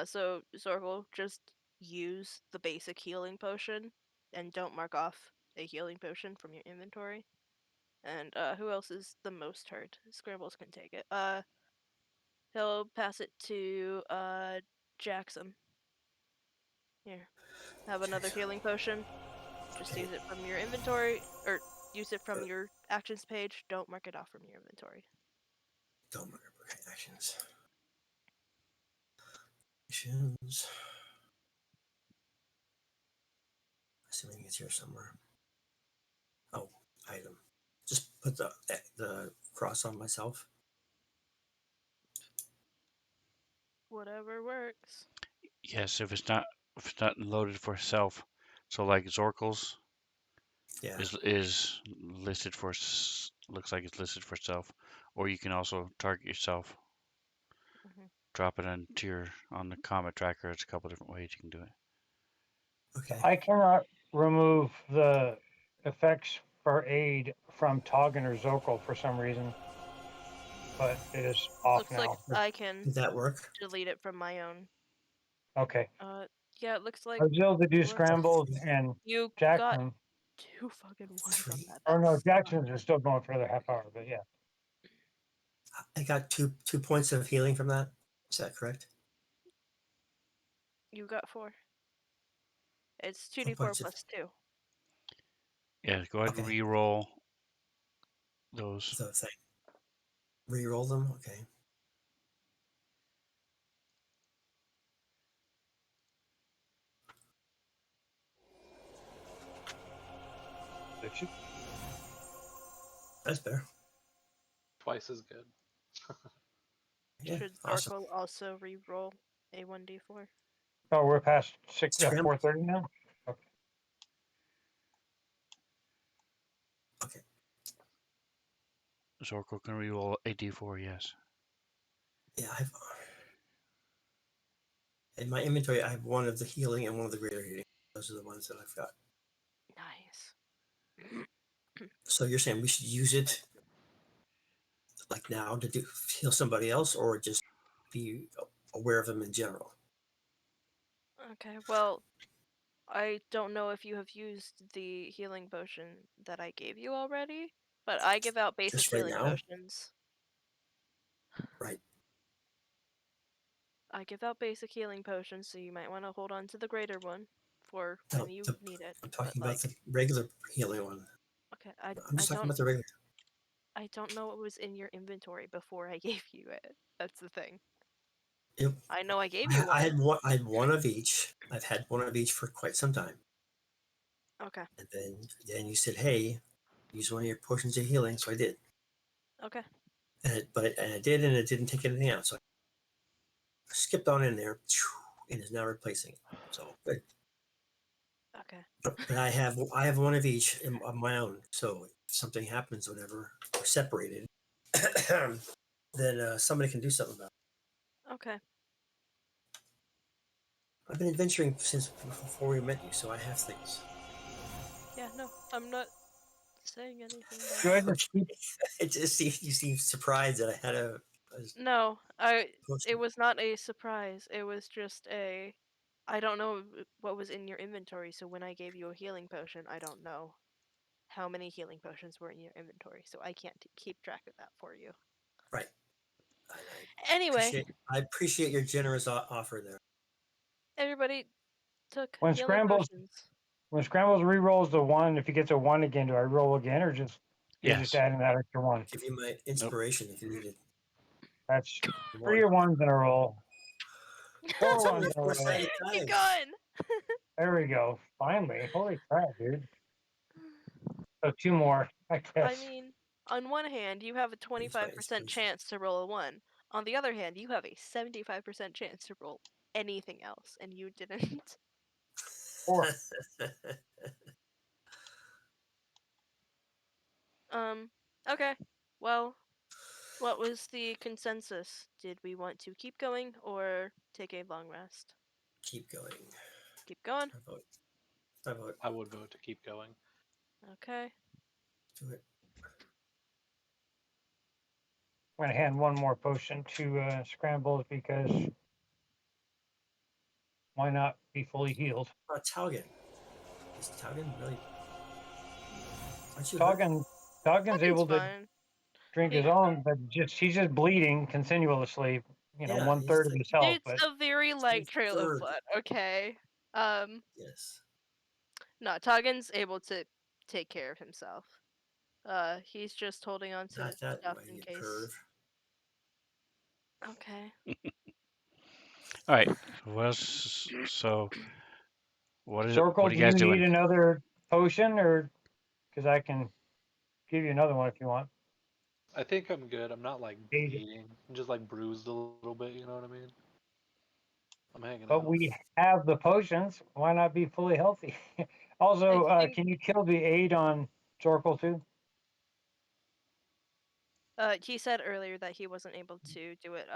So Zorkel, just use the basic healing potion and don't mark off a healing potion from your inventory. And who else is the most hurt? Scrambles can take it. He'll pass it to Jackson. Here, have another Jackson. healing potion. Just Okay. use it from your inventory, or use it from your actions page. Don't mark it off from your inventory. Don't remember. Okay, actions. Actions. Assuming it's here somewhere. Oh, item. Just put the cross on myself. Whatever works. Yes, if it's not loaded for self. So like Zorkel's Yeah. is listed for looks like it's listed for self, or you can also target yourself. Mhm. Drop it onto your on the comet tracker. There's a couple different ways you can do it. Okay. I cannot remove the effects for aid from Toggen or Zokel for some reason, but it is off Looks like now. I can Did that work? delete it from my own. Okay. Yeah, it looks like Brazil to do it works. scrambles and You got Jackson. 2 fucking ones on Three. that. Or That no, sucks. Jackson's is still going for the half hour, but yeah. I got two points of healing from that. Is that correct? You got 4. It's 2d4 points of. plus 2. Yeah, go ahead and Okay. re-roll those. The thing. Reroll them. Okay. That's better. Twice as good. Yeah. Should Awesome. Zorkel also re-roll a 1d4? Oh, we're past Scramble. 4:30 now. Okay. Zorko can re-roll a d4. Yes. Yeah. In my inventory, I have one of the healing and one of the greater healing. Those are the ones that I've got. Nice. So you're saying we should use it like now to heal somebody else, or just be aware of them in general? Okay, well, I don't know if you have used the healing potion that I gave you already, but I give out basic Just right healing now, potions. right? I give out basic healing potions, so you might want to hold on to the greater one for when No, you need it. I'm But talking about like, the regular healing one. okay, I'm just talking about the regular. I don't know what was in your inventory before I gave you it. That's the thing. Yep. I know I gave you I one. had one. I had one of each. I've had one of each for quite some time. Okay. And then you said, "Hey, use one of your potions of healing." So I did. Okay. And I did, and it didn't take anything out. So I skipped on in there, and is now replacing it. So good. Okay. But I have one of each of my own. So if something happens, whatever, we're separated, then somebody can do something about it. Okay. I've been adventuring since before we met you, so I have things. Yeah, no, I'm not saying anything Do I bad. just keep It just you seem surprised that I had a No, it potion. was not a surprise. It was just a I don't know what was in your inventory, so when I gave you a healing potion, I don't know how many healing potions were in your inventory, so I can't keep track of that for you. Right. Anyway, I appreciate your generous offer there. everybody took When healing scrambles potions. when scrambles re-rolls the one, if he gets a one again, do I roll again or just you're just Yes. adding that extra one? Give you my inspiration if you need it. That's One. 3 ones in a roll. 4 It's only ones a in a row. four-sided Keep dice. going. There we go. Finally. Holy crap, dude. So 2 more, I I guess. mean, on one hand, you have a Use my 25% inspiration. chance to roll a 1. On the other hand, you have a 75% chance to roll anything else, and you didn't. 4. Okay. Well, what was the consensus? Did we want to keep going or take a long rest? Keep going. Keep going. I vote. I vote. I would vote to keep going. Okay. Do it. I'm gonna hand 1 more potion to Scrambles because why not be fully healed? Taugen. Is Taugen really? Aren't you hurt? Toggen's Tucken's able to fine. drink He- his own, but he's just bleeding continuously, Yeah, one he's third of like his health. It's But a very light trail of third. blood, okay? Um, Yes. no, Tuggen's able to take care of himself. He's just holding on to Not that stuff way, in you case. perv. Okay. All right. Well, so what is it? Zorkel, What are do you you guys need doing? another potion, or because I can give you another one if you want? I think I'm good. I'm not like Aid. bleeding. I'm just like bruised a little bit. You know what I mean? I'm hanging But out. we have the potions. Why not be fully healthy? Also, I think can you kill the aid on Zorkel too? he said earlier that he wasn't able to do it.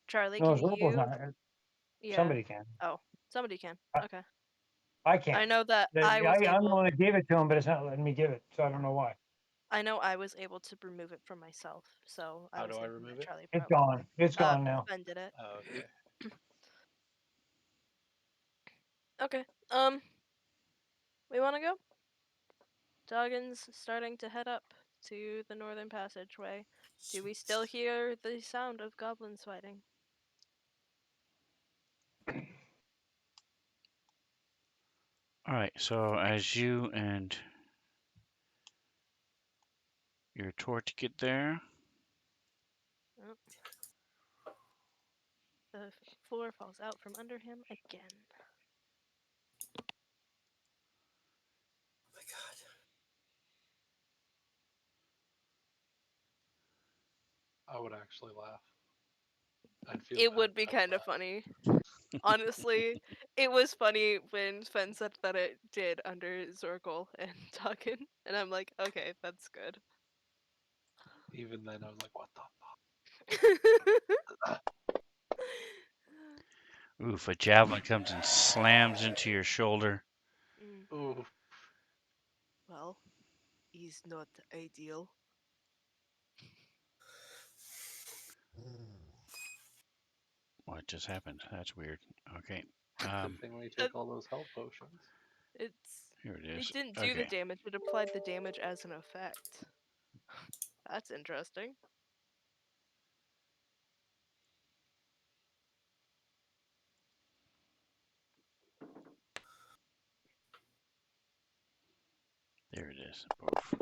Charlie, No, can Zorkel's you? not. Yeah. Somebody can. Oh, somebody can. I, Okay. I I can't. know that I was I'm the able. one that gave it to him, but it's not letting me give it, so I don't know why. I know I was able to remove it from myself, so I How was do I thinking that remove it? Charlie It's probably. gone. It's gone now. Ben did it. Oh, okay. Okay. We want to go. Doggin's starting to head up to the northern passageway. Do we still hear the sound of goblins fighting? All right. So as you and your torch get there, Oh, the floor falls out from under him again. Oh my god. I would actually laugh. I'd feel It bad. would be I'd kind of laugh. funny. Honestly, it was funny when Sven said that it did under Zorkel and Doggin, and I'm like, okay, that's good. Even then, I was like, what the oof, a javelin comes and slams into your shoulder. Mm, fuck? Ooh. well, he's not ideal. What just happened? That's weird. Okay. Good thing we Uh, take all those health potions. Here it It is. didn't do the Okay. damage, it applied the damage as an effect. That's interesting. There it is. Oof.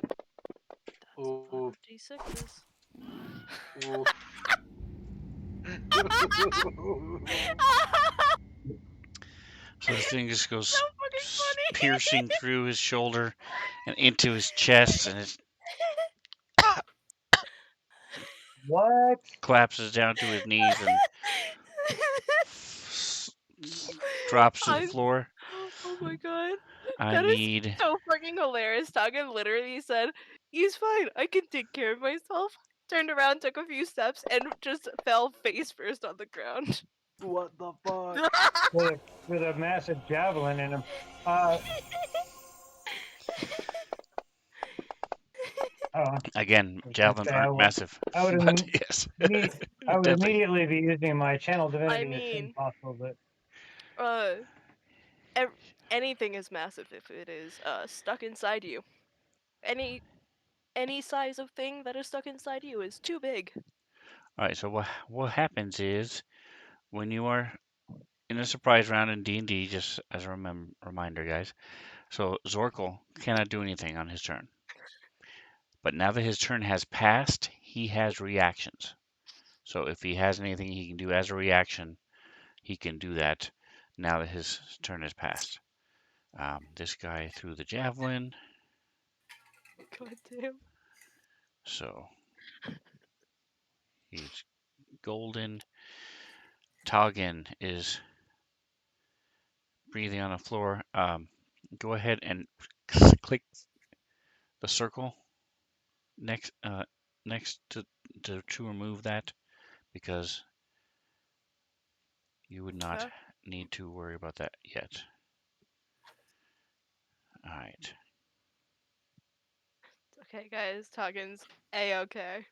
That's a lot Ooh. of d6s. Ooh. So this thing just So goes fucking funny. piercing through his shoulder and into his chest, and it What? collapses down to his knees and s- drops to the I, floor. oh my god. I That is need. so fucking hilarious. Tagan literally said, he's fine, I can take care of myself. Turned around, took a few steps, and just fell face first on the ground. What the fuck? With a massive javelin in him. Uh, uh, Again, I was gonna javelins say aren't massive, I would but yes, I would deadly. immediately be using my channel I divinity as soon as mean, possible, but uh, ev- anything is massive if it is stuck inside you. Any any size of thing that is stuck inside you is too big. All right, so what happens is when you are in a surprise round in D&D, just as a reminder, guys. So Zorkel cannot do anything on his turn. But now that his turn has passed, he has reactions. So if he has anything he can do as a reaction, he can do that now that his turn has passed. This guy threw the javelin, God damn. so he's golden. Toggin is breathing on the floor. Go ahead and click the circle next next to remove that because you would not Huh? need to worry about that yet. All right. Okay, guys, Toggins A-okay.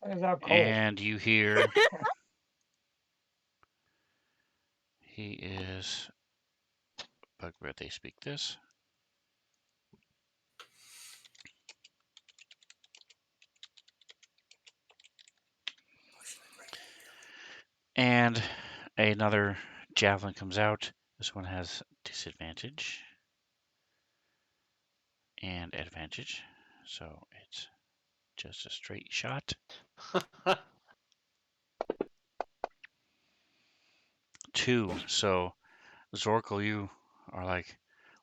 It's out cold. And you hear he is bugbear. They speak this. And another javelin comes out. This one has disadvantage and advantage. So it's just a straight shot. 2. So Zorkel, you are like,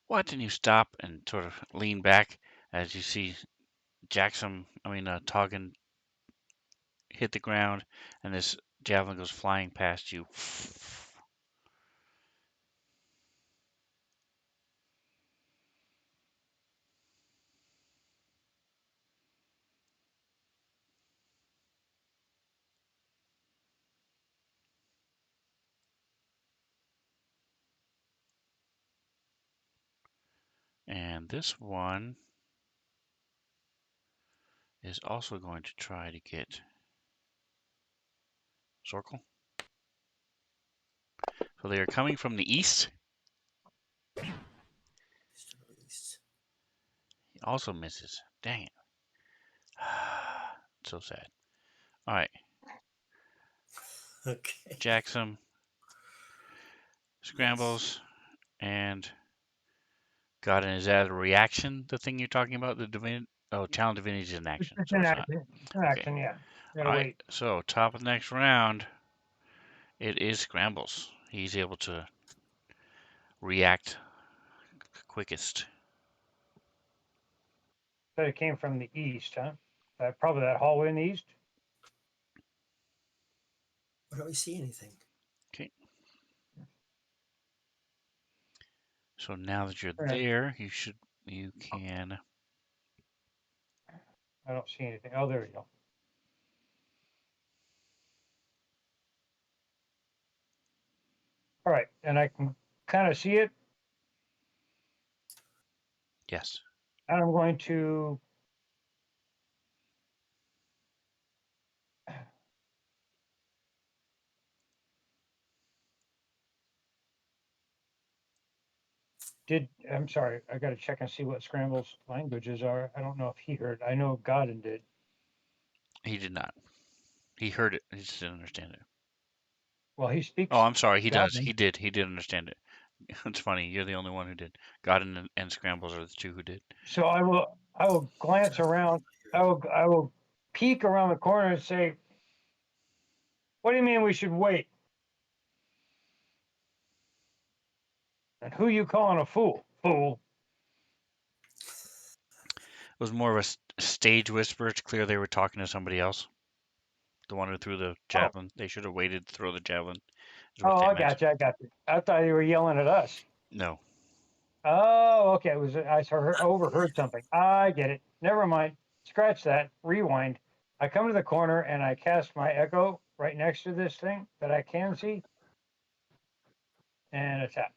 what? And you stop and sort of lean back as you see Toggin hit the ground and this javelin goes flying past you. And this one is also going to try to get Zorkel. So they are coming from the east. He also misses. Dang it. So sad. All right. Okay. Jackson scrambles and got an is that a reaction, the thing you're talking about? The divine challenge divinity is an action, It's so an it's not. action. It's an Okay. action, yeah. You All gotta right. wait. So top of the next round, it is scrambles. He's able to react quickest. But it came from the east, huh? Probably that hallway in the east. I don't really see anything. Okay. So now that you're Right. there, you can. I don't see anything. Oh, there we go. All right, and I can kind of see it, Yes. and I'm going to I'm sorry, I got to check and see what Scramble's languages are. I don't know if he heard. I know Godin did. He did not. He heard it. He just didn't understand it. Well, he Oh, speaks I'm sorry. He does. Godin. He did. He did understand it. It's funny. You're the only one who did. Godin and Scrambles are the two who did. So I will glance around. I will peek around the corner and say, "What do you mean we should wait? And who you calling a fool? Fool." It was more of a stage whisper. It's clear they were talking to somebody else. The one who threw the Oh, javelin. They should have waited to throw the javelin. Is what oh, they I meant. got you. I got you. I thought you were yelling at us. No. Oh, okay. It was overheard something. I get it. Never mind. Scratch that. Rewind. I come to the corner and I cast my echo right next to this thing that I can see and attack.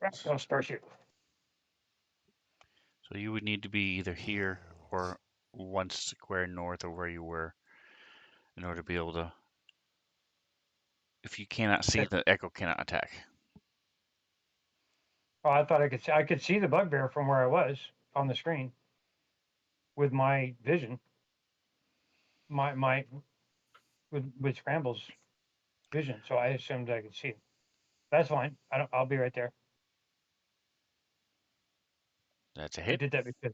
Right, don't start you. So you would need to be either here or one square north of where you were in order to be able to. If you cannot see, Okay. the echo cannot attack. Oh, I thought I could see the bugbear from where I was on the screen with my vision. My with Scramble's vision, so I assumed I could see it. That's fine. I'll be right there. That's a I hit. did that because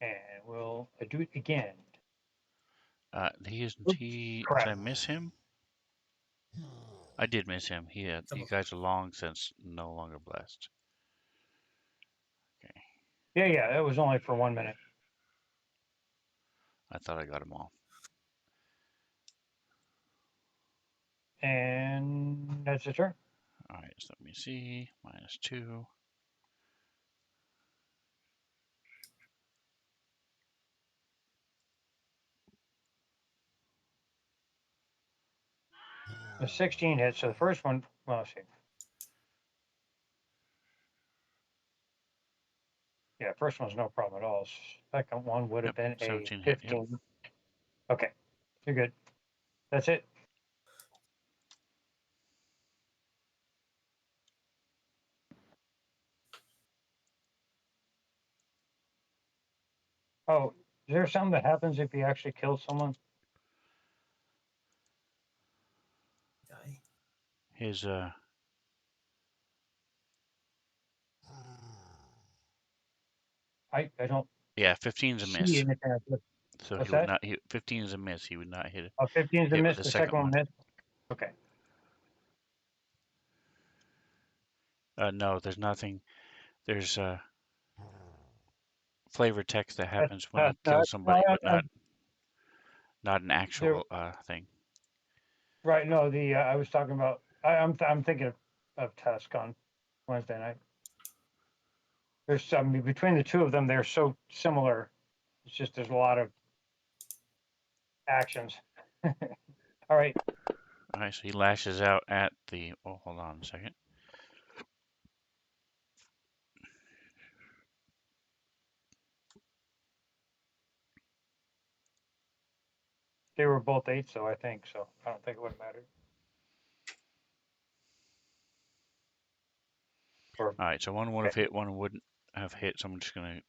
and we'll do it again. He isn't. Oops, He did crap. I miss him? I did miss him. He had. You Double. guys are long since no longer blessed. Okay. Yeah, it was only for 1 minute. I thought I got them all. And that's the turn. All right. So let me see. -2. The 16 hits. So the first one, well, let's see. Yeah, first one's no problem at all. Second one would have Yep. been a 17 hit. Yep. 15. Okay, you're good. That's it. Oh, is there something that happens if you actually kill someone? Die. His I don't yeah, 15's a see miss. anything. So he What's would that? not. 15 is a miss. He would not hit Oh, 15 is a hit with miss. the The second second one one. missed. Okay. No, there's nothing. There's flavor text that That's, happens when you no, kill somebody, but uh, not an there, actual thing. right. No, I was talking about. I'm thinking of Tusk on Wednesday night. There's I mean, between the two of them, they're so similar. It's just there's a lot of actions. All right, All right, so he lashes out at the. Oh, hold on a second. they were both 8, so I think so. I don't think it would have mattered. Or All right, so one would okay, have hit, one wouldn't have hit. So I'm just gonna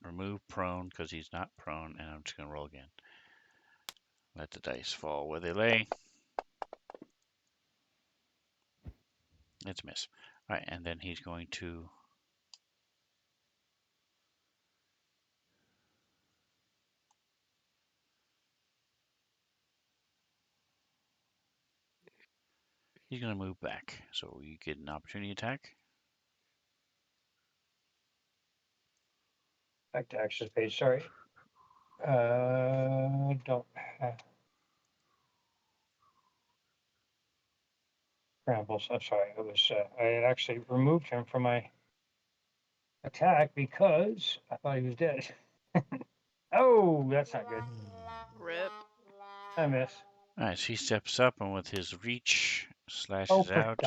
remove prone because he's not prone, and I'm just gonna roll again. Let the dice fall where they lay. It's a miss. All right, and then he's going to. He's gonna move back, so you get an opportunity attack. back to access page. Sorry. Don't have Scrambles. I'm sorry. It was I had actually removed him from my attack because I thought he was dead. Oh, that's not good. Rip. I miss. All right, so he steps up and with his reach Oh, slashes for out.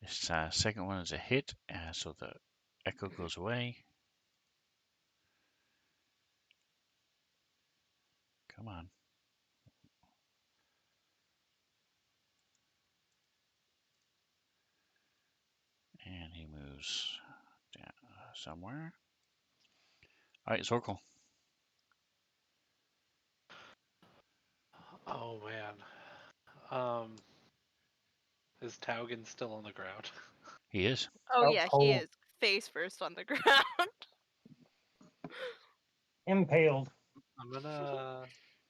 This second one is a hit, so the echo goes away. Come on. And he moves down somewhere. All right, Zorkel. Oh man. Um, is Taugen still on the ground? He is. Oh out yeah, he cold, is face first on the ground. impaled. I'm gonna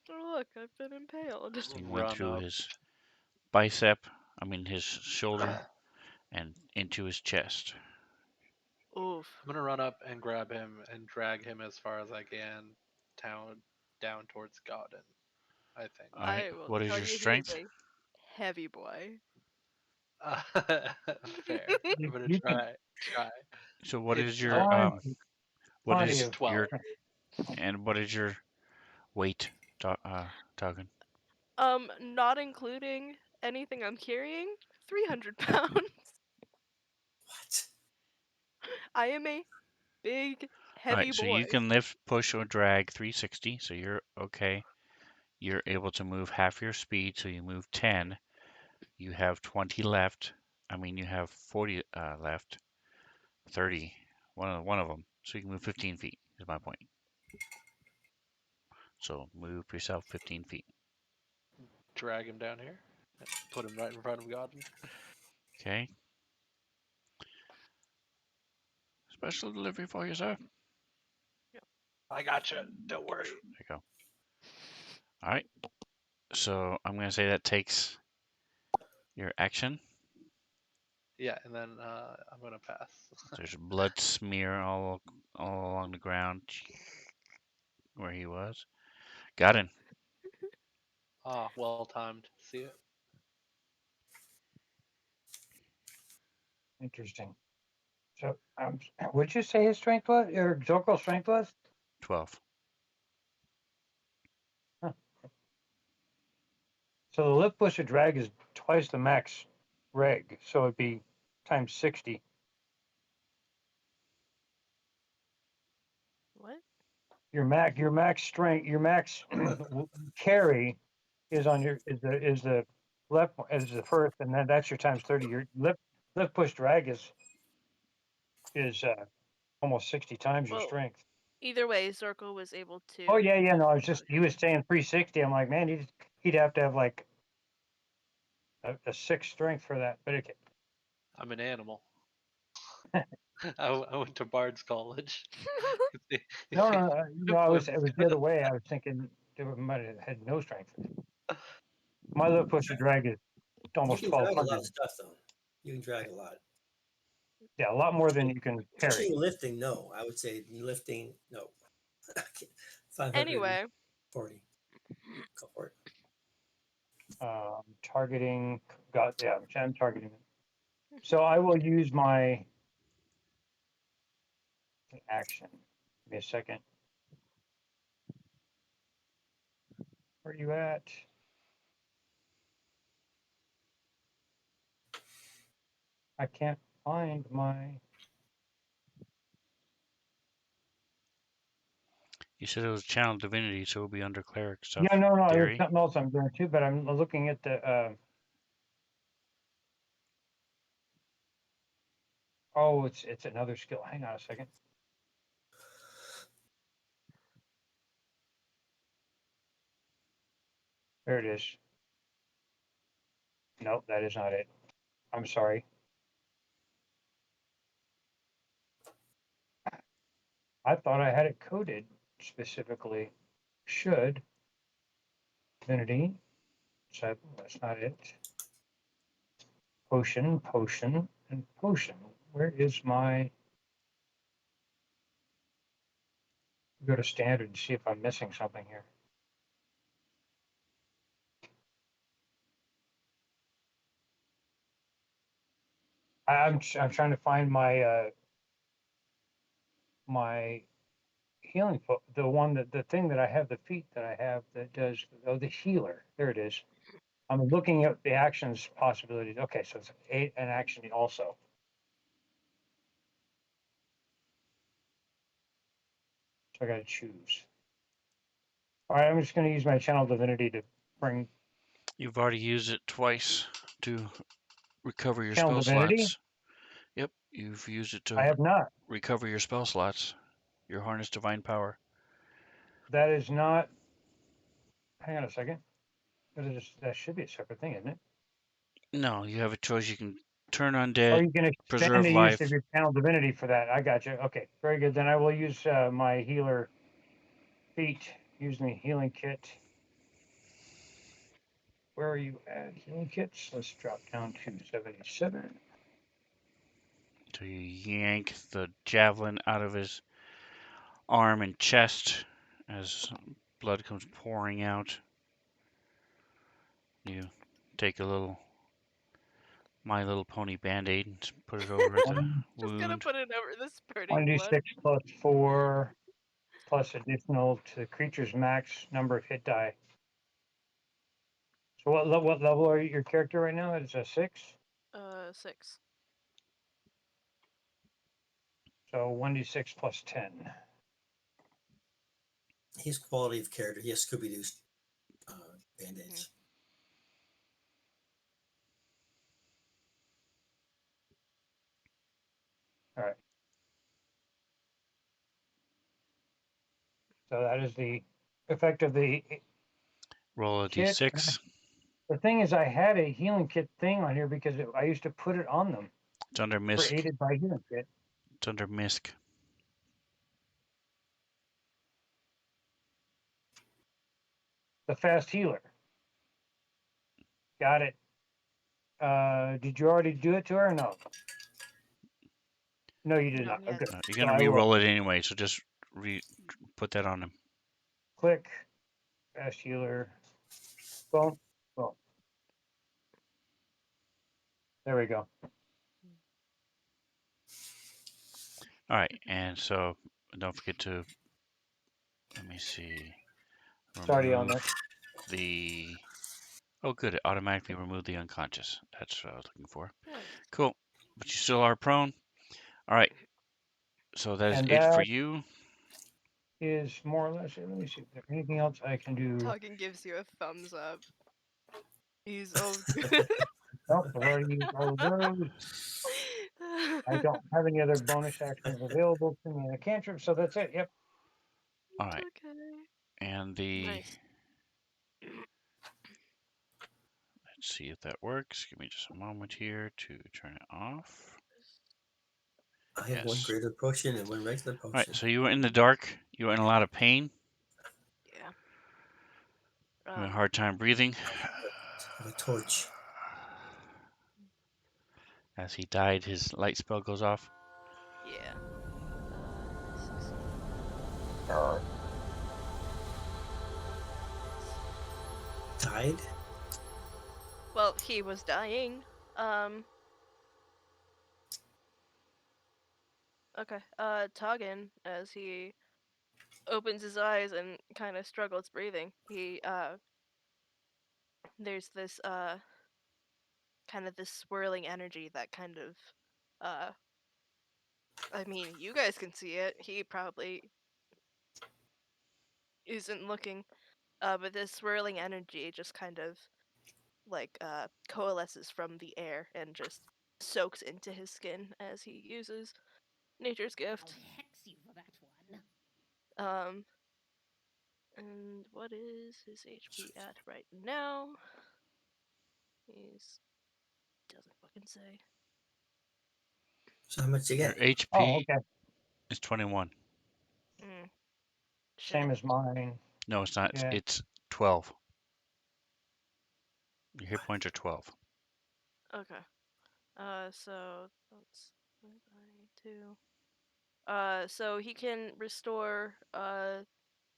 Oh look, I've been impaled. This thing went run through up. his bicep, his shoulder, and into his chest. Oof. I'm gonna run up and grab him and drag him as far as I can down towards Godin, I think. All right, I will what is tell your you he is strength? a heavy boy. Fair. I'm You, gonna you can try. So what is It's your plenty, what plenty is it's of 12. your and what is your weight, Token? Not including anything I'm carrying, 300 pounds. What? I am a big, All heavy right, so boy. you can lift, push, or drag 360, so you're okay. You're able to move half your speed, so you move 10. You have 20 left. I mean, you have 40 left. 30. One of them. So you can move 15 feet, is my point. So move yourself 15 feet. Drag him down here. Put him right in front of God. Okay. Special delivery for you, sir. I gotcha. Don't worry. There you go. All right. So I'm going to say that takes your action. Yeah, and then I'm gonna pass. There's blood smear all along the ground where he was. Got him. Ah, well timed. See it? Interesting. So, would you say his strength was, or Zorko's strength was? 12. So the lift, push, and drag is twice the max reg, so it'd be times 60. What? Your max strength, your max carry is on your is the left is the first, and then that's your times 30. Your lift, push, drag is almost 60 times your Well, strength. either way, Zorko was able to. Oh yeah, no, I was just he was saying 360. I'm like, man, he'd have to have like a 6 strength for that. But okay. I'm an animal. I went to Bard's College. No, I was it was the other way. I was thinking they might have had no strength. My lift, push, and drag is You almost can drag a lot 1200. of stuff though. You can drag a lot. Yeah, a lot more than you can carry. Pushing and lifting, no. I would say lifting, no. 540. Anyway, Go for it. Targeting, I'm targeting it. So I will use my action. Give me a second. Where are you at? I can't find my. You said it was channel divinity, so it'll be under cleric stuff. Yeah, no, there's Theory. something else I'm doing too, but I'm looking at the. Oh, it's another skill. Hang on a second. There it is. Nope, that is not it. I'm sorry. I thought I had it coded specifically. Should. Divinity. So that's not it. Potion, and potion. Where is my? Go to standard and see if I'm missing something here. I'm trying to find my healing foot, the thing that I have, the feat that I have that does the healer. There it is. I'm looking at the actions possibilities. Okay, so it's an action also. So I got to choose. All right, I'm just going to use my channel divinity to bring You've already used it twice to recover your channel spell divinity. slots. Yep, you've used it I to have not. recover your spell slots. Your harness divine power. That is not. Hang on a second. That should be a separate thing, isn't it? No, you have a choice. You can turn Oh, undead, you can extend preserve the use of life. your channel divinity for that. I got you. Okay, very good. Then I will use my healer feat. Use my healing kit. Where are you at? Healing kits. Let's drop down to 77. So you yank the javelin out of his arm and chest as blood comes pouring out. You take a little My Little Pony band-aid and put it over the just gonna wound. put it over the spurting blood. 1d6 plus 4 plus additional to the creature's max number of hit die. So what level are your character right now? It's a 6. 6. So 1d6 plus 10. His quality of character. He has Scooby Doo's band-aids. All right. So that is the effect of the Roll a kit. d6. The thing is, I had a healing kit thing on here because I used to put it on them It's under for misc. aided by healing kit. It's under misc. The fast healer. Got it. Did you already do it to her or no? No, you did Not not. yet. Okay. You're So gonna I will re-roll it anyway, so just put that on him. click fast healer. Boom. Boom. There we go. All right, and so don't forget to, let me see, It's already on there. remove the, oh good, it automatically removed the unconscious. That's what I was looking for. Nice. Cool, but you still are prone. All right, so that is And it for that you. is more or less it. Let me see. Is there anything else I can do? Talking gives you a thumbs up. He's all good. Nope, I've already used all of those. I don't have any other bonus actions available to me in a cantrip, so that's it. Yep. All right, Okay. and the, Nice. let's see if that works. Give me just a moment here to turn it off. I have one Yes. greater potion and one regular All right, potion. so you were in the dark. You were in a lot of pain. Yeah. Having a hard time breathing. I have a torch. As he died, his light spell goes off. Yeah. 16. Died? Well, he was dying. Um. Okay. Toggin, as he opens his eyes and kind of struggles breathing, there's this kind of this swirling energy that kind of uh I mean, you guys can see it. He probably isn't looking. But this swirling energy just kind of like coalesces from the air and just soaks into his skin as he uses nature's I'll gift. hex you for that one. Um and what is his HP at right now? He's doesn't fucking say. So how much you Your get? Oh, HP okay. is 21. Shit. Same as mine. No, it's not. Yeah. It's 12. Your hit points are 12. Okay. So that's 2. So he can restore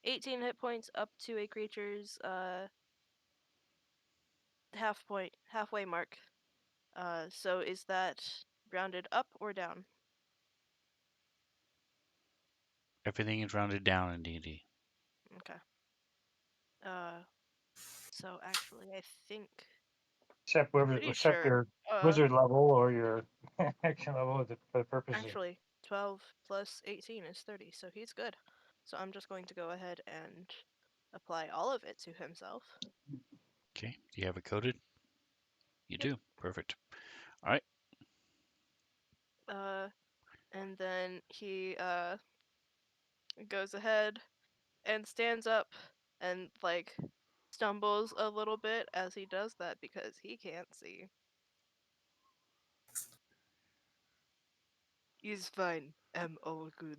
18 hit points up to a creature's halfway mark. So is that rounded up or down? Everything is rounded down in D&D. Okay. Uh, so actually, I think pretty Except sure. your wizard level or your action level for the purposes. Actually, 12 plus 18 is 30, so he's good. So I'm just going to go ahead and apply all of it to himself. Okay. Do you have it coded? You Yep. do. Perfect. All right. And then he goes ahead and stands up and like stumbles a little bit as he does that because he can't see. He's fine. I'm all good.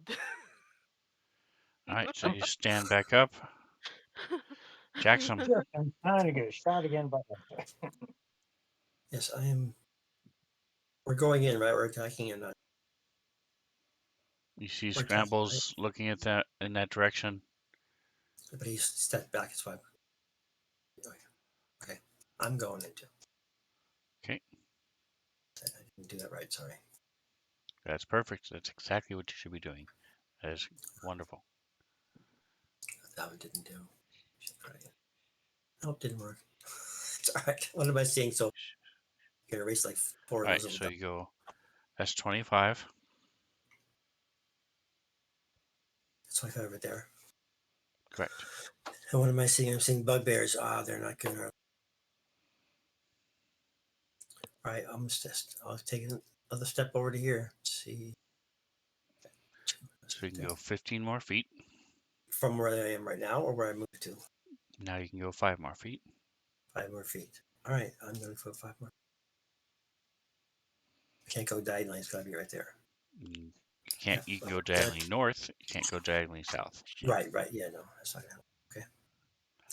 All right. So you stand back up. Jackson, Sure. I'm trying to get a shot again, but Yes, I am. We're going in, right? We're attacking and not. you see We're attacking, right? Scrambles looking at that in that direction. But he's stepped back. It's fine. Okay. I'm going into. Okay. I didn't do that right. Sorry. That's perfect. That's exactly what you should be doing. That is wonderful. That one didn't do. Should try again. Nope, didn't work. It's all right. What am I seeing? So Gotta erase like 4 All of right, those. so you go. That's 25. That's 25 right there. Correct. And what am I seeing? I'm seeing bugbears. They're not good. All right, I'll take another step over to here. Let's see. So you can go 15 more feet. From where I am right now or where I moved to. Now you can go 5 more feet. 5 more feet. All right, I'm going to go 5 more. I can't go diagonally. It's got to be right there. You can't. Yeah, You can well, go diagonally north. You can't go diagonally south. right. Yeah, no, that's not gonna help. Okay,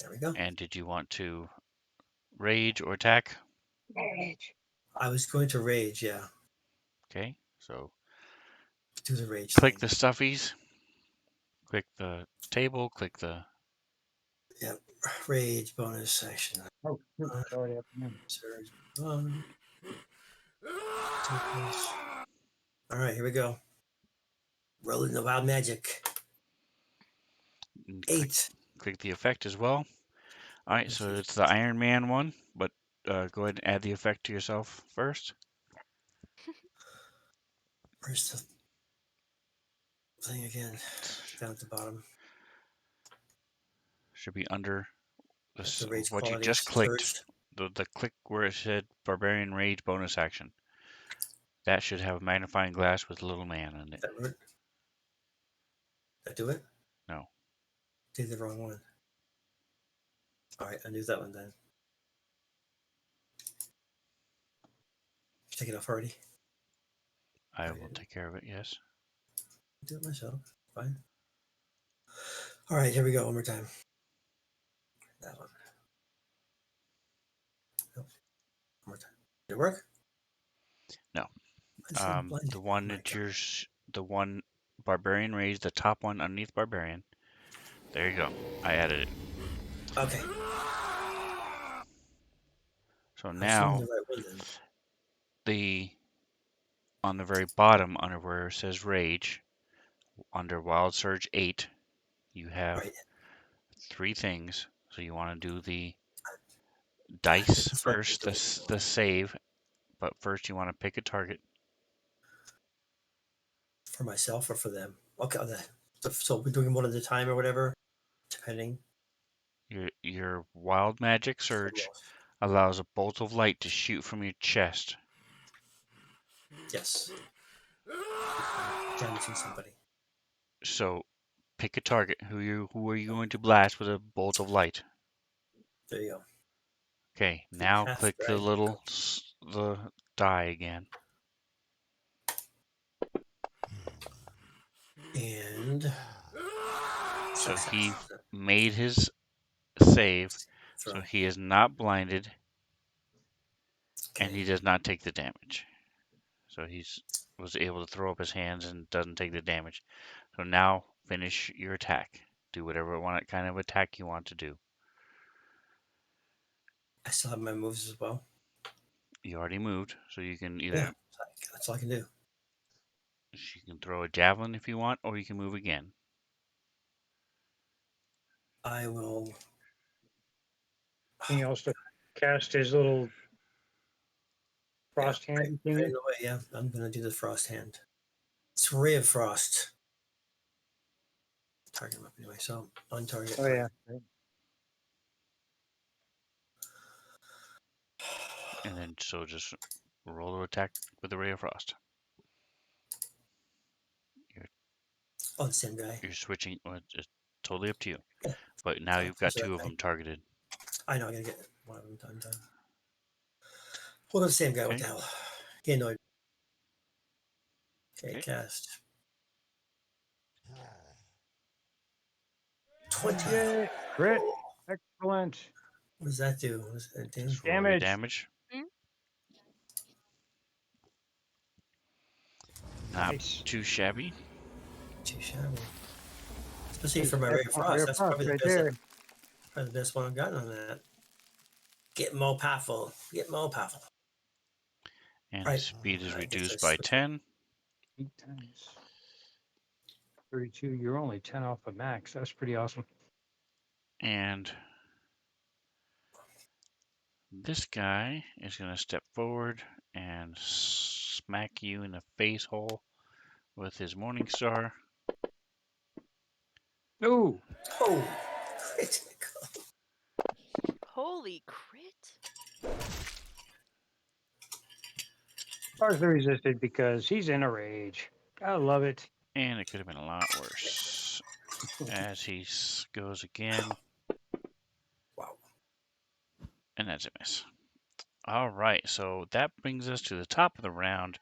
there we go. And did you want to rage or attack? I was going to rage. Yeah, Okay. So do the rage click thing. the stuffies. Click the table. Click the. Yeah, rage bonus section. Oh, shoot, it's already up there. Surge. All right, here we go. Rolling the wild magic. And 8. click the effect as well. All right. Let's So see. it's the Iron Man one, but go ahead and add the effect to yourself first. Where's the thing again? Down at the bottom. Should be under That's this. the rage What you qualities. just clicked. Surged. The click where it said Barbarian Rage bonus action. That should have a magnifying glass with a little man in it. That root. Did I do it? No. Did the wrong one. All right, undo that one then. Take it off already. I will take care of it. Yes. Do it myself. Fine. All right, here we go. One more time. That one. Nope. One more time. Did it work? No. It's so blinding. The one My that God. you're, the one Barbarian Rage, the top one underneath Barbarian. There you go. I added it. Okay. So I'm showing now the right one then. the on the very bottom under where it says Rage, under Wild Surge 8, you have Right. 3 things. So you want to do the This dice is what I'm first, doing. the save, but first you want to pick a target. For myself or for them. Okay. So we're doing one at a time or whatever, depending. Your Wild Magic Surge allows a bolt of light to shoot from your chest. Yes. I'm damaging somebody. So pick a target. Who are you going to blast with a bolt of light? There you go. Okay, now Half click the drag. little the die again. And So success. he made his save, so Throw. he is not blinded and Okay. he does not take the damage. So he's was able to throw up his hands and doesn't take the damage. So now finish your attack. Do whatever kind of attack you want to do. I still have my moves as well. You already moved, so you can Yeah. either That's all I can do. you can throw a javelin if you want, or you can move again. I will. Can he also cast his little frost Right, hand right thingy? in the way. Yeah. I'm going to do the frost hand. It's Ray of Frost. Target him up anyway. So on target. Oh yeah. Right. And then so just roll to attack with the Ray of Frost. Oh, the same guy. You're switching, well, it's totally up to you. Yeah. But now Oh, you've got so that 2 of guy. them targeted. I know. I got to get one of them done. Hold on, the same guy. What Okay. the hell? He annoyed. Okay, Okay. cast. 20. Yay! Crit. Excellent. What does that do? What does that do? Just roll your Damage. damage. Hmm? Not Nice. too shabby. Too shabby. Especially Nice. for my Ray of Excellent Frost. Ray of That's Frost probably the right best. there. Probably the best one I've gotten on that. Get more powerful. Get more powerful. And Right. his speed is I guess I reduced by switch. 10. 8 times 32. You're only 10 off of max. That's pretty awesome. And This guy is going to step forward and smack you in the face hole with his Morning Star. Ooh, Oh, critical. Holy crit! partially resisted because he's in a rage. I love it. And it could have been a lot worse. As he goes again, Wow. and that's a miss. All right, so that brings us to the top of the round,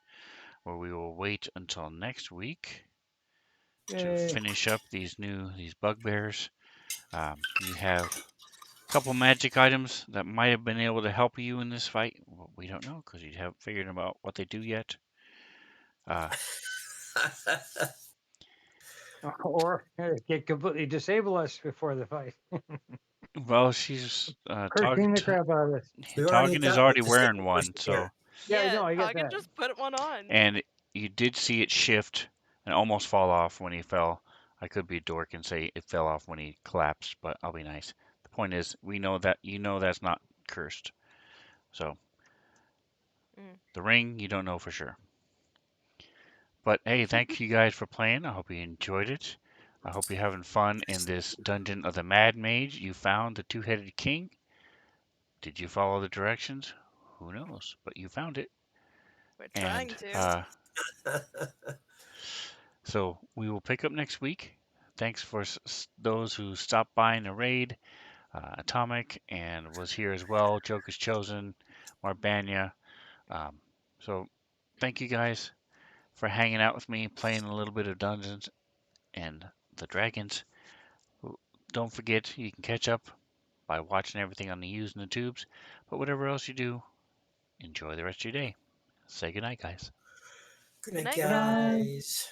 where we will wait until next week to Yay. finish up these bugbears. You have a couple magic items that might have been able to help you in this fight. Well, we don't know because you haven't figured out what they do yet. Uh, Or get completely disable us before the fight. well, she's Cursing the crap out of us. We already Toggin is got one already wearing disabled one, person so here. Yeah, I Yeah, know, I get Hagen that. just put one on. and you did see it shift and almost fall off when he fell. I could be a dork and say it fell off when he collapsed, but I'll be nice. The point is, we know that that's not cursed. So Mm. the ring, you don't know for sure. But hey, thank you guys for playing. I hope you enjoyed it. I hope you're having fun in this dungeon of the Mad Mage. You found the two-headed king. Did you follow the directions? Who knows? But you found it. We're trying And to. so we will pick up next week. Thanks for those who stopped by in the raid. Atomic and was here as well. Joker's Chosen, Marbanya. Um, so thank you guys for hanging out with me, playing a little bit of Dungeons and the Dragons. Don't forget, you can catch up by watching everything on the U's and the Tubes. But whatever else you do, enjoy the rest of your day. Say goodnight, guys. Good Good night, night, Good night. guys.